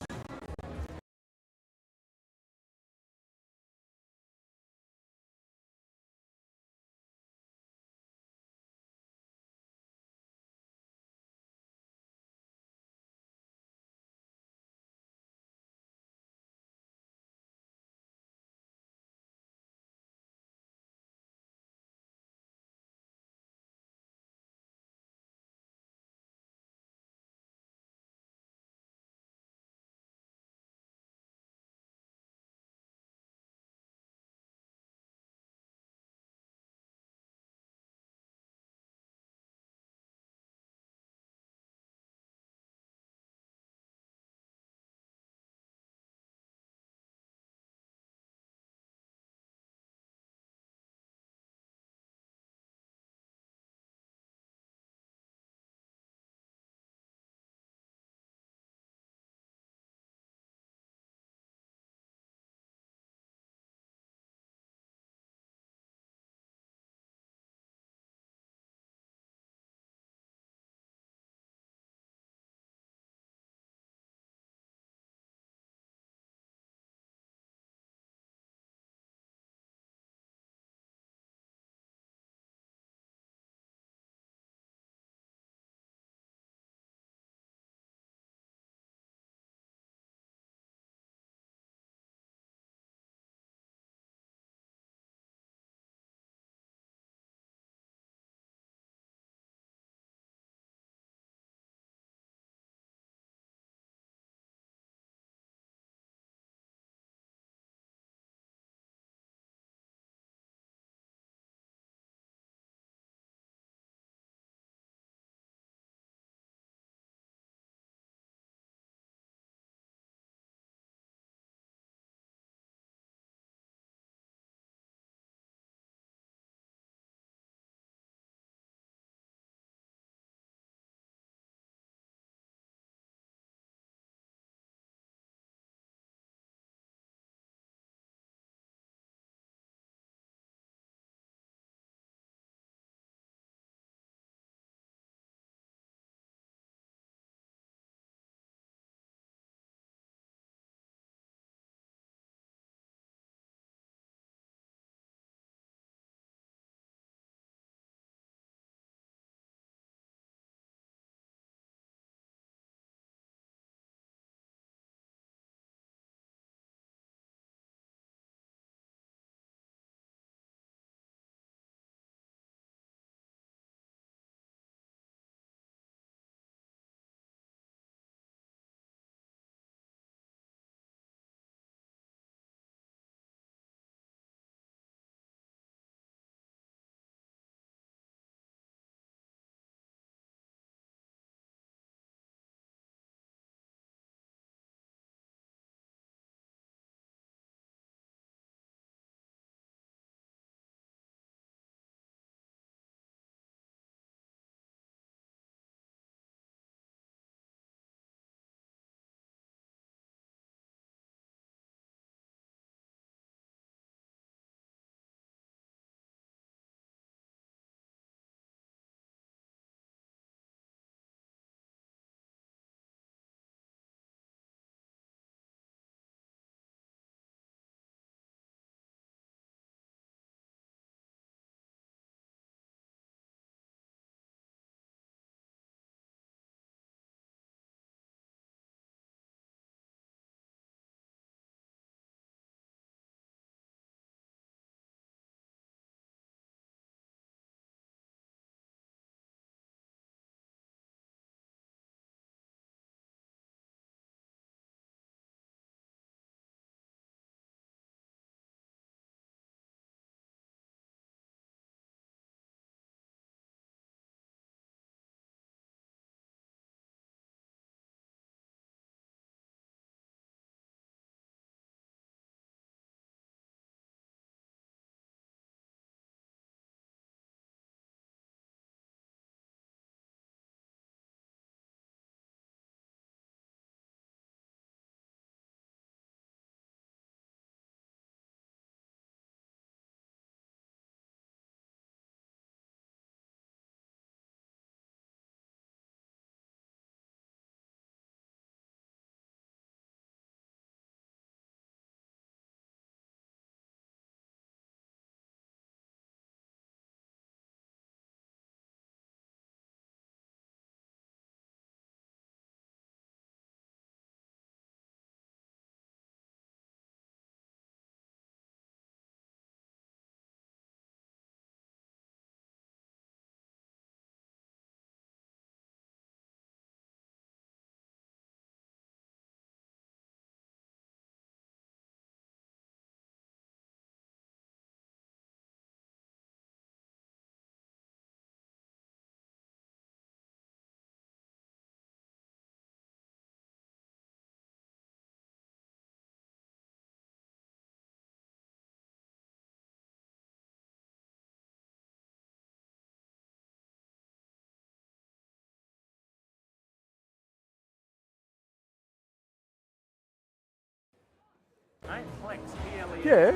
Mate, Flex, PLE. Yeah, Have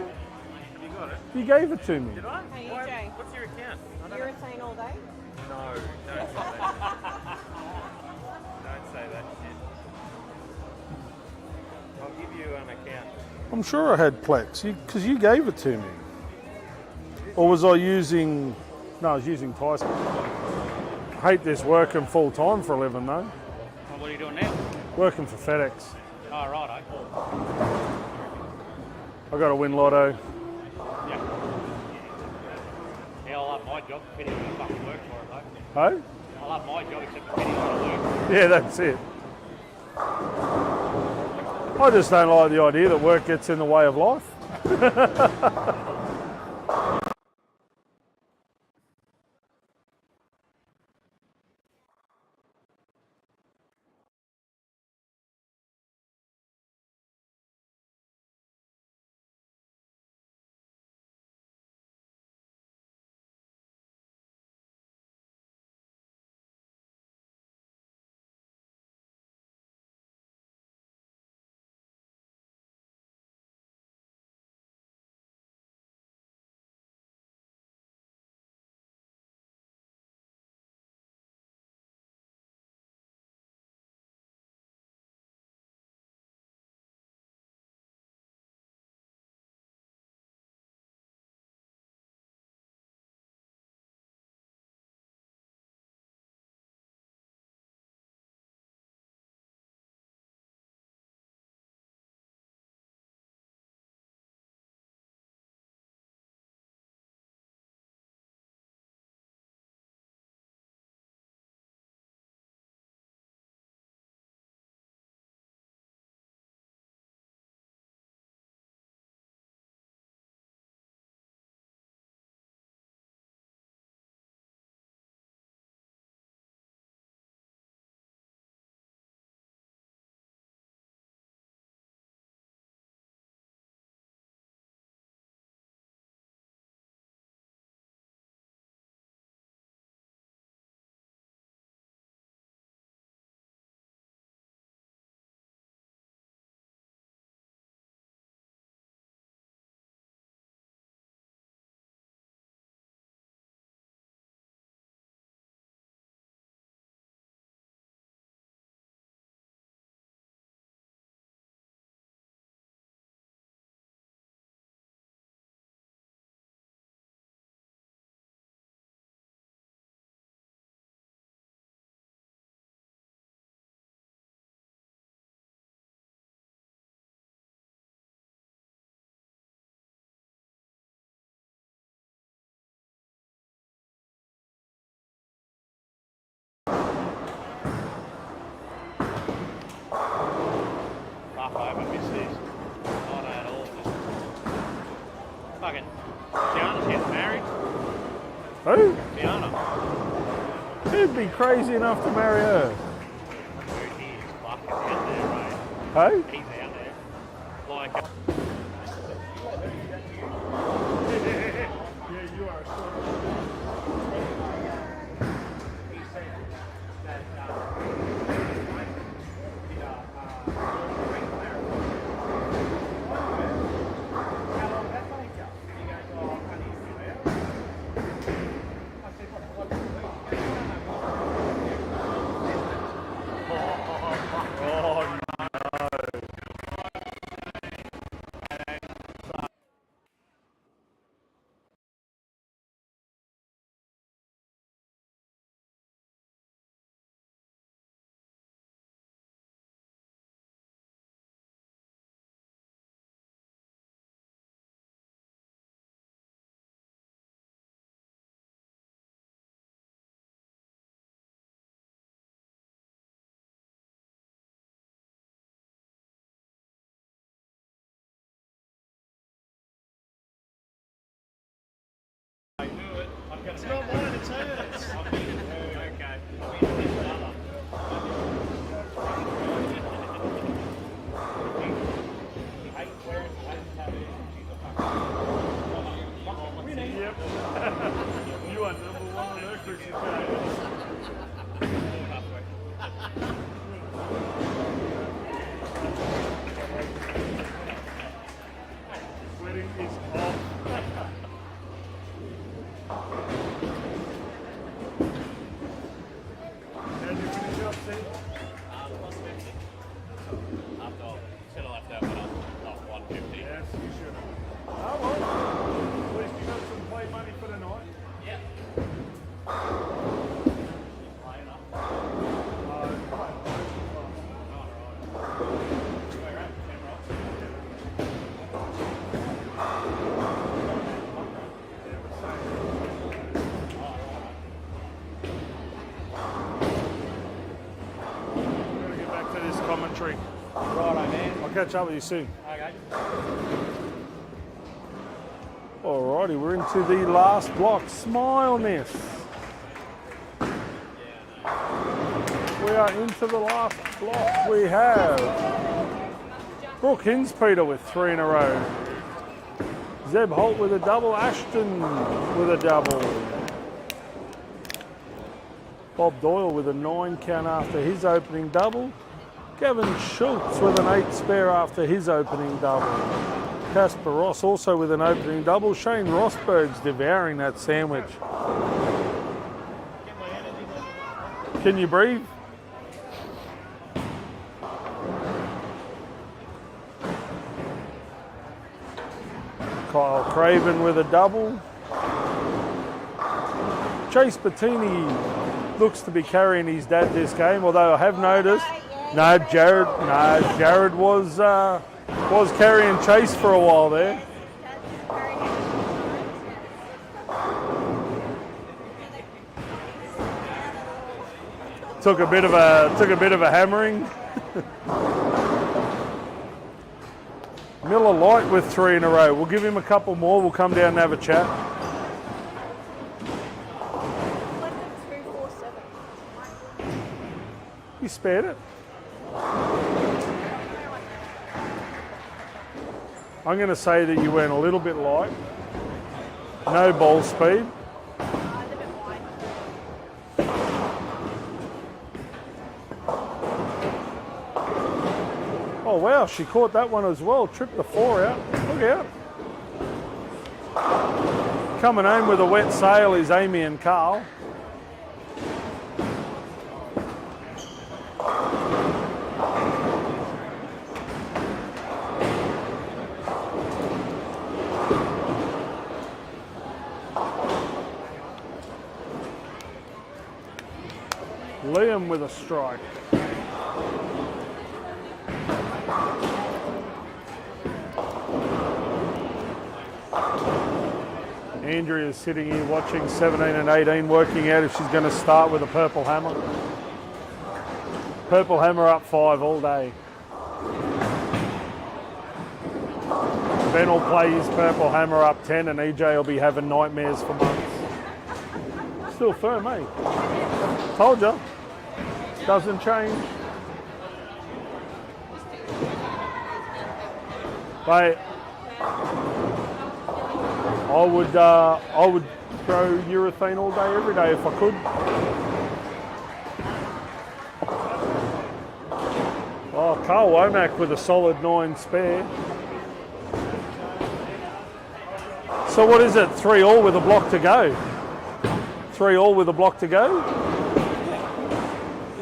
you got it? you gave it to me. Did I? Hey, Why- EJ. What's your account? I don't know. Urethane all day? No, don't say that. Don't say that shit. I'll give you an account. I'm sure I had Plex, because you gave it to me. Or was I using... No, I was using Tyson. I hate this working full time for a living though. Well, what are you doing now? Working for FedEx. Oh, right. I got to win lotto. Yeah. Yeah, I love my job. Penny you fucking work for it, though. Oh? I love my job except for Penny want to work. Yeah, that's it. I just don't like the idea that work gets in the way of life. Fuck, I haven't missed this. Not at all. Just fucking Tiana's getting married. Who? Tiana. Who'd be crazy enough to marry her? Dude, he is fucking out there, right? Hey? He's out there. Like, Yeah, you are. It's not mine, it's hers. Yep. You are number one on her Christmas card. catch up with you soon. Okay. Alrighty, we're into the last block. Smile Nest. We are into the last block. We have Brooke Hinspeter with 3 in a row. Zeb Holt with a double. Ashton with a double. Bob Doyle with a 9 count after his opening double. Gavin Schultz with an 8 spare after his opening double. Casper Ross also with an opening double. Shane Rosberg's devouring that sandwich. Can you breathe? Kyle Craven with a double. Chase Bettini looks to be carrying his dad this game, although I have noticed, Jared was carrying Chase for a while there. Took a bit of a hammering. Miller Light with 3 in a row. We'll give him a couple more. We'll come down and have a chat. You spared it. I'm going to say that you went a little bit light. No ball speed. Oh wow, she caught that one as well. Tripped the 4 out. Look out. Coming home with a wet sail is Amy and Carl. Liam with a strike. Andrea is sitting here watching 17 and 18, working out if she's going to start with a purple hammer. Purple hammer up 5 all day. Ben will play his purple hammer up 10 and EJ will be having nightmares for months. Still firm, eh? Told ya. Doesn't change. But I would throw urethane all day, every day if I could. Oh, Carl Womack with a solid 9 spare. So what is it? 3 all with a block to go. 3 all with a block to go.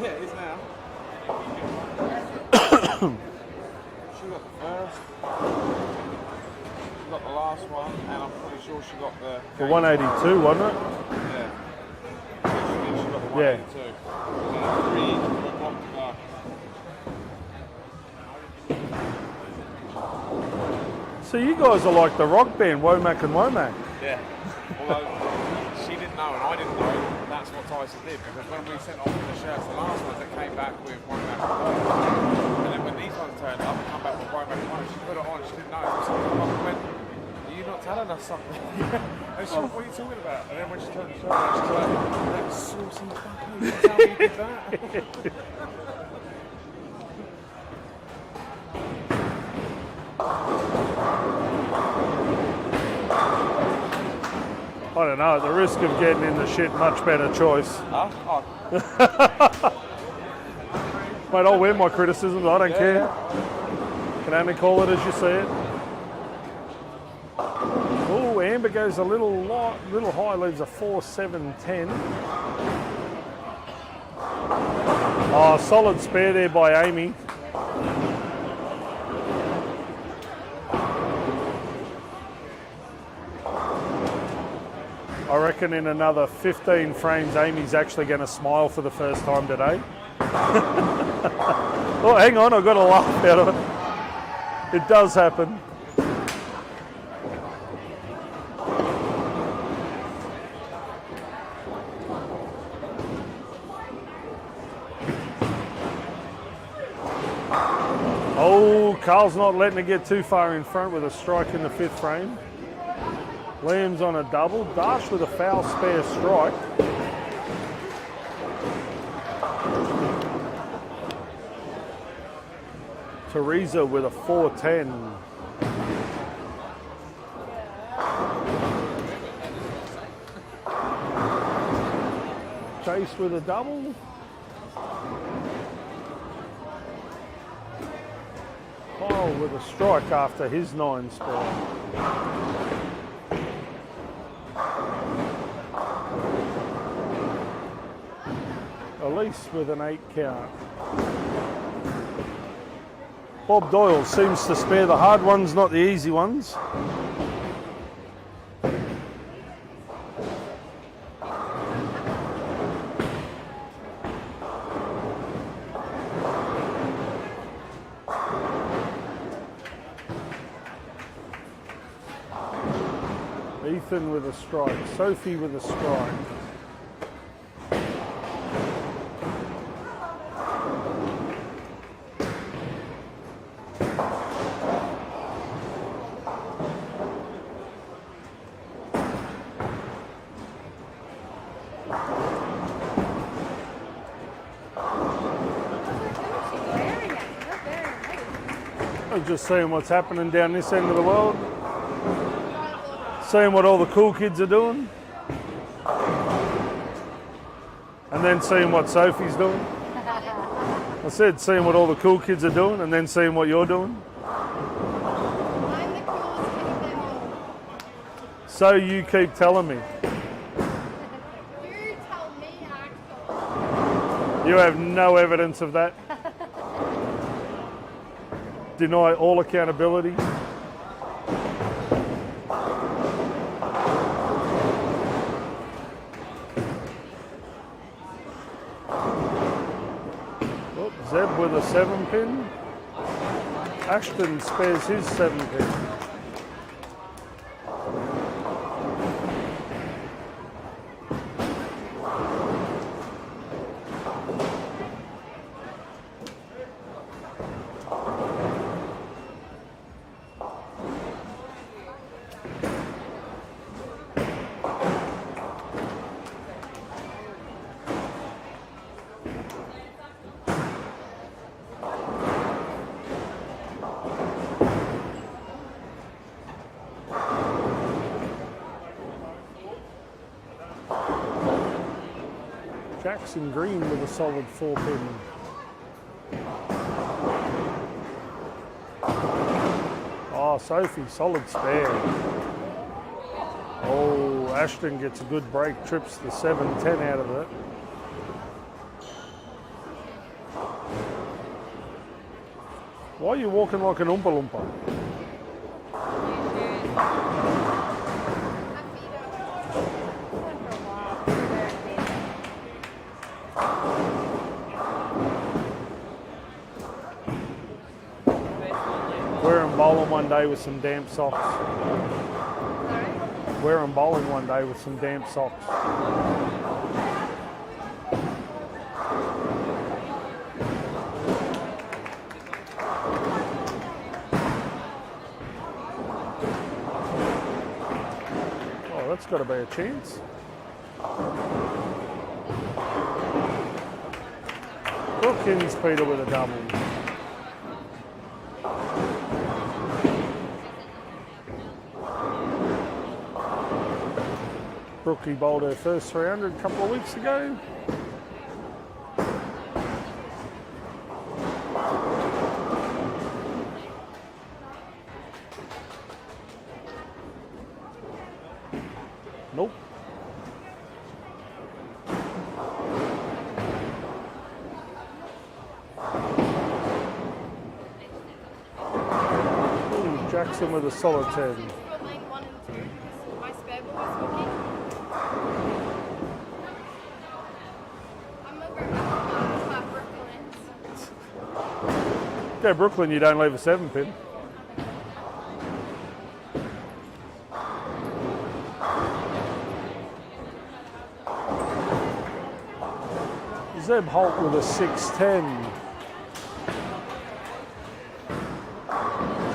Yeah, it is now. She got the first. She got the last one, and I'm pretty sure she got the 182, wasn't it? Yeah. She got the 182. Yeah. 3 block to go. So you guys are like the rock band, Womack and Womack. Yeah. Although she didn't know and I didn't know, that's what Tyson did, because when we sent off the shirts, the last ones that came back with Womack and Womack, and then when these ones turned up and come back with Womack and Womack, she put it on, she didn't know. So I went, are you not telling us something? And she went, what are you talking about? And then when she turned the shirt on, she was like, that saucy fucker, you tell me you did that. I don't know, at the risk of getting in the shit, much better choice. Huh? Oh. Mate, I'll wear my criticisms, I don't care. Can only call it as you see it. Oh, Amber goes a little high, leaves a 4-7-10. Oh, solid spare there by Amy. I reckon in another 15 frames, Amy's actually going to smile for the first time today. Oh, hang on, I've got a laugh out of it. It does happen. Oh, Carl's not letting it get too far in front with a strike in the 5th frame. Liam's on a double. Darsh with a foul spare strike. Teresa with a 4-10. Chase with a double. Kyle with a strike after his 9 spare. Elise with an 8 count. Bob Doyle seems to spare the hard ones, not the easy ones. Ethan with a strike. Sophie with a strike. I'm just seeing what's happening down this end of the world. Seeing what all the cool kids are doing. And then seeing what Sophie's doing. I said seeing what all the cool kids are doing and then seeing what you're doing. I'm the coolest kid of them all. So you keep telling me. You tell me actually. You have no evidence of that. Deny all accountability. Oh, Zeb with a 7-pin. Ashton spares his 7-pin. Jackson Green with a solid 4-pin. Oh, Sophie, solid spare. Oh, Ashton gets a good break, trips the 7-10 out of it. Why are you walking like an Oompa Loompa? Wearing bowling one day with some damp socks. Wearing bowling one day with some damp socks. Oh, that's got to be a chance. Brookins Peter with a double. Brookie bowled her first 300 a couple of weeks ago. Nope. Ooh, Jackson with a solid 10. Go Brooklyn, you don't leave a 7-pin. Zeb Holt with a 6-10.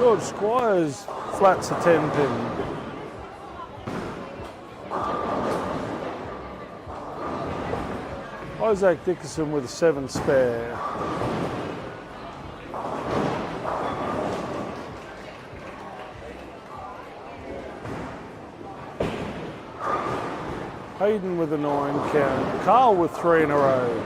George Squires flats a 10 pin. Isaac Dickerson with a 7 spare. Hayden with a 9 count. Carl with 3 in a row.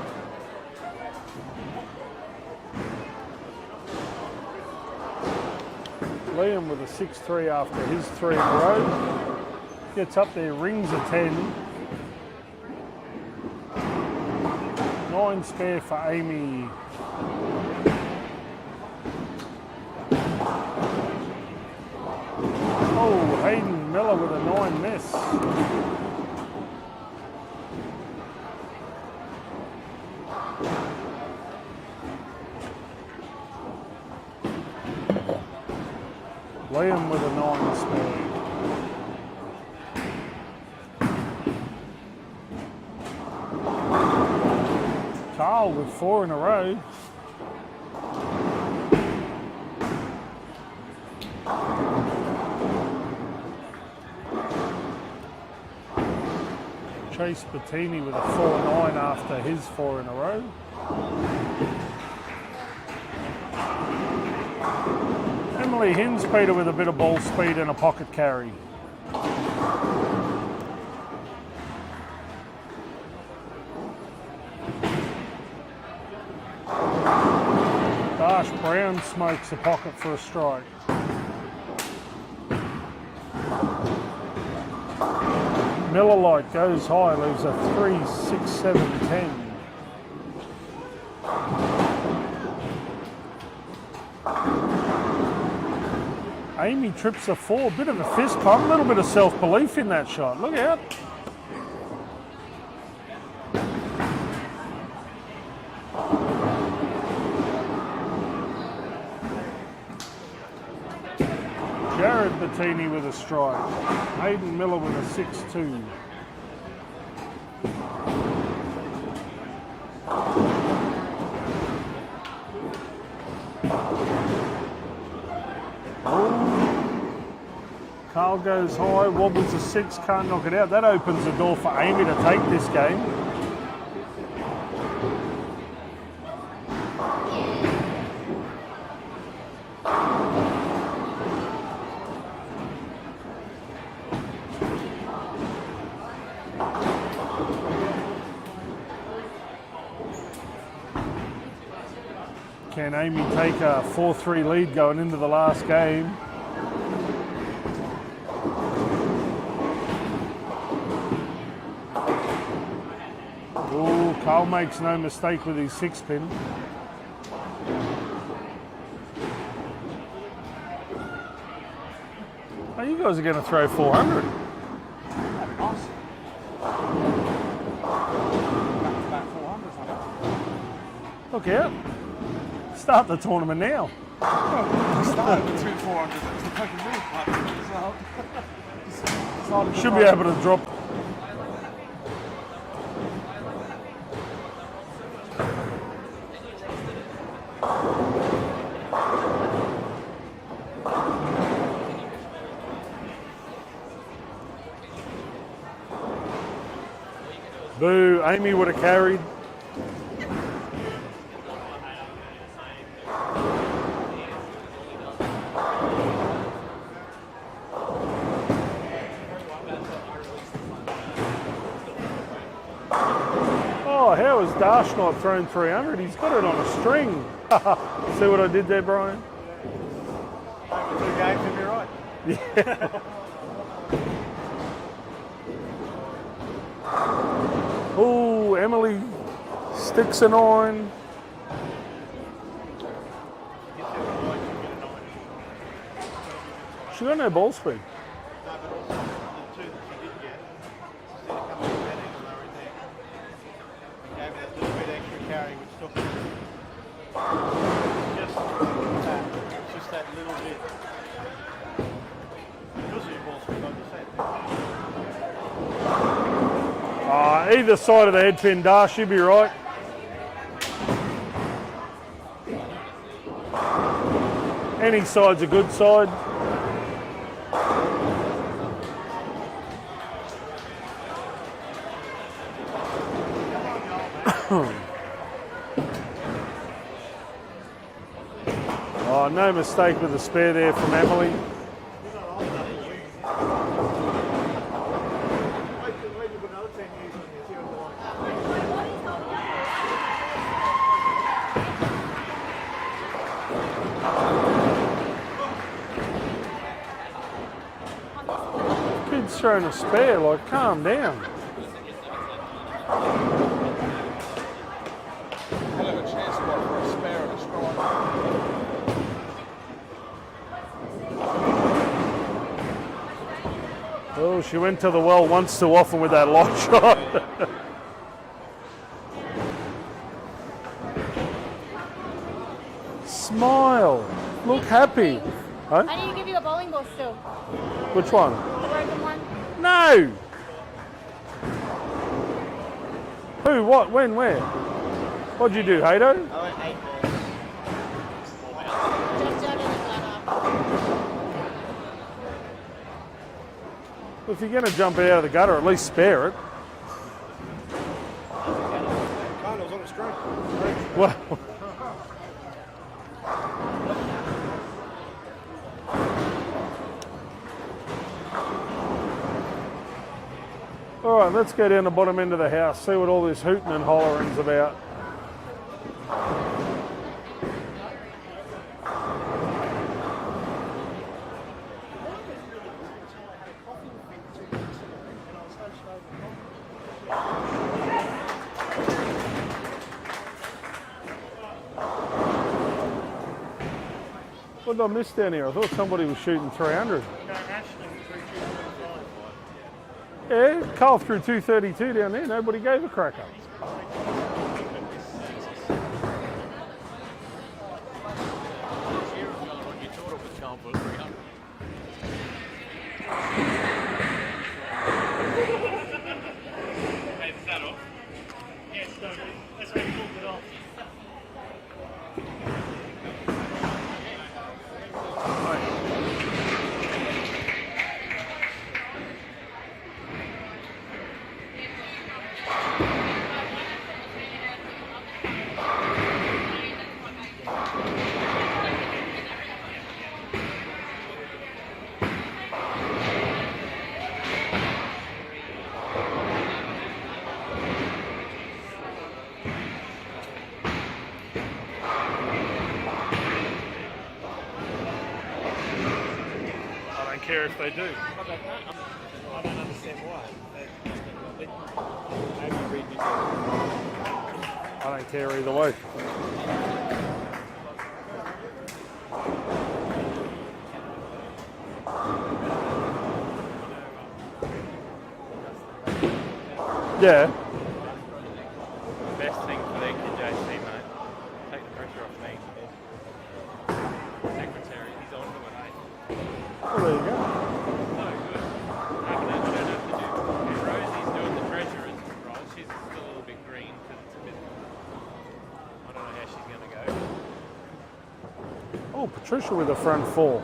Liam with a 6-3 after his 3 in a row. Gets up there, rings a 10. 9 spare for Amy. Oh, Hayden Miller with a 9 miss. Liam with a 9 spare. Carl with 4 in a row. Chase Bettini with a 4-9 after his 4 in a row. Emily Hinspeter with a bit of ball speed and a pocket carry. Dash Brown smokes a pocket for a strike. Miller Light goes high, leaves a 3, 6, 7, 10. Amy trips a 4, bit of a fist pump, a little bit of self-belief in that shot. Look out. Jared Bettini with a strike. Hayden Miller with a 6-2. Carl goes high, wobbles a 6, can't knock it out. That opens the door for Amy to take this game. Can Amy take a 4-3 lead going into the last game? Carl makes no mistake with his 6-pin. Oh, you guys are going to throw 400. Look out. Start the tournament now. Started with 2 400s. Should be able to drop. Boo, Amy would have carried. Oh, how has Dash not thrown 300? He's got it on a string. See what I did there, Brian? Over 2 games, you'll be right. Yeah. Oh, Emily sticks a 9. She got no ball speed. Just that little bit. Because of your ball speed, like you said. Either side of the head pin, Dash, you'd be right. Any side's a good side. Oh, no mistake with the spare there from Emily. Kid's throwing a spare, like, calm down. Hell of a chance spot for a spare and a strike. Oh, she went to the well once too often with that light shot. Smile. Look happy. Huh? I need to give you a bowling ball still. Which one? The broken one. No! Who, what, when, where? What'd you do, Hato? I went 8 balls. Just out of the gutter. If you're going to jump it out of the gutter, at least spare it. Can't, it was on the screen. Well, all right, let's go down the bottom end of the house, see what all this hooting and hollering's about. What did I miss down here? I thought somebody was shooting 300. Yeah, Carl threw 232 down there. Nobody gave a cracker. Care if they do. I don't understand why. I don't care either way. Yeah. Best thing for their kid, JC, mate. Take the pressure off me. Secretary, he's on to it, eh? Well, there you go. No, good. I don't have to do. If Rosie's doing the treasurer's role, she's still a little bit green because it's a bit. I don't know how she's going to go. Oh, Patricia with the front four.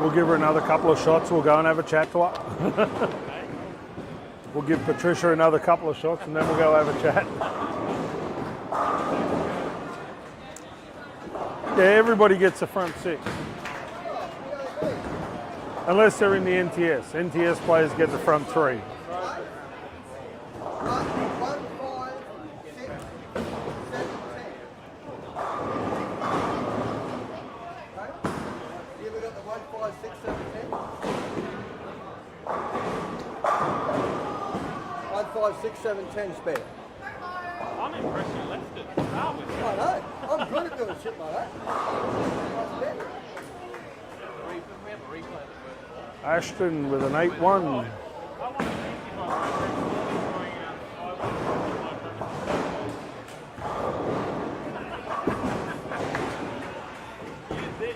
We'll give her another couple of shots. We'll go and have a chat to her. We'll give Patricia another couple of shots and then we'll go have a chat. Yeah, everybody gets a front six. Unless they're in the NTS. NTS players get the front three. Six, seven, 10 spare. I'm impressed you left it to start with. I know. I'm good at doing shit like that. Ashton with an 8-1.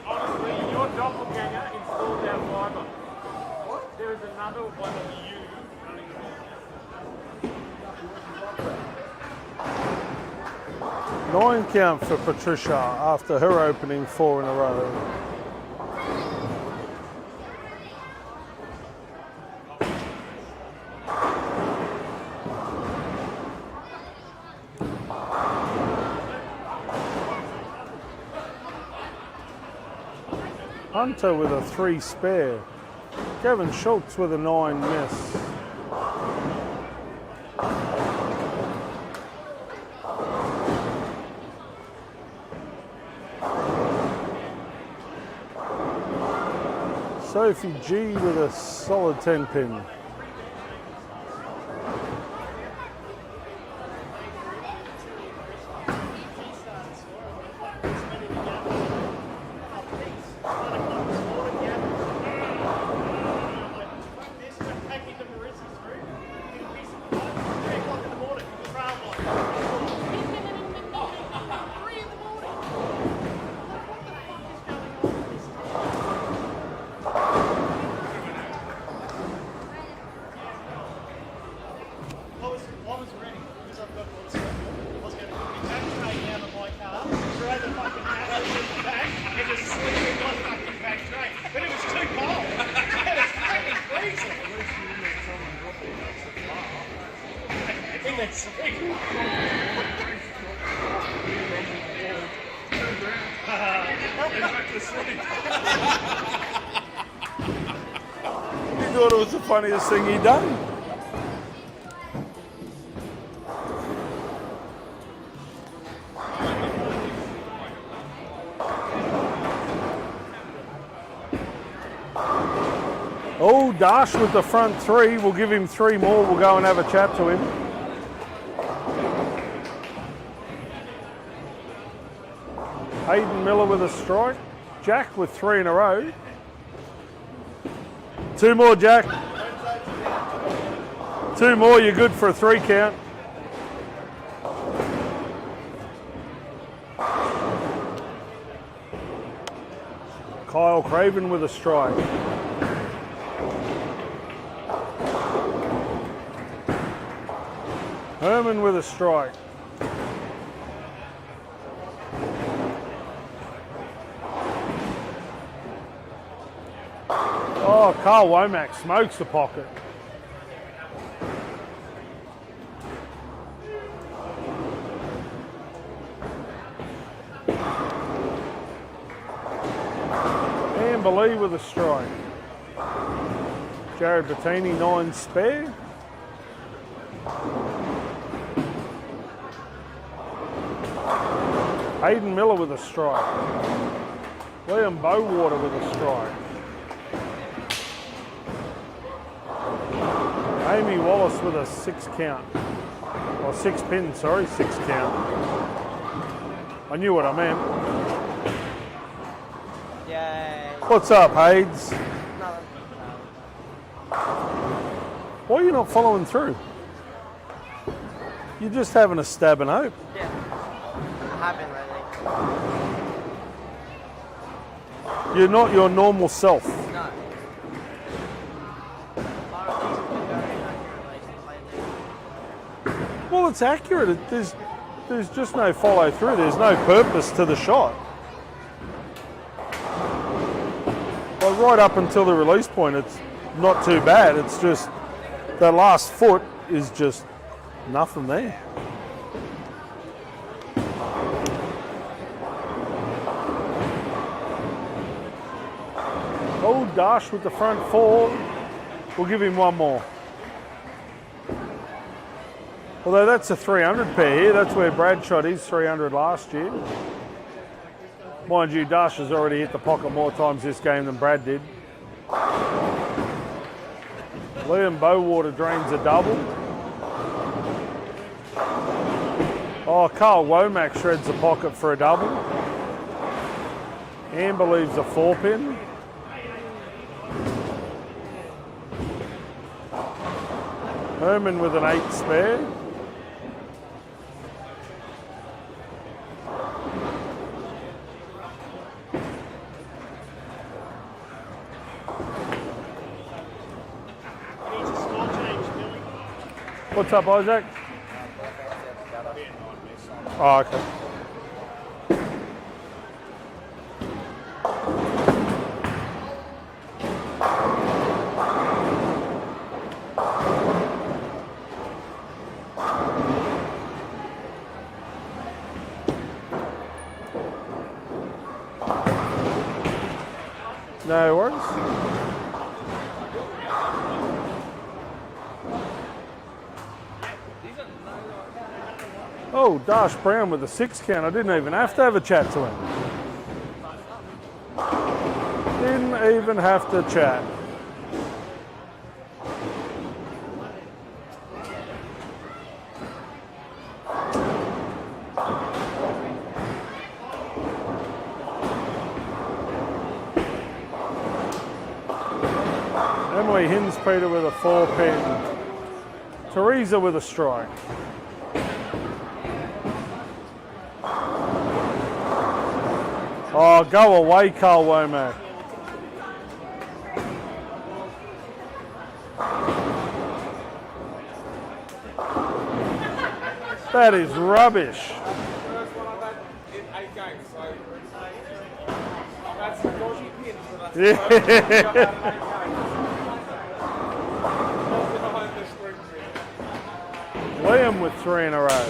Honestly, your doppelganger installed our fibre. What? There is another one of you running around. 9 count for Patricia after her opening 4 in a row. Hunter with a 3 spare. Kevin Schultz with a 9 miss. Sophie G with a solid 10 pin. He thought it was the funniest thing he'd done. Oh, Dash with the front 3. We'll give him 3 more. We'll go and have a chat to him. Hayden Miller with a strike. Jack with 3 in a row. 2 more, Jack. 2 more, you're good for a 3 count. Kyle Craven with a strike. Herman with a strike. Oh, Carl Womack smokes the pocket. Amber Lee with a strike. Jared Bettini, 9 spare. Hayden Miller with a strike. Liam Bowater with a strike. Amy Wallace with a 6 count. Or 6 pin, sorry, 6 count. I knew what I meant. Yay. What's up, Hades? Nothing. Why are you not following through? You're just having a stab and hope. Yeah. I haven't really. You're not your normal self. No. Well, it's accurate. There's just no follow through. There's no purpose to the shot. Well, right up until the release point, it's not too bad. It's just the last foot is just nothing there. Oh, Dash with the front 4. We'll give him 1 more. Although that's a 300 pair here. That's where Brad shot his 300 last year. Mind you, Dash has already hit the pocket more times this game than Brad did. Liam Bowater drains a double. Oh, Carl Womack shreds the pocket for a double. Amber leaves a 4 pin. Herman with an 8 spare. What's up, Isaac? Oh, okay. No worries. Oh, Dash Brown with a 6 count. I didn't even have to have a chat to him. Didn't even have to chat. Emily Hinspeter with a 4 pin. Teresa with a strike. Oh, go away, Carl Womack. That is rubbish. First one I've had in 8 games, so I've had some dodgy pins, but that's the first one I've had in 8 games. Nothing behind the screen. Liam with 3 in a row.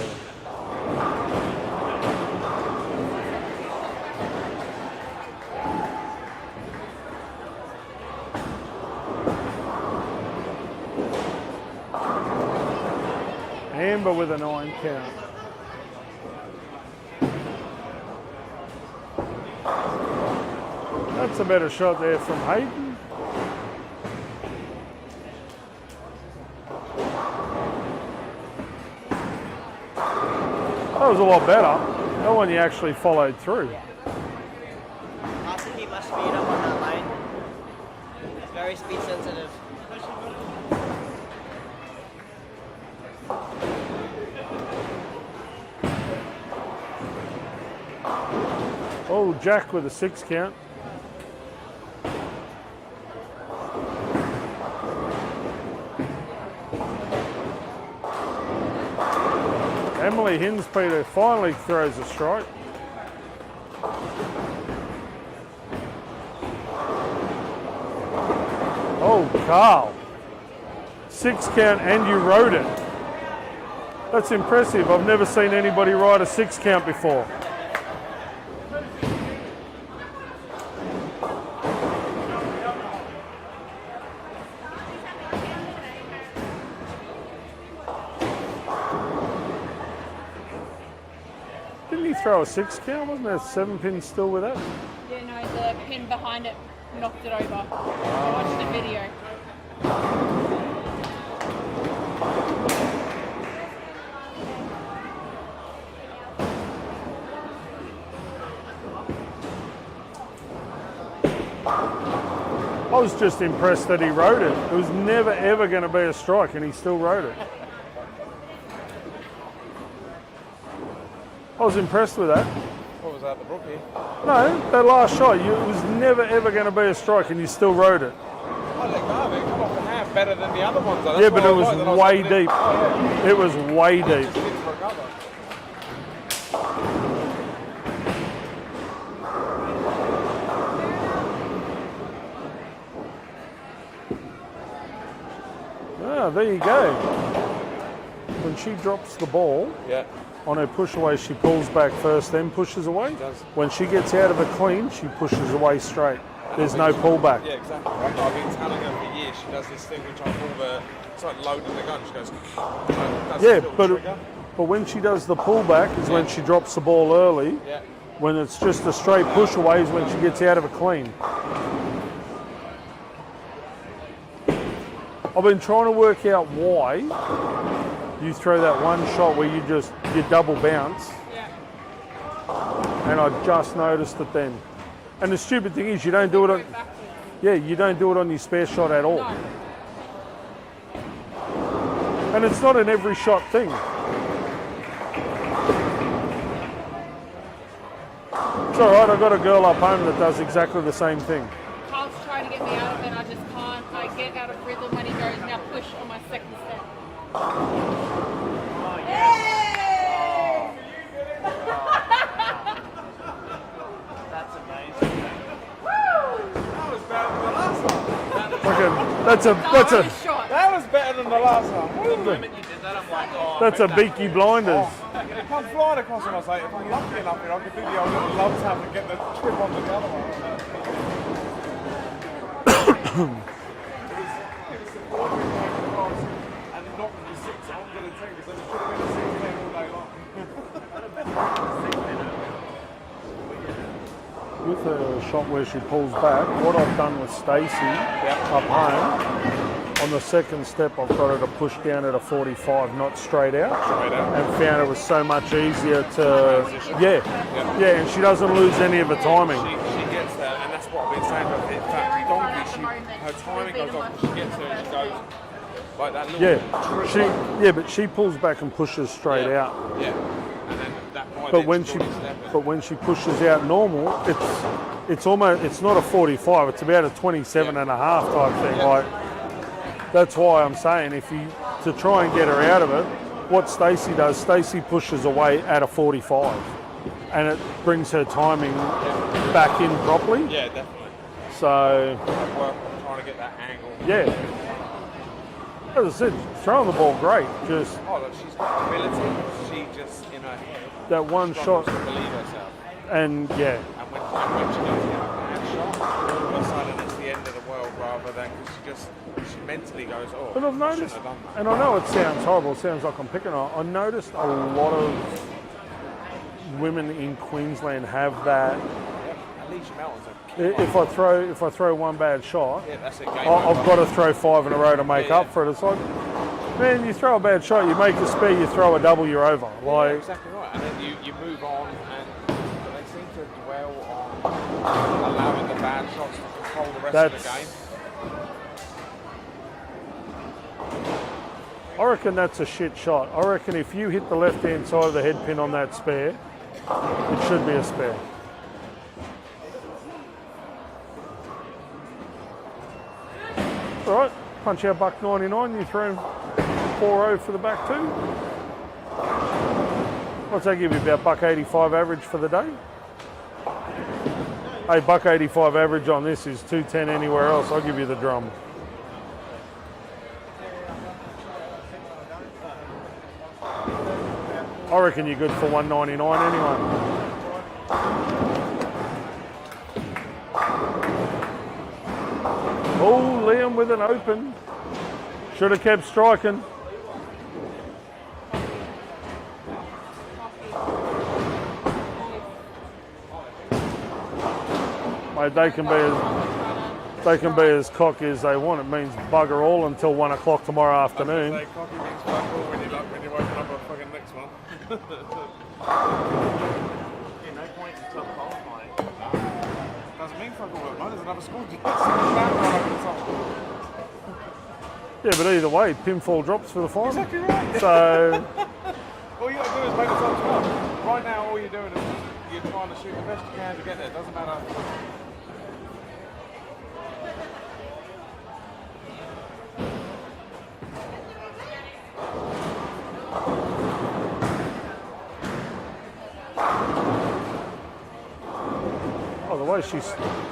Amber with a 9 count. That's a better shot there from Hayden. That was a lot better. That one you actually followed through. I have to keep my speed up on that lane. It's very speed sensitive. Oh, Jack with a 6 count. Emily Hinspeter finally throws a strike. Oh, Carl. 6 count and you rode it. That's impressive. I've never seen anybody ride a 6 count before. Didn't he throw a 6 count? Wasn't there 7 pins still with that? Yeah, no, the pin behind it knocked it over. I watched the video. I was just impressed that he rode it. It was never ever going to be a strike and he still rode it. I was impressed with that. What was that, the rookie? No, that last shot, it was never ever going to be a strike and you still rode it. I let go of it, come off the hand better than the other ones. Though. Yeah, but it was way deep. Oh, yeah. It was way deep. Just didn't recover. Ah, there you go. When she drops the ball, Yeah. on her push away, she pulls back first, then pushes away. She does. When she gets out of a clean, she pushes away straight. There's no pullback. Yeah, exactly. I've been telling her for years. She does this thing which I call it's like loading the gun. She goes, does Yeah, this little trigger. but when she does the pullback is when she drops the ball early. Yeah. When it's just a straight push away is when she gets out of a clean. I've been trying to work out why you throw that one shot where you double bounce. Yeah. And I just noticed it then. And the stupid thing is you don't do it on you don't do it on your spare shot at all. No. And it's not an every shot thing. It's alright, I've got a girl up home that does exactly the same thing. Carl's trying to get me out of it, I just can't. I get out of rhythm when he goes, now push on my second step. That's amazing. That was better than the last one. That's a Shot. That was better than the last one. The moment you did that, I'm like, oh. that's a beaky blinders. It comes flying across and I was like, if I'm lucky enough here, I could do the old little love tap and get the trip onto the other one. And knocked the 6 I'm going to take because I should have been a 6 man all day long. With a shot where she pulls back, what I've done with Stacey up home, on the second step I've got her to push down at a 45, not straight out. And found it was so much easier to, yeah, and she doesn't lose any of her timing. She gets there, and that's what I've been saying about it. In fact, Donkey, her timing goes off, she gets there and she goes like that little But she pulls back and pushes straight out. Yeah, and then that point. But when she pushes out normal, it's not a 45. It's about a 27 and a half type thing. Like that's why I'm saying to try and get her out of it, what Stacey does, Stacey pushes away at a 45, and it brings her timing back in properly. Yeah, definitely. So trying to get that angle. Yeah. As I said, throwing the ball great. Just look, she's got ability. She just in her head. That one shot. To believe herself. And yeah. And when she goes to get a bad shot, all of a sudden it's the end of the world rather than because she mentally goes, oh. But I've noticed, and I know it sounds horrible. It sounds like I'm picking on. I noticed a lot of women in Queensland have that. If I throw one bad shot, that's it, I've got to throw 5 in a row to make up for it. It's like, man, you throw a bad shot, you make a spare, you throw a double, you're over. Like, exactly right. And then you move on, and they seem to dwell on allowing the bad shots to control the rest of the game. I reckon that's a shit shot. I reckon if you hit the left-hand side of the head pin on that spare, it should be a spare. All right, punch out $1.99. You throw 4.0 for the back two. What's that give you? About $1.85 average for the day. Hey, $1.85 average on this is $2.10 anywhere else. I'll give you the drum. I reckon you're good for $1.99 anyway. Oh, Liam with an open. Should have kept striking. Mate, they can be as cocky as they want. It means bugger all until 1 o'clock tomorrow afternoon. I was gonna say, cocky means bugger all when you're waking up on fucking next one. No point until qualifying. Doesn't mean fuck all, man. There's another school. Yeah, but either way, pinfall drops for the final. Exactly right. So all you got to do is make the top 12. Right now, all you're doing is you're trying to shoot the best you can to get there. It doesn't matter. Oh, the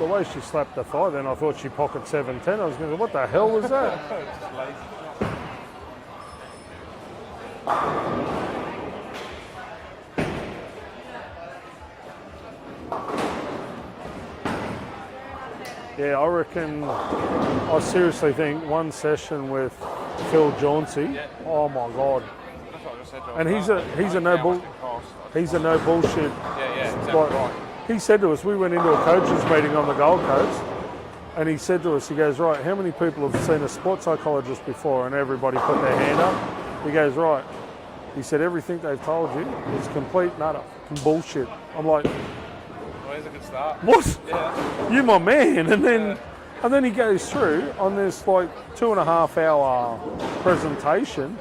way she slapped the 5, then I thought she pocketed 7.10. I was going to go, what the hell was that? Yeah, I reckon, I seriously think one session with Phil Jauncey, oh my God. That's what I just said. And he's a no bullshit. Yeah, exactly right. He said to us, we went into a coaches meeting on the Gold Coast, and he said to us, he goes, right, how many people have seen a sports psychologist before? And everybody put their hand up. He goes, right. He said, everything they've told you is complete nutter, bullshit. I'm like, well, here's a good start. what? Yeah. You my man. And then he goes through on this like 2.5 hour presentation,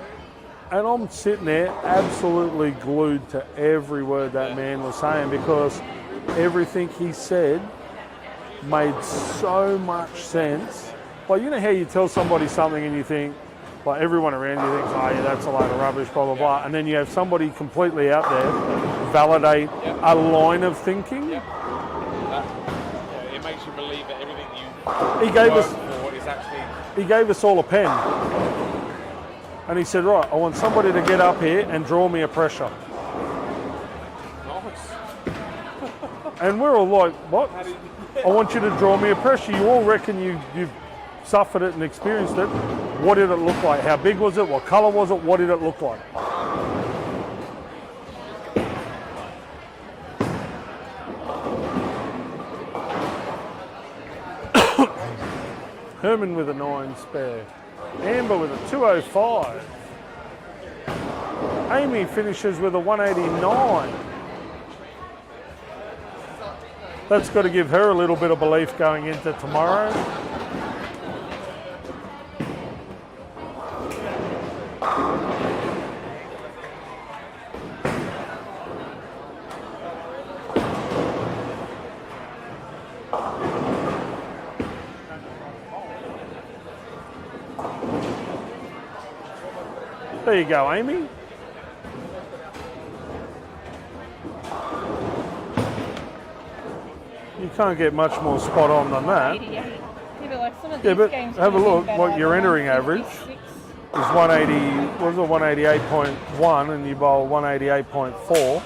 and I'm sitting there absolutely glued to every word that man was saying, because everything he said made so much sense. Like, you know how you tell somebody something and you think, like, everyone around you thinks, oh yeah, that's a load of rubbish, blah, blah, blah. And then you have somebody completely out there validate a line of thinking. It makes you believe that everything you He gave work us for is actually... He gave us all a pen. And he said, right, I want somebody to get up here and draw me a pressure. Nice. And we're all like, what? I want you to draw me a pressure. You all reckon you've suffered it and experienced it, what did it look like? How big was it? What colour was it? What did it look like? Herman with a 9 spare. Amber with a 205. Amy finishes with a 189. That's got to give her a little bit of belief going into tomorrow. There you go, Amy. You can't get much more spot on than that. 88. Yeah, but like some of Yeah, these but games have a could have look. been What better, your like entering average 156. is 180. Was it 188.1, and you bowl 188.4,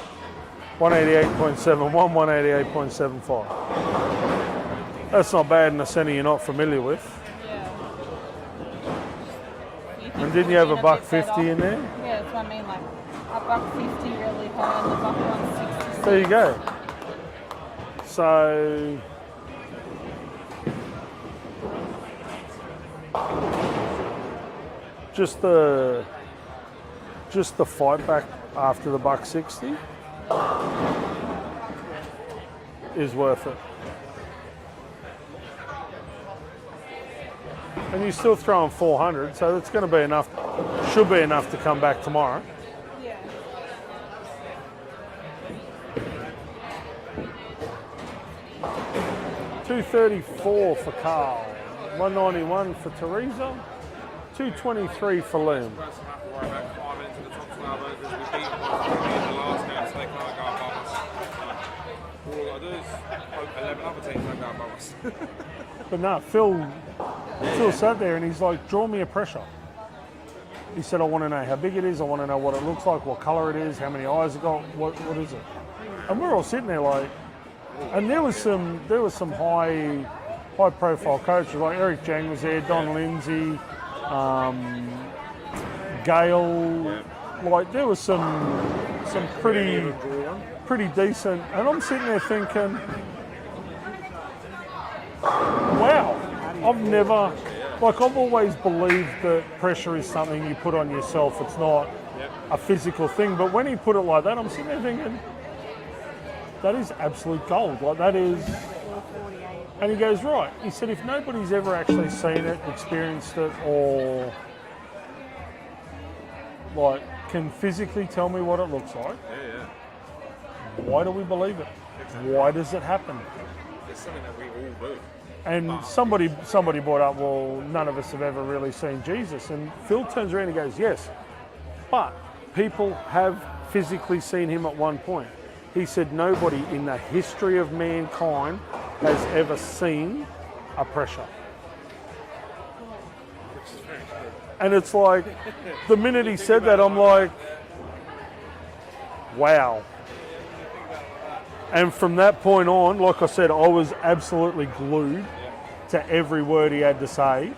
188.71, 188.75. That's not bad in a centre you're not familiar with. Yeah. And didn't you have a bit buck better. 50 in there? Yeah, that's what I mean. Like a buck 50 really high and the buck 166. There you go. So just the fight back after the buck 60 is worth it. And you're still throwing 400, so it's going to be enough, should be enough to come back tomorrow. Yeah. $234 for Carl, $191 for Teresa, $223 for Liam. Don't have to worry about climbing into the top 12 overs. We beat them in the last game, so they can't go above us. All we've got to do is hope 11 other teams don't go above us. But no, Phil sat there and he's like, draw me a pressure. He said, I want to know how big it is, I want to know what it looks like, what colour it is, how many eyes it got, what is it? And we're all sitting there like, and there was some high profile coaches, like Eric Jang was there, Don Lindsay, Gale, like there was some pretty decent, and I'm sitting there thinking, wow, I've always believed that pressure is something you put on yourself, it's not a physical thing, but when he put it like that, I'm sitting there thinking, that is absolute gold, like that is, and he goes, right, he said, if nobody's ever actually seen it, experienced it, or like can physically tell me what it looks like, why do we believe it? Why does it happen? It's something that we all do. And somebody brought up, well, none of us have ever really seen Jesus. And Phil turns around and goes, yes, but people have physically seen him at one point. He said nobody in the history of mankind has ever seen a pressure. And it's like, the minute he said that, I'm like, wow. And from that point on, like I said, I was absolutely glued to every word he had to say.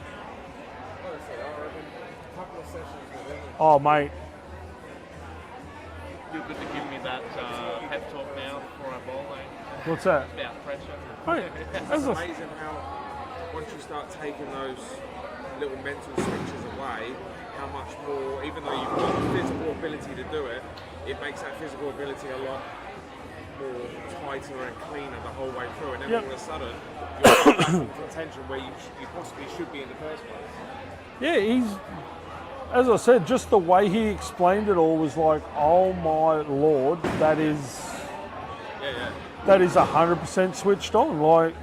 Oh, mate. You're good to give me that pep talk now before I bowl, mate. What's that? About pressure. Mate, It's amazing how once you start taking those little mental switches away, how much more, even though you've got the physical ability to do it, it makes that physical ability a lot more tighter and cleaner the whole way through, and then all of a sudden you're back in contention where you possibly should be in the first place. Yeah, as I said, just the way he explained it all was like, oh my Lord, that is 100% switched on. Like,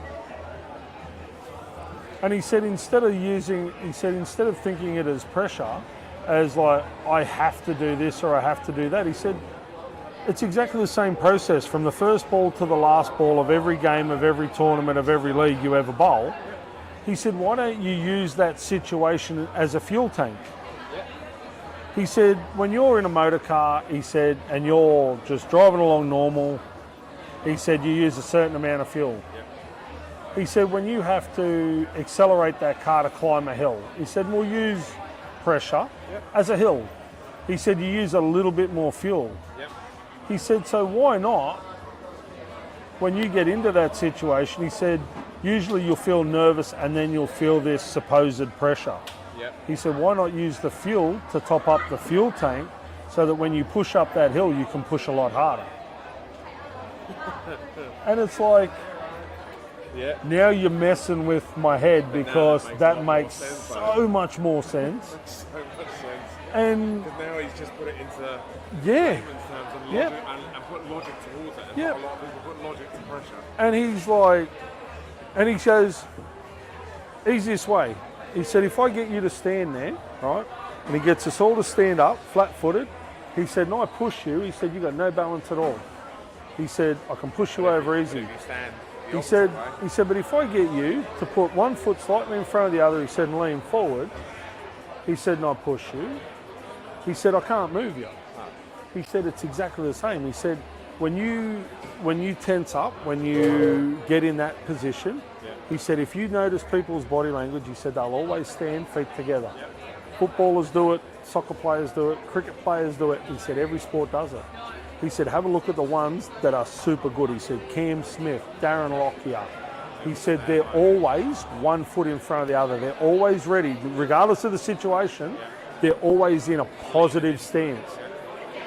and he said instead of thinking it as pressure, as like, I have to do this or I have to do that, he said, it's exactly the same process from the first ball to the last ball of every game, of every tournament, of every league you ever bowl. He said, why don't you use that situation as a fuel tank? He said, when you're in a motor car, he said, and you're just driving along normal, he said, you use a certain amount of fuel. He said, when you have to accelerate that car to climb a hill, he said, we'll use pressure as a hill. He said, you use a little bit more fuel. Yep. He said, so why not, when you get into that situation, he said, usually you'll feel nervous and then you'll feel this supposed pressure. Yep. He said, why not use the fuel to top up the fuel tank so that when you push up that hill, you can push a lot harder. And it's like, Yeah. now you're messing with my head because that that makes makes a lot more sense, so much more sense. So much sense. And Because now he's just put it into yeah, layman's terms and, Yep. logic, and put logic towards it. And Yep. not a lot of people put logic to pressure. and he's like, and he goes, easiest way. He said, if I get you to stand there, right, and he gets us all to stand up, flat-footed, he said, and I push you, he said, you got no balance at all. He said, I can push you over easy. If you stand the He opposite said, way, but if I get you to put one foot slightly in front of the other, he said, and lean forward, he said, and I push you, he said, I can't move you. He said, it's exactly the same. He said, when you tense up, when you get in that position, he said, if you notice people's body language, he said, they'll always stand feet together. Footballers do it, soccer players do it, cricket players do it. He said, every sport does it. He said, have a look at the ones that are super good. He said, Cam Smith, Darren Lockyer. He said, they're always 1 foot in front of the other. They're always ready, regardless of the situation, they're always in a positive stance.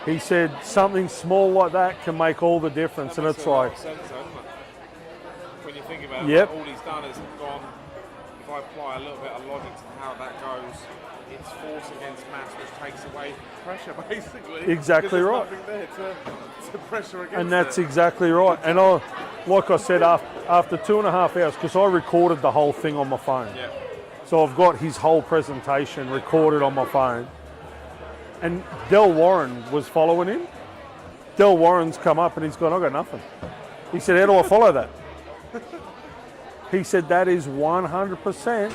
He said, something small like that can make all the difference. And it's like, sense, doesn't it? When you think about Yep. it, all he's done is gone, if I apply a little bit of logic to how that goes, it's force against mass, which takes away pressure, basically. Exactly Because right. there's nothing there to pressure against and that's it. exactly right. And like I said, after 2.5 hours, because I recorded the whole thing on my phone. Yeah. So I've got his whole presentation recorded on my phone. And Del Warren was following him. Del Warren's come up and he's gone, I've got nothing. He said, how do I follow that? He said, that is 100%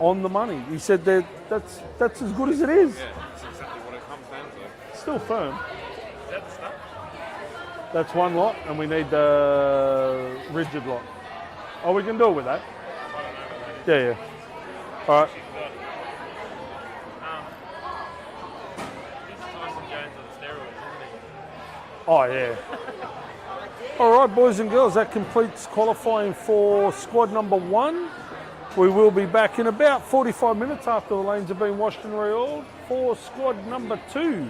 on the money. He said, that's as good as it is. Yeah, that's exactly what it comes down to. Still firm. Is that the stuff? That's one lot, and we need the rigid lot. Oh, we can do it with that. Yeah. All right. He's Tyson Jones on steroids, isn't he? Oh, yeah. All right, boys and girls, that completes qualifying for squad number 1. We will be back in about 45 minutes after the lanes have been washed and re-oiled for squad number 2.